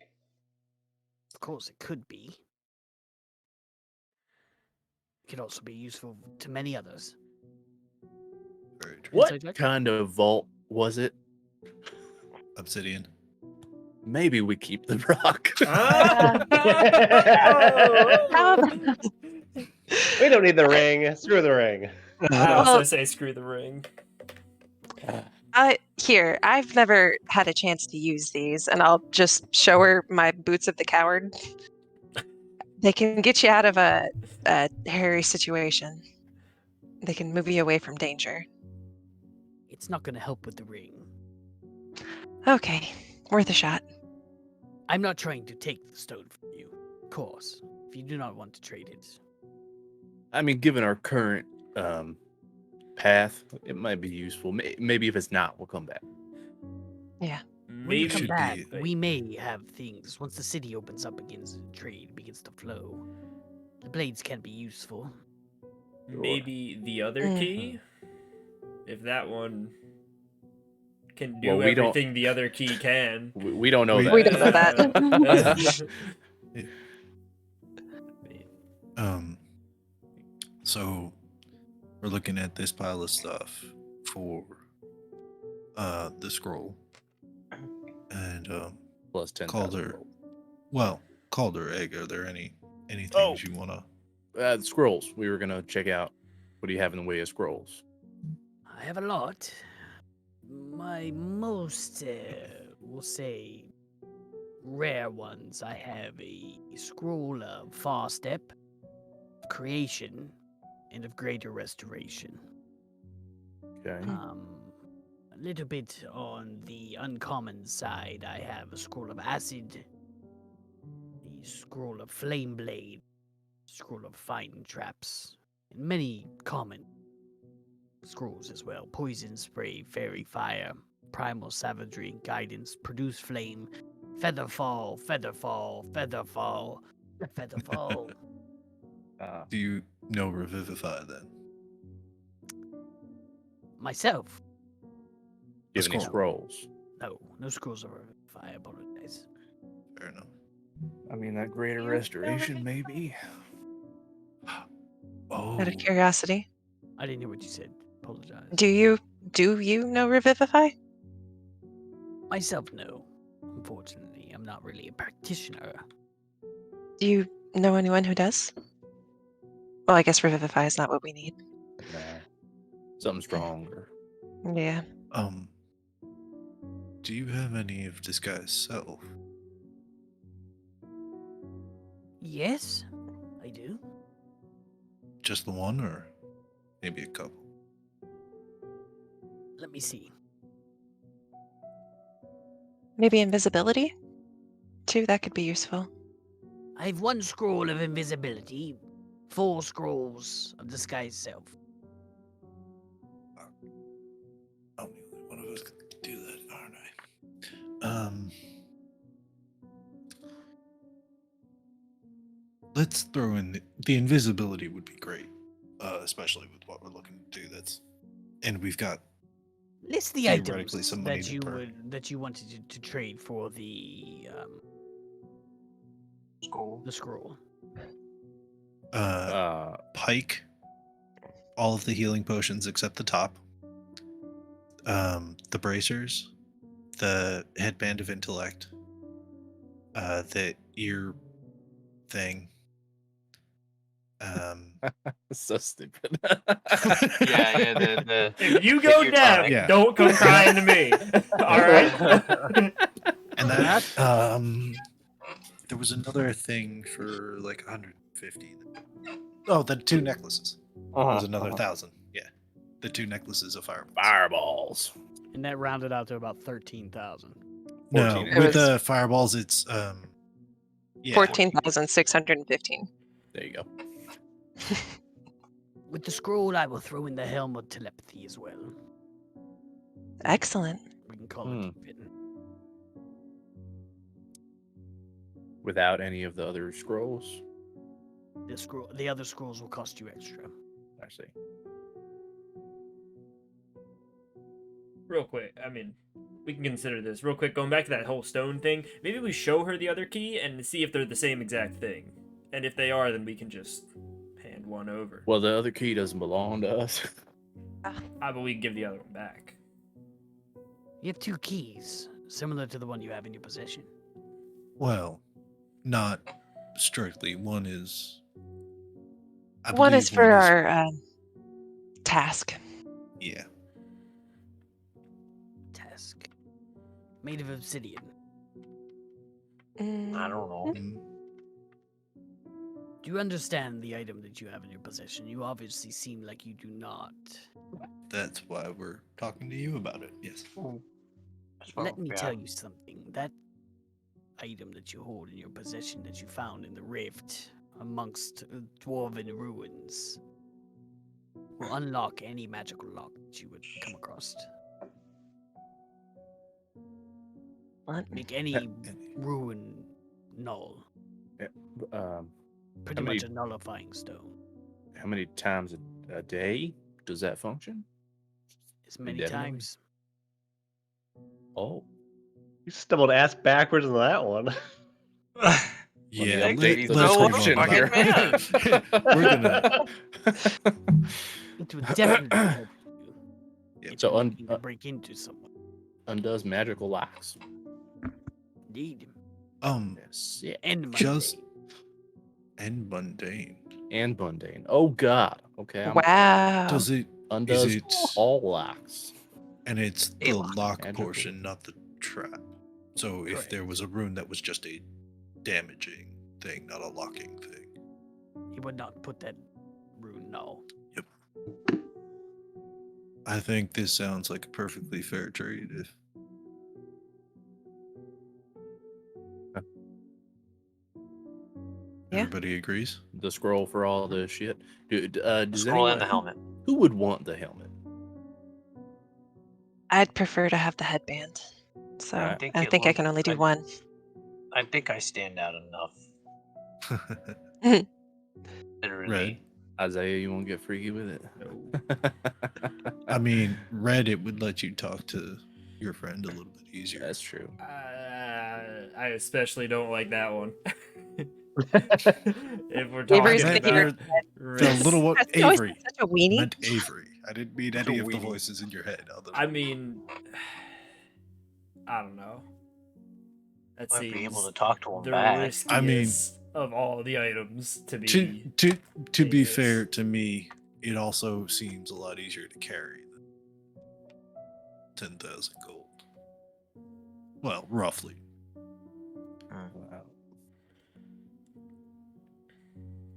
Of course, it could be. It could also be useful to many others. Very true. What Inside check? kind of vault was it? Obsidian. Maybe we keep the rock. We don't need the ring. Screw the ring. I also Well- say screw the ring. Here, I've never had a chance to use these, and I'll just show her my boots of the coward. They can get you out of a hairy situation. They can move you away from danger. It's not going to help with the ring. Okay, worth a shot. I'm not trying to take the stone from you, of course. If you do not want to trade it, I mean, given our current path, it might be useful. Maybe if it's not, we'll come back. when Maybe we come should back, be- we may have things. Once the city opens up again, trade begins to flow. The blades can be useful. Maybe the other Mm. key, if that one can do Well, we don't- everything the other key can. We don't know We- that. We don't know that. So we're looking at this pile of stuff for the scroll. And Plus 10. Calder. Well, Calder Egg, are there any things Oh. you wanna The scrolls. We were gonna check out. What do you have in the way of scrolls? I have a lot. My most, we'll say, rare ones. I have a scroll of Far Step, Creation, and of Greater Restoration. Okay. A little bit on the uncommon side, I have a scroll of Acid, a scroll of Flame Blade, scroll of Fine Traps, and many common scrolls as well. Poison Spray, Fairy Fire, Primal Savagery, Guidance, Produce Flame, Featherfall, Featherfall, Featherfall, Featherfall. do you know Revivify then? Myself, Do you have any scroll. scrolls? no scrolls of Revivify, I apologize. Fair enough. I mean, that greater restoration, maybe. Oh, Out of curiosity, I didn't hear what you said. Apologize. do you know Revivify? Myself, no. Unfortunately, I'm not really a practitioner. Do you know anyone who does? Well, I guess Revivify is not what we need. Nah. Something stronger. Yeah. do you have any of Disguise Self? Yes, I do. Just the one, or maybe a couple? Let me see. Maybe invisibility? Too, that could be useful. I have one scroll of invisibility, 4 scrolls of disguise self. I'm the only one of us can do that, aren't I? Let's throw in the invisibility would be great, especially with what we're looking to do. And we've got List the Theoretically, items some money that to you burn. wanted to trade for the Skull. scroll. Pike, all of the healing potions except the top, the bracers, the headband of intellect, the ear thing. So stupid. Yeah, the If you go Take your down, time. Yeah. don't come crying to me. All right. And that there was another thing for like 150. Oh, the 2 necklaces. It was another 1,000. Yeah, the 2 necklaces of fireballs. Fireballs. And that rounded out to about 13,000. No, 14. It with was- the fireballs, it's yeah. 14,615. There you go. With the scroll, I will throw in the helm of telepathy as well. Excellent. We can call Hmm. it even. Without any of the other scrolls. The other scrolls will cost you extra. I see. real quick. I mean, we can consider this real quick. Going back to that whole stone thing, maybe we show her the other key and see if they're the same exact thing. And if they are, then we can just hand one over. Well, the other key doesn't belong to us. But we can give the other one back. You have 2 keys, similar to the one you have in your possession. Well, not strictly. One is. I One is believe for one our task. Yeah. Task. Made of obsidian. I don't know. Mm, Do you understand the item that you have in your possession? You obviously seem like you do not. That's why we're talking to you about it. Yes. Let me tell you something. That item that you hold in your possession that you found in the rift amongst dwarven ruins will unlock any magical lock that you would come across. What? Make any ruin null. Pretty How many- much a nullifying stone. How many times a day does that function? As many Indefinitely. times. Oh, You stumbled ass backwards in that one. Yeah. update the let's move description on. here. We're gonna. It would definitely help you. Yep. If So you're looking to break into someone. Undoes magical locks. Indeed. Yes. Yeah. And Just- mundane. And mundane. And mundane. Oh God. Okay. Wow. Does it? Undoes it- all locks. And it's A the lock. lock Magical. portion, not the trap. So if Correct. there was a rune that was just a damaging thing, not a locking thing. He would not put that rune null. I think this sounds like a perfectly fair trade. If Yeah. everybody agrees. The scroll for all the shit. Does Scroll anyone, and the helmet. Who would want the helmet? I'd prefer to have the headband. So I I think think, it I look- can only do I- one. I think I stand out enough. Literally. Red. Isaiah, you want to get freaky with it? I mean, red, it would let you talk to your friend a little bit easier. That's true. I especially don't like that one. If we're talking Avery's the about hero- The risks. little one, That's always Avery. such a weenie. Meant Avery. I didn't mean It's a any of the weenie. voices in your head. Other I mean, I don't know. That Might be able seems to talk to him the back. riskiest I mean- of all the items to be. to be dangerous. fair to me, it also seems a lot easier to carry than 10,000 gold. Well, roughly. Wow.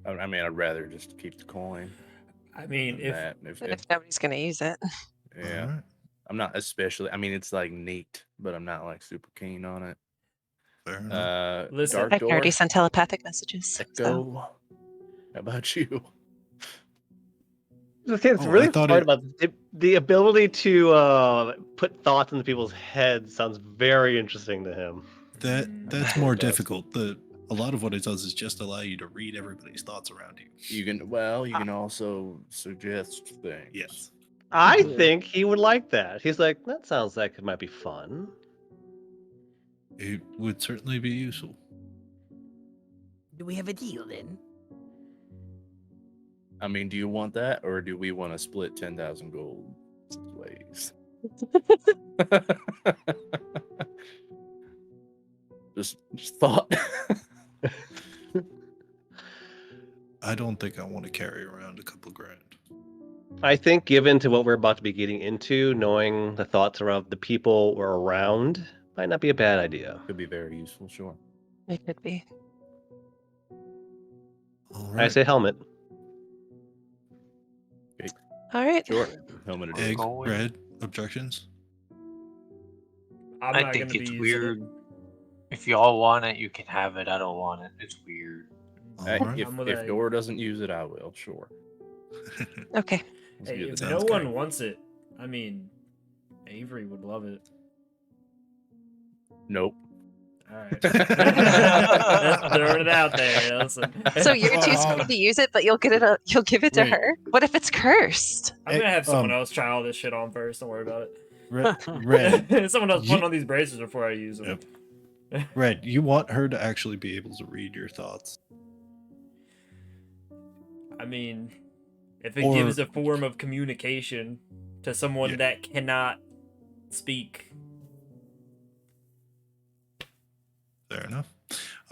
I mean, I'd rather just keep the coin. I mean, than if that. But if nobody's gonna use it, Yeah. Alright. I'm not especially. I mean, it's like neat, but I'm not like super keen on it. Fair enough. Listen, Dark I can Door, already send telepathic messages. So. Echo. How about you? The thing that's Oh, I really thought hard it- about the ability to put thoughts into people's heads sounds very interesting to him. That's It more does. difficult. A lot of what it does is just allow you to read everybody's thoughts around you. You can you can also suggest things. Yes. I think he would like that. He's like, that sounds like it might be fun. It would certainly be useful. Do we have a deal then? I mean, do you want that, or do we want to split 10,000 gold ways? just thought. I don't think I want to carry around a couple grand. I think, given to what we're about to be getting into, knowing the thoughts around the people we're around might not be a bad idea. Could be very useful, sure. It could be. All I right. say helmet. All right. Sure. Helmet it is. Egg, Going. red, objections? I'm I not think gonna it's be weird. using If y'all want it, you can have it. I don't want it. It's weird. Hey, All right. if I'm with if Egg. Dora doesn't use it, I will. Sure. Okay. Let's Hey, get if this no Sounds one good. wants it, I mean, Avery would love it. Nope. All right, that's throwing it out there. Listen. So you're too scared to use it, but you'll get it. You'll give it to Wait. her. What if it's cursed? I'm gonna have someone um, else try all this shit on first. Don't worry about it. Red, Someone else put You- on these braces before I use them. Red, you want her to actually be able to read your thoughts. I mean, if it Or- gives a form of communication to someone Yeah. that cannot speak. Fair enough.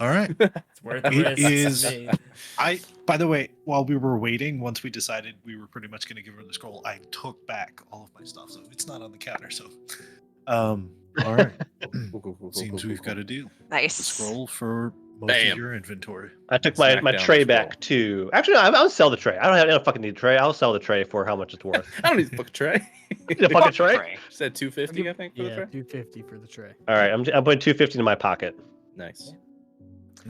All right. It's worth the It risk. is- By the way, while we were waiting, once we decided we were pretty much going to give her the scroll, I took back all of my stuff, so it's not on the counter. So, all right. Seems we've got a deal. Nice. The scroll for most Bam. of your inventory. I took my Smack down tray the back too. Actually, no, I'll sell the tray. I don't fucking need a tray. I'll sell the tray for how much it's worth. I don't need the fucking tray. The fucking tray. Said 250, I think, for the Yeah, tray. 250 for the tray. All right, I'm putting 250 in my pocket. Nice.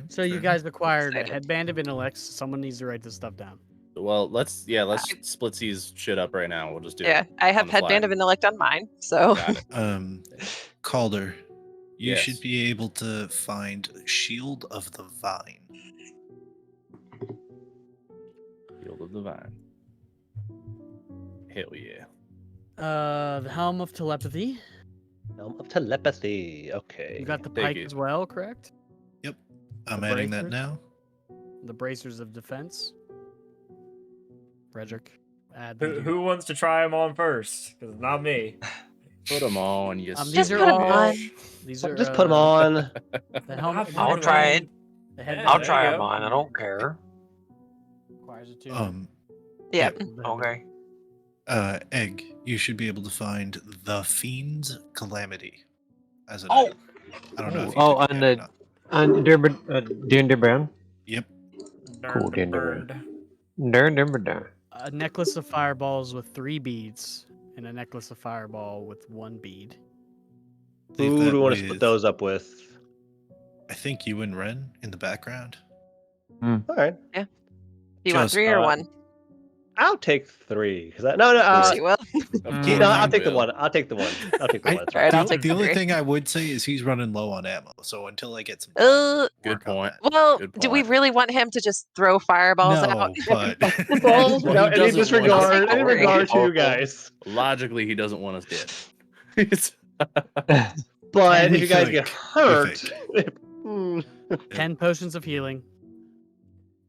So you Fair guys acquired a Excited. headband of intellects. Someone needs to write this stuff down. Well, let's split these shit up right now. We'll just do Yeah, it. I have on the fly. Headband of Intellect on mine, so Got it. Calder, you Yes. should be able to find Shield of the Vine. Field of the Vine. Hell yeah. The helm of telepathy. Helm of telepathy. Okay. You got the Thank pike you. as well, correct? I'm The adding that bracers? now. The bracers of defense. Frederick. Add them to Who wants to try them on first? Because not me. Put them on, you These Just are put 'em all. on. These are. Just put them on. The helmet. I'll try it. The headband I'll there try you it go. mine. I don't care. requires a tune. yeah. Okay. Egg, you should be able to find the Fiend's Calamity as an Oh! item. I don't know if you Oh, took it and yet or the- not. And D&D Brown. Yep. Cool, Burned, Darn. burned. A necklace of fireballs with 3 beads, and a necklace of fireball with 1 bead. Leave Who that do we want to split with, those up with? I think you and Ren in the background. All right, Do you want Just, 3 or 1? I'll take 3. Cause Of course you will. Of no, course I'll you take the will. one. I'll take the one. I'll take the I- one. It's All right, fine. I'll take the the only 3. thing I would say is he's running low on ammo, so until I get some time to Good work on point. that. Well, Good do we point. really want him to just throw fireballs No, out? but Balls Well, without he any doesn't want disregard, us- any regard to you Powerful. guys. Logically, he doesn't want us dead. It's- But We if you guys think. get hurt, hmm, 10 potions of healing,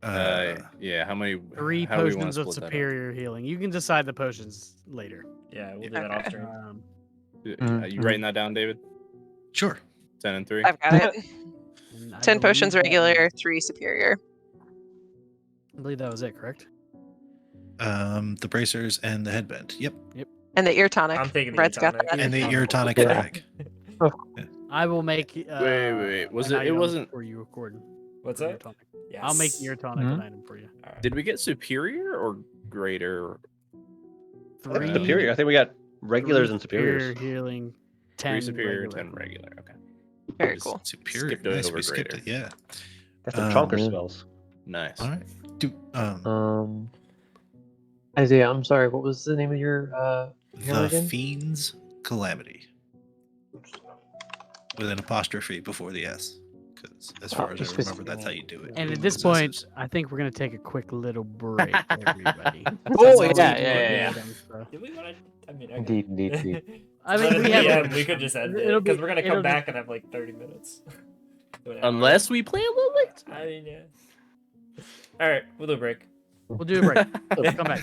yeah, how many? 3 how do we wanna potions of split that up? superior healing. You can decide the potions later. Yeah, we'll do that off stream. Are you writing that down, David? sure. 10 and 3. I've got it. and I 10 potions believe that regular, was- 3 superior. I believe that was it, correct? The bracers and the headband. Yep. And the ear tonic. I'm taking the Red's ear got tonic. that. And the ear tonic Yeah. bag. I will make. wait. Was an it? It item wasn't. for you, Gordon. What's for ear that? tonic. Yes. I'll make the ear tonic an item for you. Alright. Did we get superior or greater? Three superior. I think we got regulars three and superiors. superior healing. 3 10 superior, regular. 10 regular. Okay. Very Just cool. Superior. Skipped Nice, over we skipped greater. it. Yeah. That's some chonker yeah. spells. Nice. All right. Do Isaiah, I'm sorry. What was the name of your hero the again? Fiend's Calamity with an apostrophe before the S, because as far as I Apostrophe. remember, that's how you do it. And at with this possessives. point, I think we're gonna take a quick little break, everybody. Oh, Since yeah, all we yeah. did was, Do we want to? I mean, okay. Indeed, indeed. I mean, we have. we could just end It'll it be- because we're gonna it'll come be- back and have like 30 minutes. To an hour. Unless we play a little late. I mean, yeah. All right, we'll do a break. We'll do a break. We'll come back.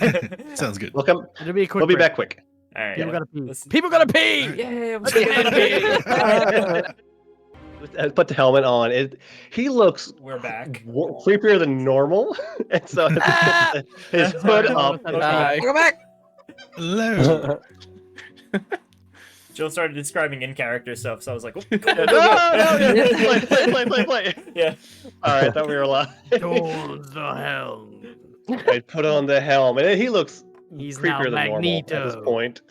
Sounds good. Welcome. It'll be a quick. We'll be break. back quick. All right. People gotta pee. Listen- People gotta pee. Yeah, Let's get Put the helmet on. He looks we're back. creepier than normal, and so his hood up. Bye. Go back. Hello. Jill started describing in character stuff, so I was like, oh, Play. yeah. All right, thought we were live. Towards the helm. I put on the helm, and he looks He's now creepier than normal at this Magneto. point.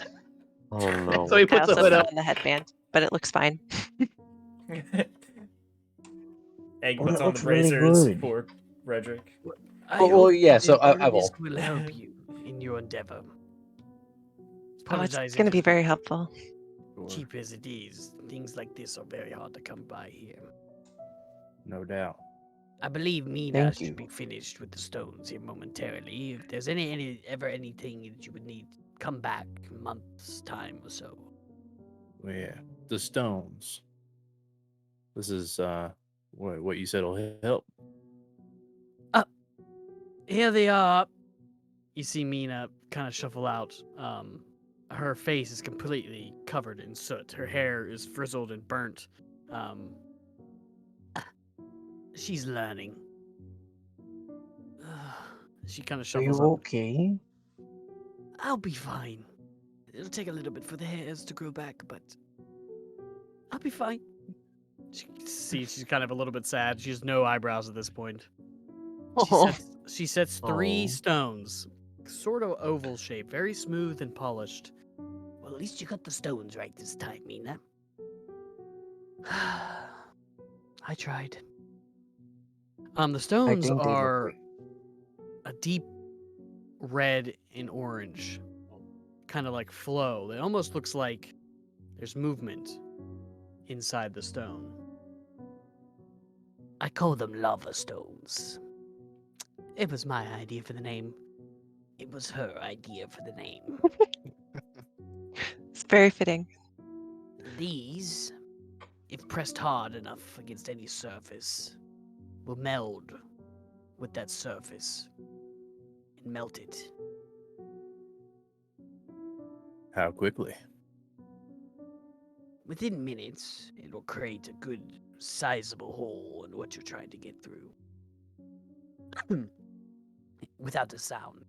Oh no. So he I puts the also hood put up. on the headband, but it looks fine. Egg Oh, puts that on the looks really bracers good. for Frederick. well, yeah, so I will. This will help you in your endeavor. Oh, it's Apologizing going to be for very helpful. Cheap as it is, things like this are very hard to come by here. No doubt. I believe Mina Thank should you. be finished with the stones here momentarily. If there's ever anything that you would need, come back a month's time or so. Well, yeah, the stones. This is what you said will help. Here they are. You see Mina kind of shuffle out. Her face is completely covered in soot. Her hair is frizzled and burnt. She's learning. She kind of Are shuffles you up. okay? I'll be fine. It'll take a little bit for the hairs to grow back, but I'll be fine. She's kind of a little bit sad. She has no eyebrows at this point. Oh. She sets 3 Aw. stones, sort of oval shape, very smooth and polished. Well, at least you got the stones right this time, Mina. I tried. The I stones think they look are great. a deep red and orange, kind of like flow. It almost looks like there's movement inside the stone. I call them lava stones. It was my idea for the name. It was her idea for the name. It's very fitting. These, if pressed hard enough against any surface, will meld with that surface and melt it. How quickly? Within minutes, it'll create a good, sizable hole in what you're trying to get through. Without a sound.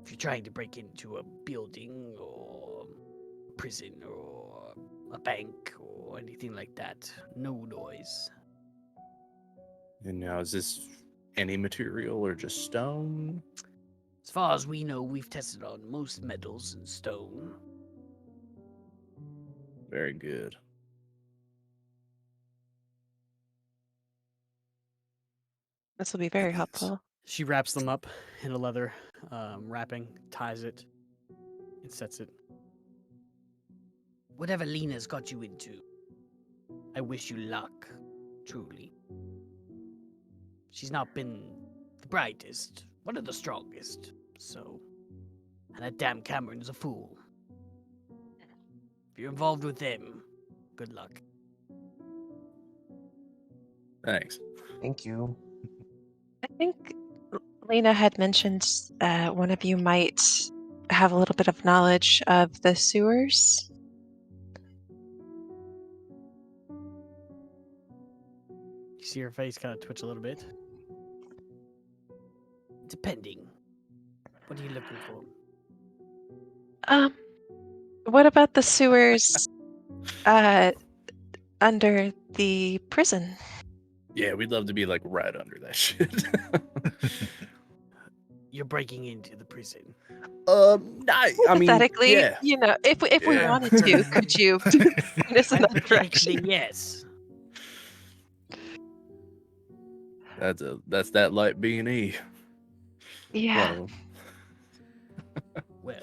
If you're trying to break into a building or prison or a bank or anything like that, no noise. And now, is this any material or just stone? As far as we know, we've tested on most metals and stone. Very good. This will be very Yes. helpful. She wraps them up in a leather wrapping, ties it, and sets it. Whatever Lena's got you into, I wish you luck, truly. She's not been the brightest, one of the strongest, so. And that damn Cameron's a fool. If you're involved with them, good luck. Thanks. Thank you. I think Lena had mentioned one of you might have a little bit of knowledge of the sewers. You see her face kind of twitch a little bit. Depending. What are you looking for? What about the sewers under the prison? Yeah, we'd love to be like right under that shit. You're breaking into the prison. I mean, Hypothetically, yeah. you know, if we Yeah. wanted to, could you point us in that Hypothetically, direction? yes. That's that light B&E. Yeah. One of 'em. Well.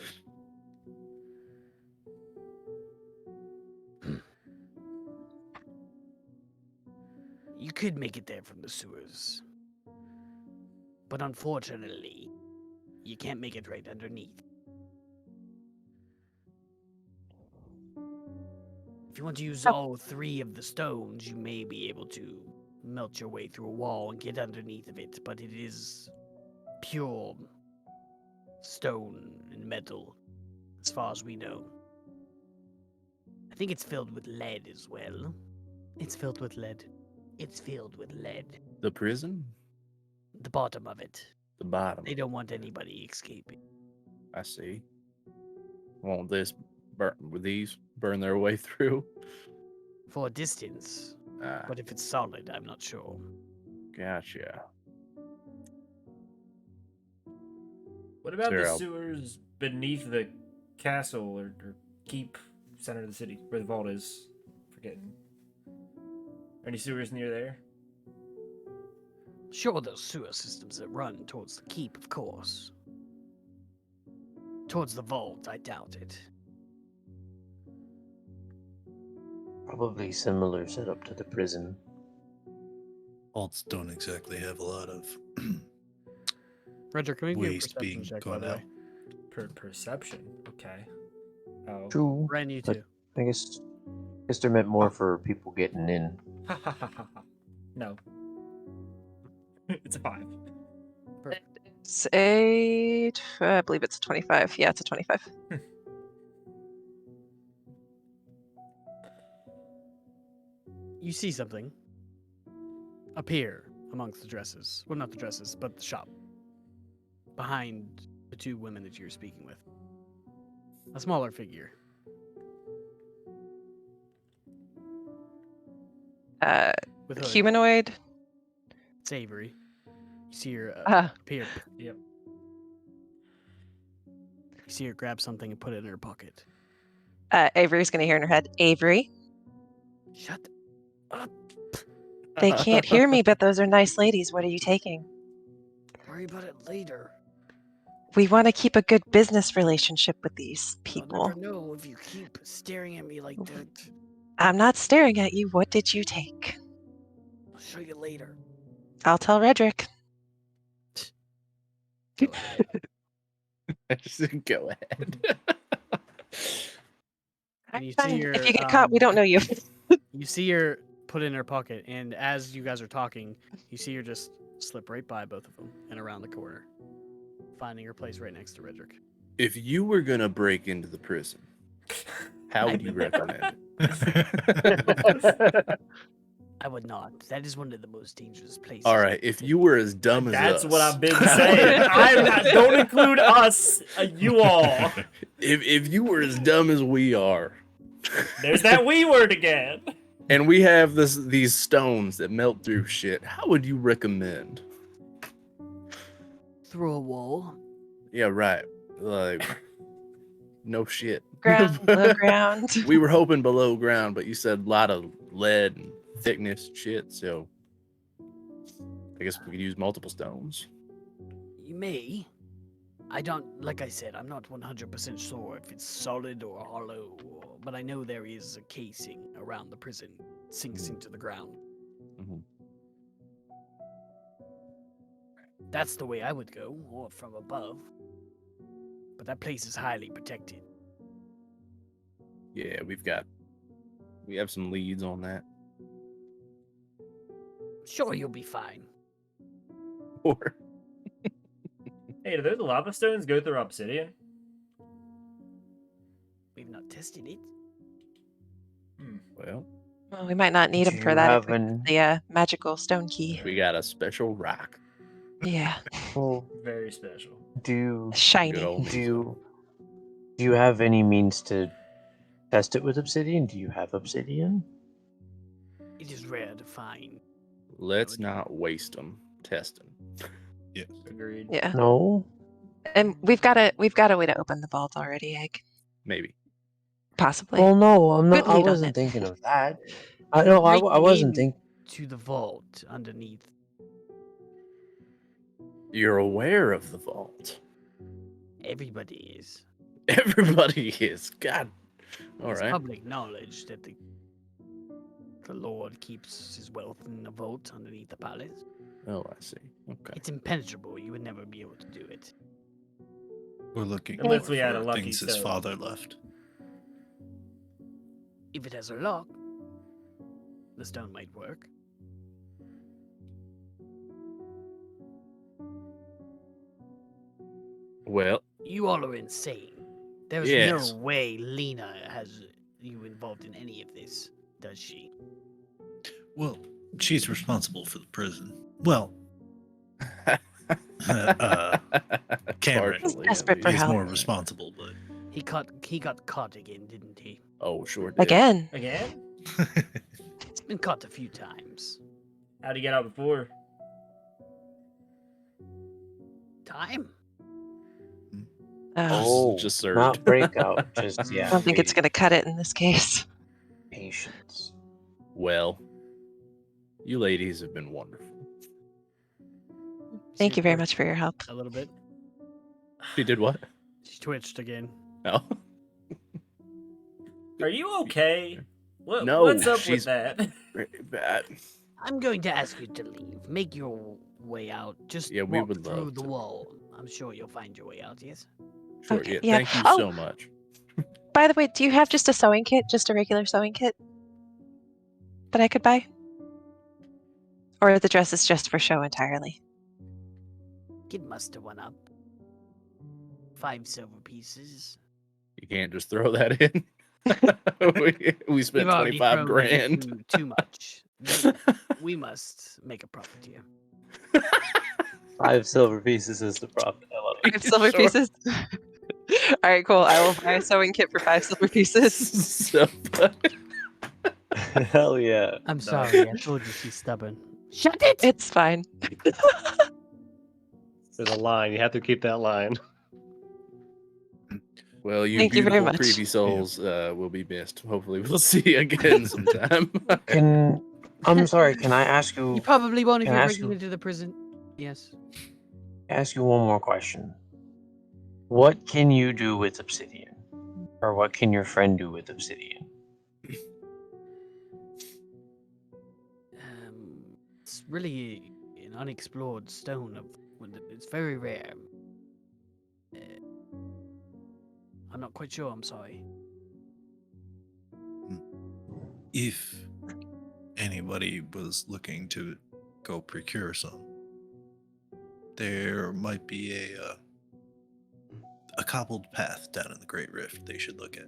You could make it there from the sewers. But unfortunately, you can't make it right underneath. If you want to use all 3 of the stones, you may be able to melt your way through a wall and get underneath of it, but it is pure stone and metal, as far as we know. I think it's filled with lead as well. It's filled with lead. It's filled with lead. The prison? The bottom of it. The bottom. They don't want anybody escaping. I see. Won't these burn their way through? For a distance. Ah, But if it's solid, I'm not sure. gotcha. What about Sure, the I'll- sewers beneath the castle or keep center of the city where the vault is? Forgetting. Are any sewers near there? Sure, those sewer systems that run towards the keep, of course. Towards the vault, I doubt it. Probably similar setup to the prison. Vaults don't exactly have a lot of Roger, can we get a waste perception being check, by gone the out. way? Perception. Okay. Oh. True. Ren, you But- too. I guess they're meant more for people getting in. No. It's a 5. It's I believe it's a 25. Yeah, it's a 25. You see something appear amongst the dresses. Well, not the dresses, but the shop. Behind the two women that you're speaking with. A smaller figure. With hood. Humanoid. It's Avery. You see her Ah. appear. Yep. You see her grab something and put it in her pocket. Avery's gonna hear in her head, Avery, Shut up. they can't hear me, but those are nice ladies. What are you taking? Worry about it later. We want to keep a good business relationship with these I'll people. never know if you keep staring at me like that. I'm not staring at you. What did you take? I'll show you later. I'll tell Redrick. Go ahead. Just go ahead. And you Fine. see her, If you get caught, we don't know you. You see her put in her pocket, and as you guys are talking, you see her just slip right by both of them and around the corner, finding her place right next to Redrick. If you were gonna break into the prison, how would you recommend it? I would not. That is one of the most dangerous places. All right, if you were as dumb as That's us, what I've been saying. I'm not. Don't include us. You all. if you were as dumb as we are, There's that we word again. and we have these stones that melt through shit, how would you recommend? Through a wall. Yeah, right. Like, no shit. Ground, below ground. We were hoping below ground, but you said a lot of lead and thickness shit, so I guess we could use multiple stones. You may. I don't, like I said, I'm not 100% sure if it's solid or hollow, but I know there is a casing around the prison, sinks into the ground. Mhm. That's the way I would go, or from above. But that place is highly protected. Yeah, we have some leads on that. Sure, you'll be fine. Or Hey, do those lava stones go through obsidian? We've not tested it. well, Well, we might not need Do him for you that. have If we an- the magical stone key. we got a special rock. Yeah, Well, Very special. do shiny. Good old do you have any means to test it with obsidian? Do you have obsidian? It is rare to find. Let's not waste them testing. Agreed. Yeah, No. and we've got a way to open the vault already. Egg, Maybe. possibly. Well, no, I'm Good not. I lead on wasn't it. thinking of that. I know. I Breaking wasn't in thinking. to the vault underneath. You're aware of the vault. Everybody is. Everybody is. God. All It's right. public knowledge that the Lord keeps his wealth in a vault underneath the palace. Oh, I see. Okay. It's impenetrable. You would never be able to do it. We're looking Unless more we had a for lucky things his stone. father left. If it has a lock, the stone might work. Well, You all are insane. There is Yes. no way Lena has you involved in any of this, does she? Well, she's responsible for the prison. Well, Cameron. partially, at desperate for least. he's help. more responsible, but He got caught again, didn't he? Oh, sure did. Again. Again? He's been caught a few times. How'd he get out before? Time? Oh, Just served. Not breakout. Just I yeah. don't think it's gonna cut it in this case. Patience. Well, you ladies have been wonderful. Thank See you very her much for your help. A little bit. She did what? She twitched again. No. Are you okay? No, What's up with she's- that? Very bad. I'm going to ask you to leave. Make your way out. Just Yeah, we walk would through love the to. wall. I'm sure you'll find your way out, yes? Sure. Okay, Yeah. yeah. Thank you Oh. so much. by the way, do you have just a sewing kit, just a regular sewing kit that I could buy? Or the dress is just for show entirely? Could muster one up. 5 silver pieces. You can't just throw that in. we spent You've already 25 thrown grand. Too much. We must make a profit here. 5 silver pieces is the profit. I love it. 5 silver Sure. pieces? All right, cool. I will buy a sewing kit for 5 silver pieces. So, Hell yeah. I'm sorry, I told you she's stubborn. Shut it! It's fine. There's a line. You have to keep that line. well, you Thank you very beautiful, much. creepy souls will be missed. Hopefully, we'll see you again sometime. I'm sorry, can I ask you You probably won't if Can you I break ask you- into the prison. Yes. one more question? What can you do with obsidian? Or what can your friend do with obsidian? It's really an unexplored stone. It's very rare. I'm not quite sure. I'm sorry. If anybody was looking to go procure some, there might be a cobbled path down in the Great Rift they should look at.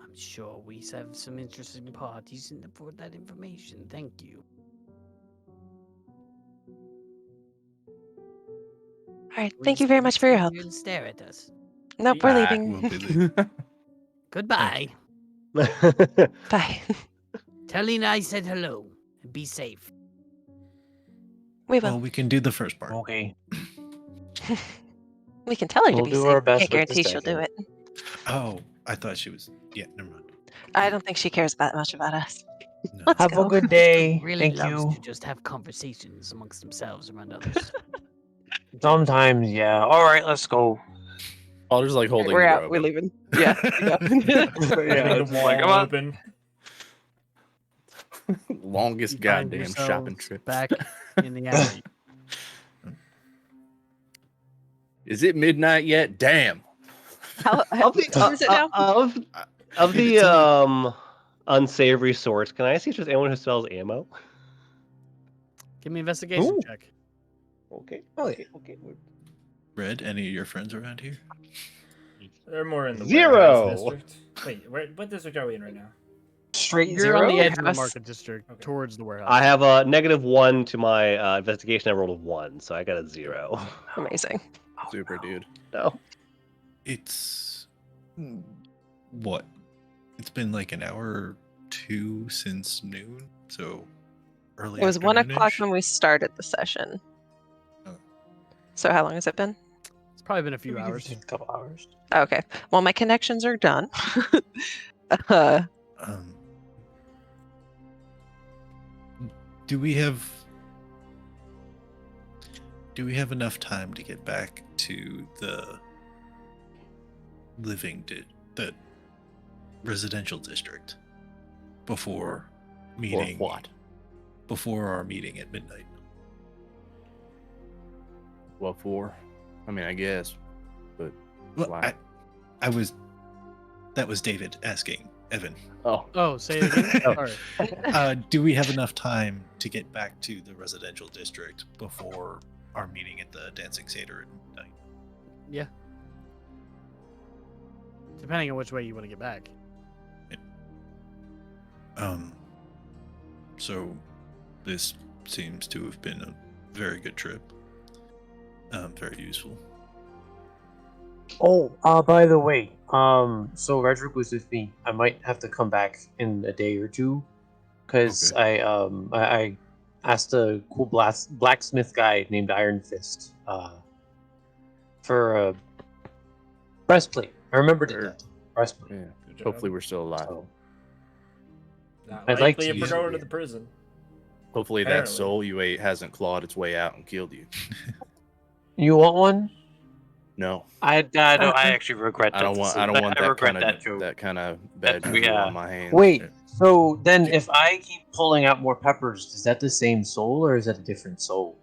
I'm sure we have some interesting parties for that information. Thank you. All right, We'll thank you just very much for your stand help. here and stare at us. Nope, we're Bye. leaving. We'll be leaving. Goodbye. Bye. Tell Lena I said hello and be safe. We Well, will. we can do the first part. Okay. We can tell her to We'll be do safe. our best Can't with the guarantee she'll do second. it. Oh, I thought she was. Yeah, never mind. I don't think she cares that much about us. No. Let's Have go. a good day. Really Thank loves you. to just have conversations amongst themselves around others. Sometimes, yeah. All right, let's go. Alder's like holding We're the out. robe We're up. leaving. Yeah. Yeah, Getting it's the just like, wall come on. open. Longest You find goddamn shopping yourselves trip. back in the alley. Is it midnight yet? Damn. How Of the, what is it now? of the It's only- unsavory sorts, can I see if there's anyone who sells ammo? Give me an investigation Ooh. check. Okay. Oh, yeah. Okay. Red, any of your friends around here? They're more in the Zero. warehouse district. Wait, what district are we in right now? Straight You're zero. on the edge of the Warehouse. market district, Okay. towards the warehouse. I have a -1 to my investigation. I rolled a 1, so I got a 0. Amazing. Super dude. No. It's what? It's been like an hour or two since noon, so early. It was 1 o'clock afternoon-ish? when we started the session. Oh. So how long has it been? It's probably been a few Maybe give hours. it a couple hours. Okay. Well, my connections are done. uh, Um, do we have enough time to get back to the the residential district before meeting? Or what? Before our meeting at midnight. What for? I mean, I guess. But Well, why? that was David asking Evan. Oh, Oh, say it again. Oh. Sorry. Do we have enough time to get back to the residential district before our meeting at the Dancing Satyr at midnight? Yeah. Depending on which way you want to get back. So this seems to have been a very good trip. Very useful. Oh, by the way, so Redrick was with me. I might have to come back in a day or two, because I asked a cool blacksmith guy named Iron Fist, for a breastplate. I remembered it. Sure. That breastplate. yeah. Good job. Hopefully, we're still alive. So, Not I'd like likely to if we're use going it. to the prison. Hopefully, that Apparently. soul you ate hasn't clawed its way out and killed you. you want one? No, I actually regret that. I don't want. I don't want that kind of bad juju yeah. on my hands. Wait, so then if I keep pulling out more peppers, is that the same soul or is that a different soul?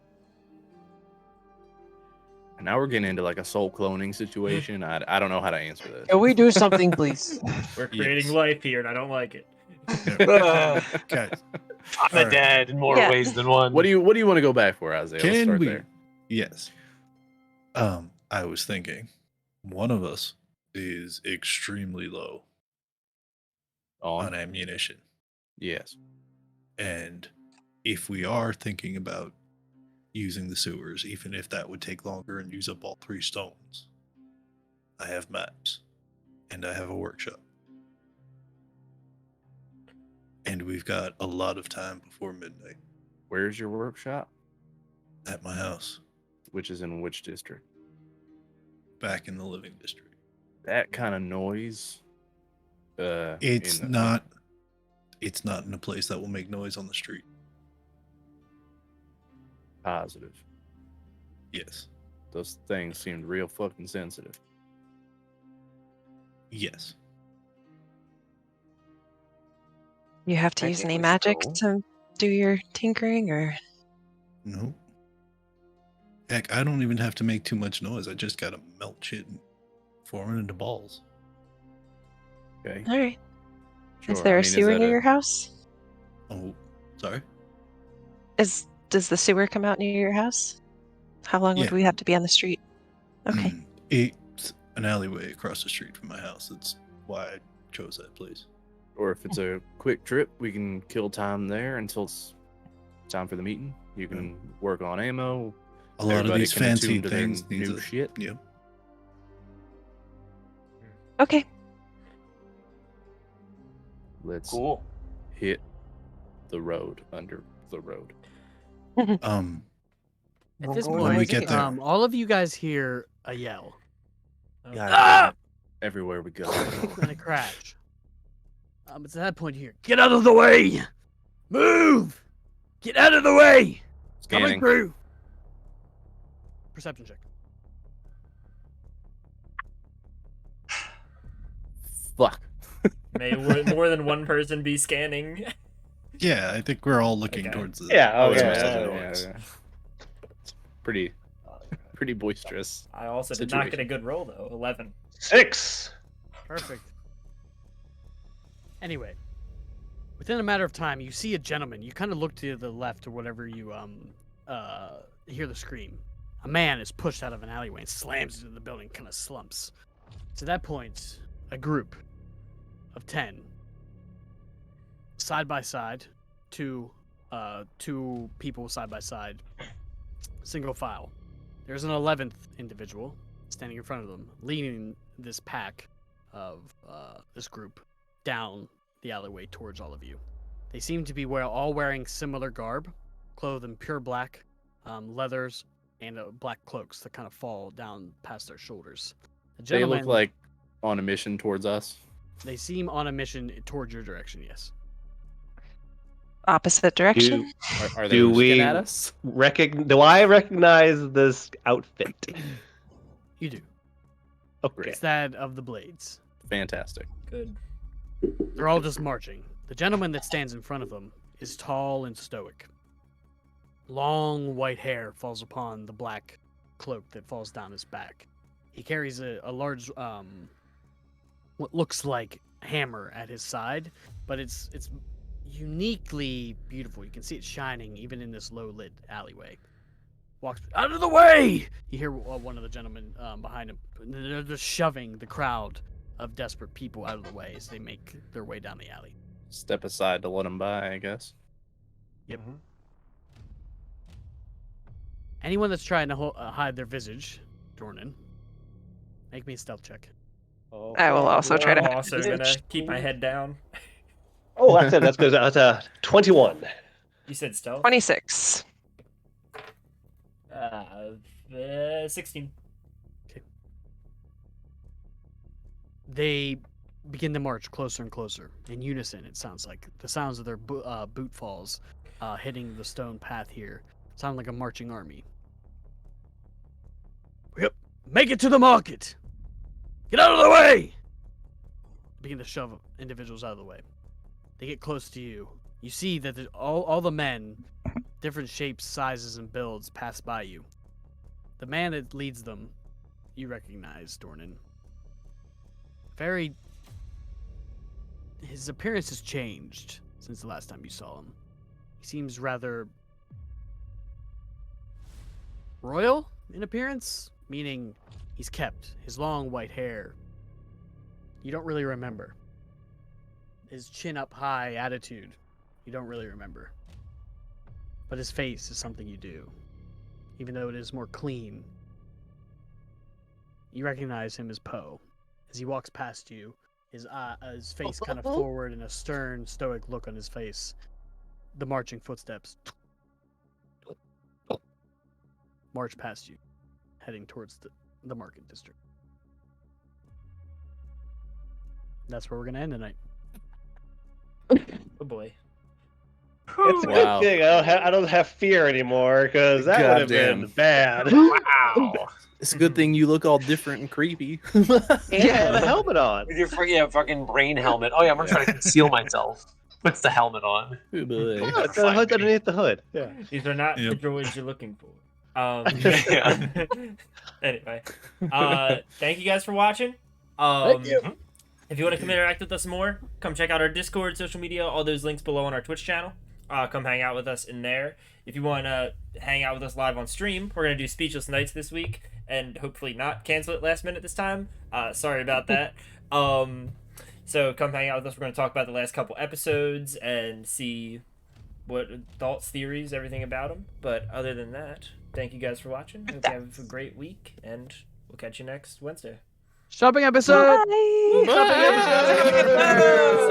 And now we're getting into like a soul cloning situation. I don't know how to answer this. Can we do something, please? We're creating Yes. life here, and I don't like it. Guys, I'm a Alright. dad in more Yeah. ways than one. What do you want to go back for, Isaiah? Let's can start we? there. Yes. I was thinking, one of us is extremely low on On ammunition, yes. and if we are thinking about using the sewers, even if that would take longer and use up all 3 stones, I have maps, and I have a workshop. And we've got a lot of time before midnight Where's your workshop? at my house, Which is in which district? back in the living district. That kind of noise. It's not in a place that will make noise on the street. positive. Yes. Those things seemed real fucking sensitive. Yes. You have to I use think any we should magic go. to do your tinkering, or No. Heck, I don't even have to make too much noise. I just gotta melt shit and form it into balls. Okay. all right. Sure. Is there I a mean, sewer that near your house? Oh, sorry. Does the sewer come out near your house? How long would Yeah. we have to be on the street? Okay. It's an alleyway across the street from my house. That's why I chose that place. Or if it's a quick trip, we can kill time there until it's time for the meeting. You can work on ammo. A lot of Everybody these can fancy attune to their things need new shit. Yeah. Okay. Let's Cool. hit the road under the road. At this When point, we get there- all of you guys hear a yell God, Ah! everywhere we go. and a crash. It's at that point here. Get out of the way! Move! Get out of the way! Coming Scanning. through. Perception check. Fuck. May more than one person be scanning. Yeah, I think we're all looking Okay. towards the. Yeah, Oh, okay. yeah. It's pretty boisterous. I also did not get a Situation. good roll though. 11. 6. Perfect. Anyway, within a matter of time, you see a gentleman. You kind of look to the left or whatever you hear the scream. A man is pushed out of an alleyway and slams into the building, kind of slumps. To that point, a group of 10, side by side, two people side by side, single file. There's an 11th individual standing in front of them, leading this pack of this group down the alleyway towards all of you. They seem to be all wearing similar garb, clothed in pure black, leathers, and black cloaks that kind of fall down past their shoulders. The They look gentleman- like on a mission towards us. They seem on a mission towards your direction, yes. Opposite direction. Are they Do looking we at us? Do I recognize this outfit? You do. Okay. It's that of the Blades. Fantastic. Good. They're all just marching. The gentleman that stands in front of them is tall and stoic. Long white hair falls upon the black cloak that falls down his back. He carries a large, what looks like hammer at his side, but it's uniquely beautiful. You can see it shining even in this low lit alleyway. Walks out of the way. You hear one of the gentlemen behind him. They're just shoving the crowd of desperate people out of the way as they make their way down the alley. Step aside to let them by, I guess. Yep. Anyone that's trying to hide their visage, Dornan, make me a stealth check. I will also try I'm to. also gonna keep my head down. Oh, that's it. That's good. That's a 21. You said stealth? 26. 16. They begin to march closer and closer in unison. It sounds like the sounds of their boot falls hitting the stone path here sound like a marching army. Yep, make it to the market. Get out of the way. Begin to shove individuals out of the way. They get close to you. You see that all the men, different shapes, sizes, and builds pass by you. The man that leads them, you recognize, Dornan. His appearance has changed since the last time you saw him. He seems rather royal in appearance, meaning he's kept his long white hair. You don't really remember. His chin up high attitude, you don't really remember. But his face is something you do, even though it is more clean. You recognize him as Poe. As he walks past you, his face kind of forward and a stern, stoic look on his face. The marching footsteps march past you, heading towards the market district. That's where we're going to end tonight. Oh boy. It's a Wow. good thing I don't have fear anymore, because that would have been Goddamn. bad. Wow. It's a good thing you look all different and creepy. Yeah, the helmet on. With your fucking brain helmet. Oh yeah, I'm gonna try to conceal myself. Puts the helmet on. Oh, boy. Oh, it's the hood underneath the hood. Yeah. These are not Yep. the droids you're looking for. Yeah. Anyway, thank you guys for watching. Thank you. If you want to come interact with us more, come check out our Discord, social media, all those links below on our Twitch channel. Come hang out with us in there. If you want to hang out with us live on stream, we're going to do Speechless Nights this week, and hopefully not cancel it last minute this time. Sorry about that. So come hang out with us. We're going to talk about the last couple episodes and see what thoughts, theories, everything about them. But other than that, thank you guys for watching. Hope you have a great week, and we'll catch you next Wednesday. Shopping episode! Bye. Shopping episode!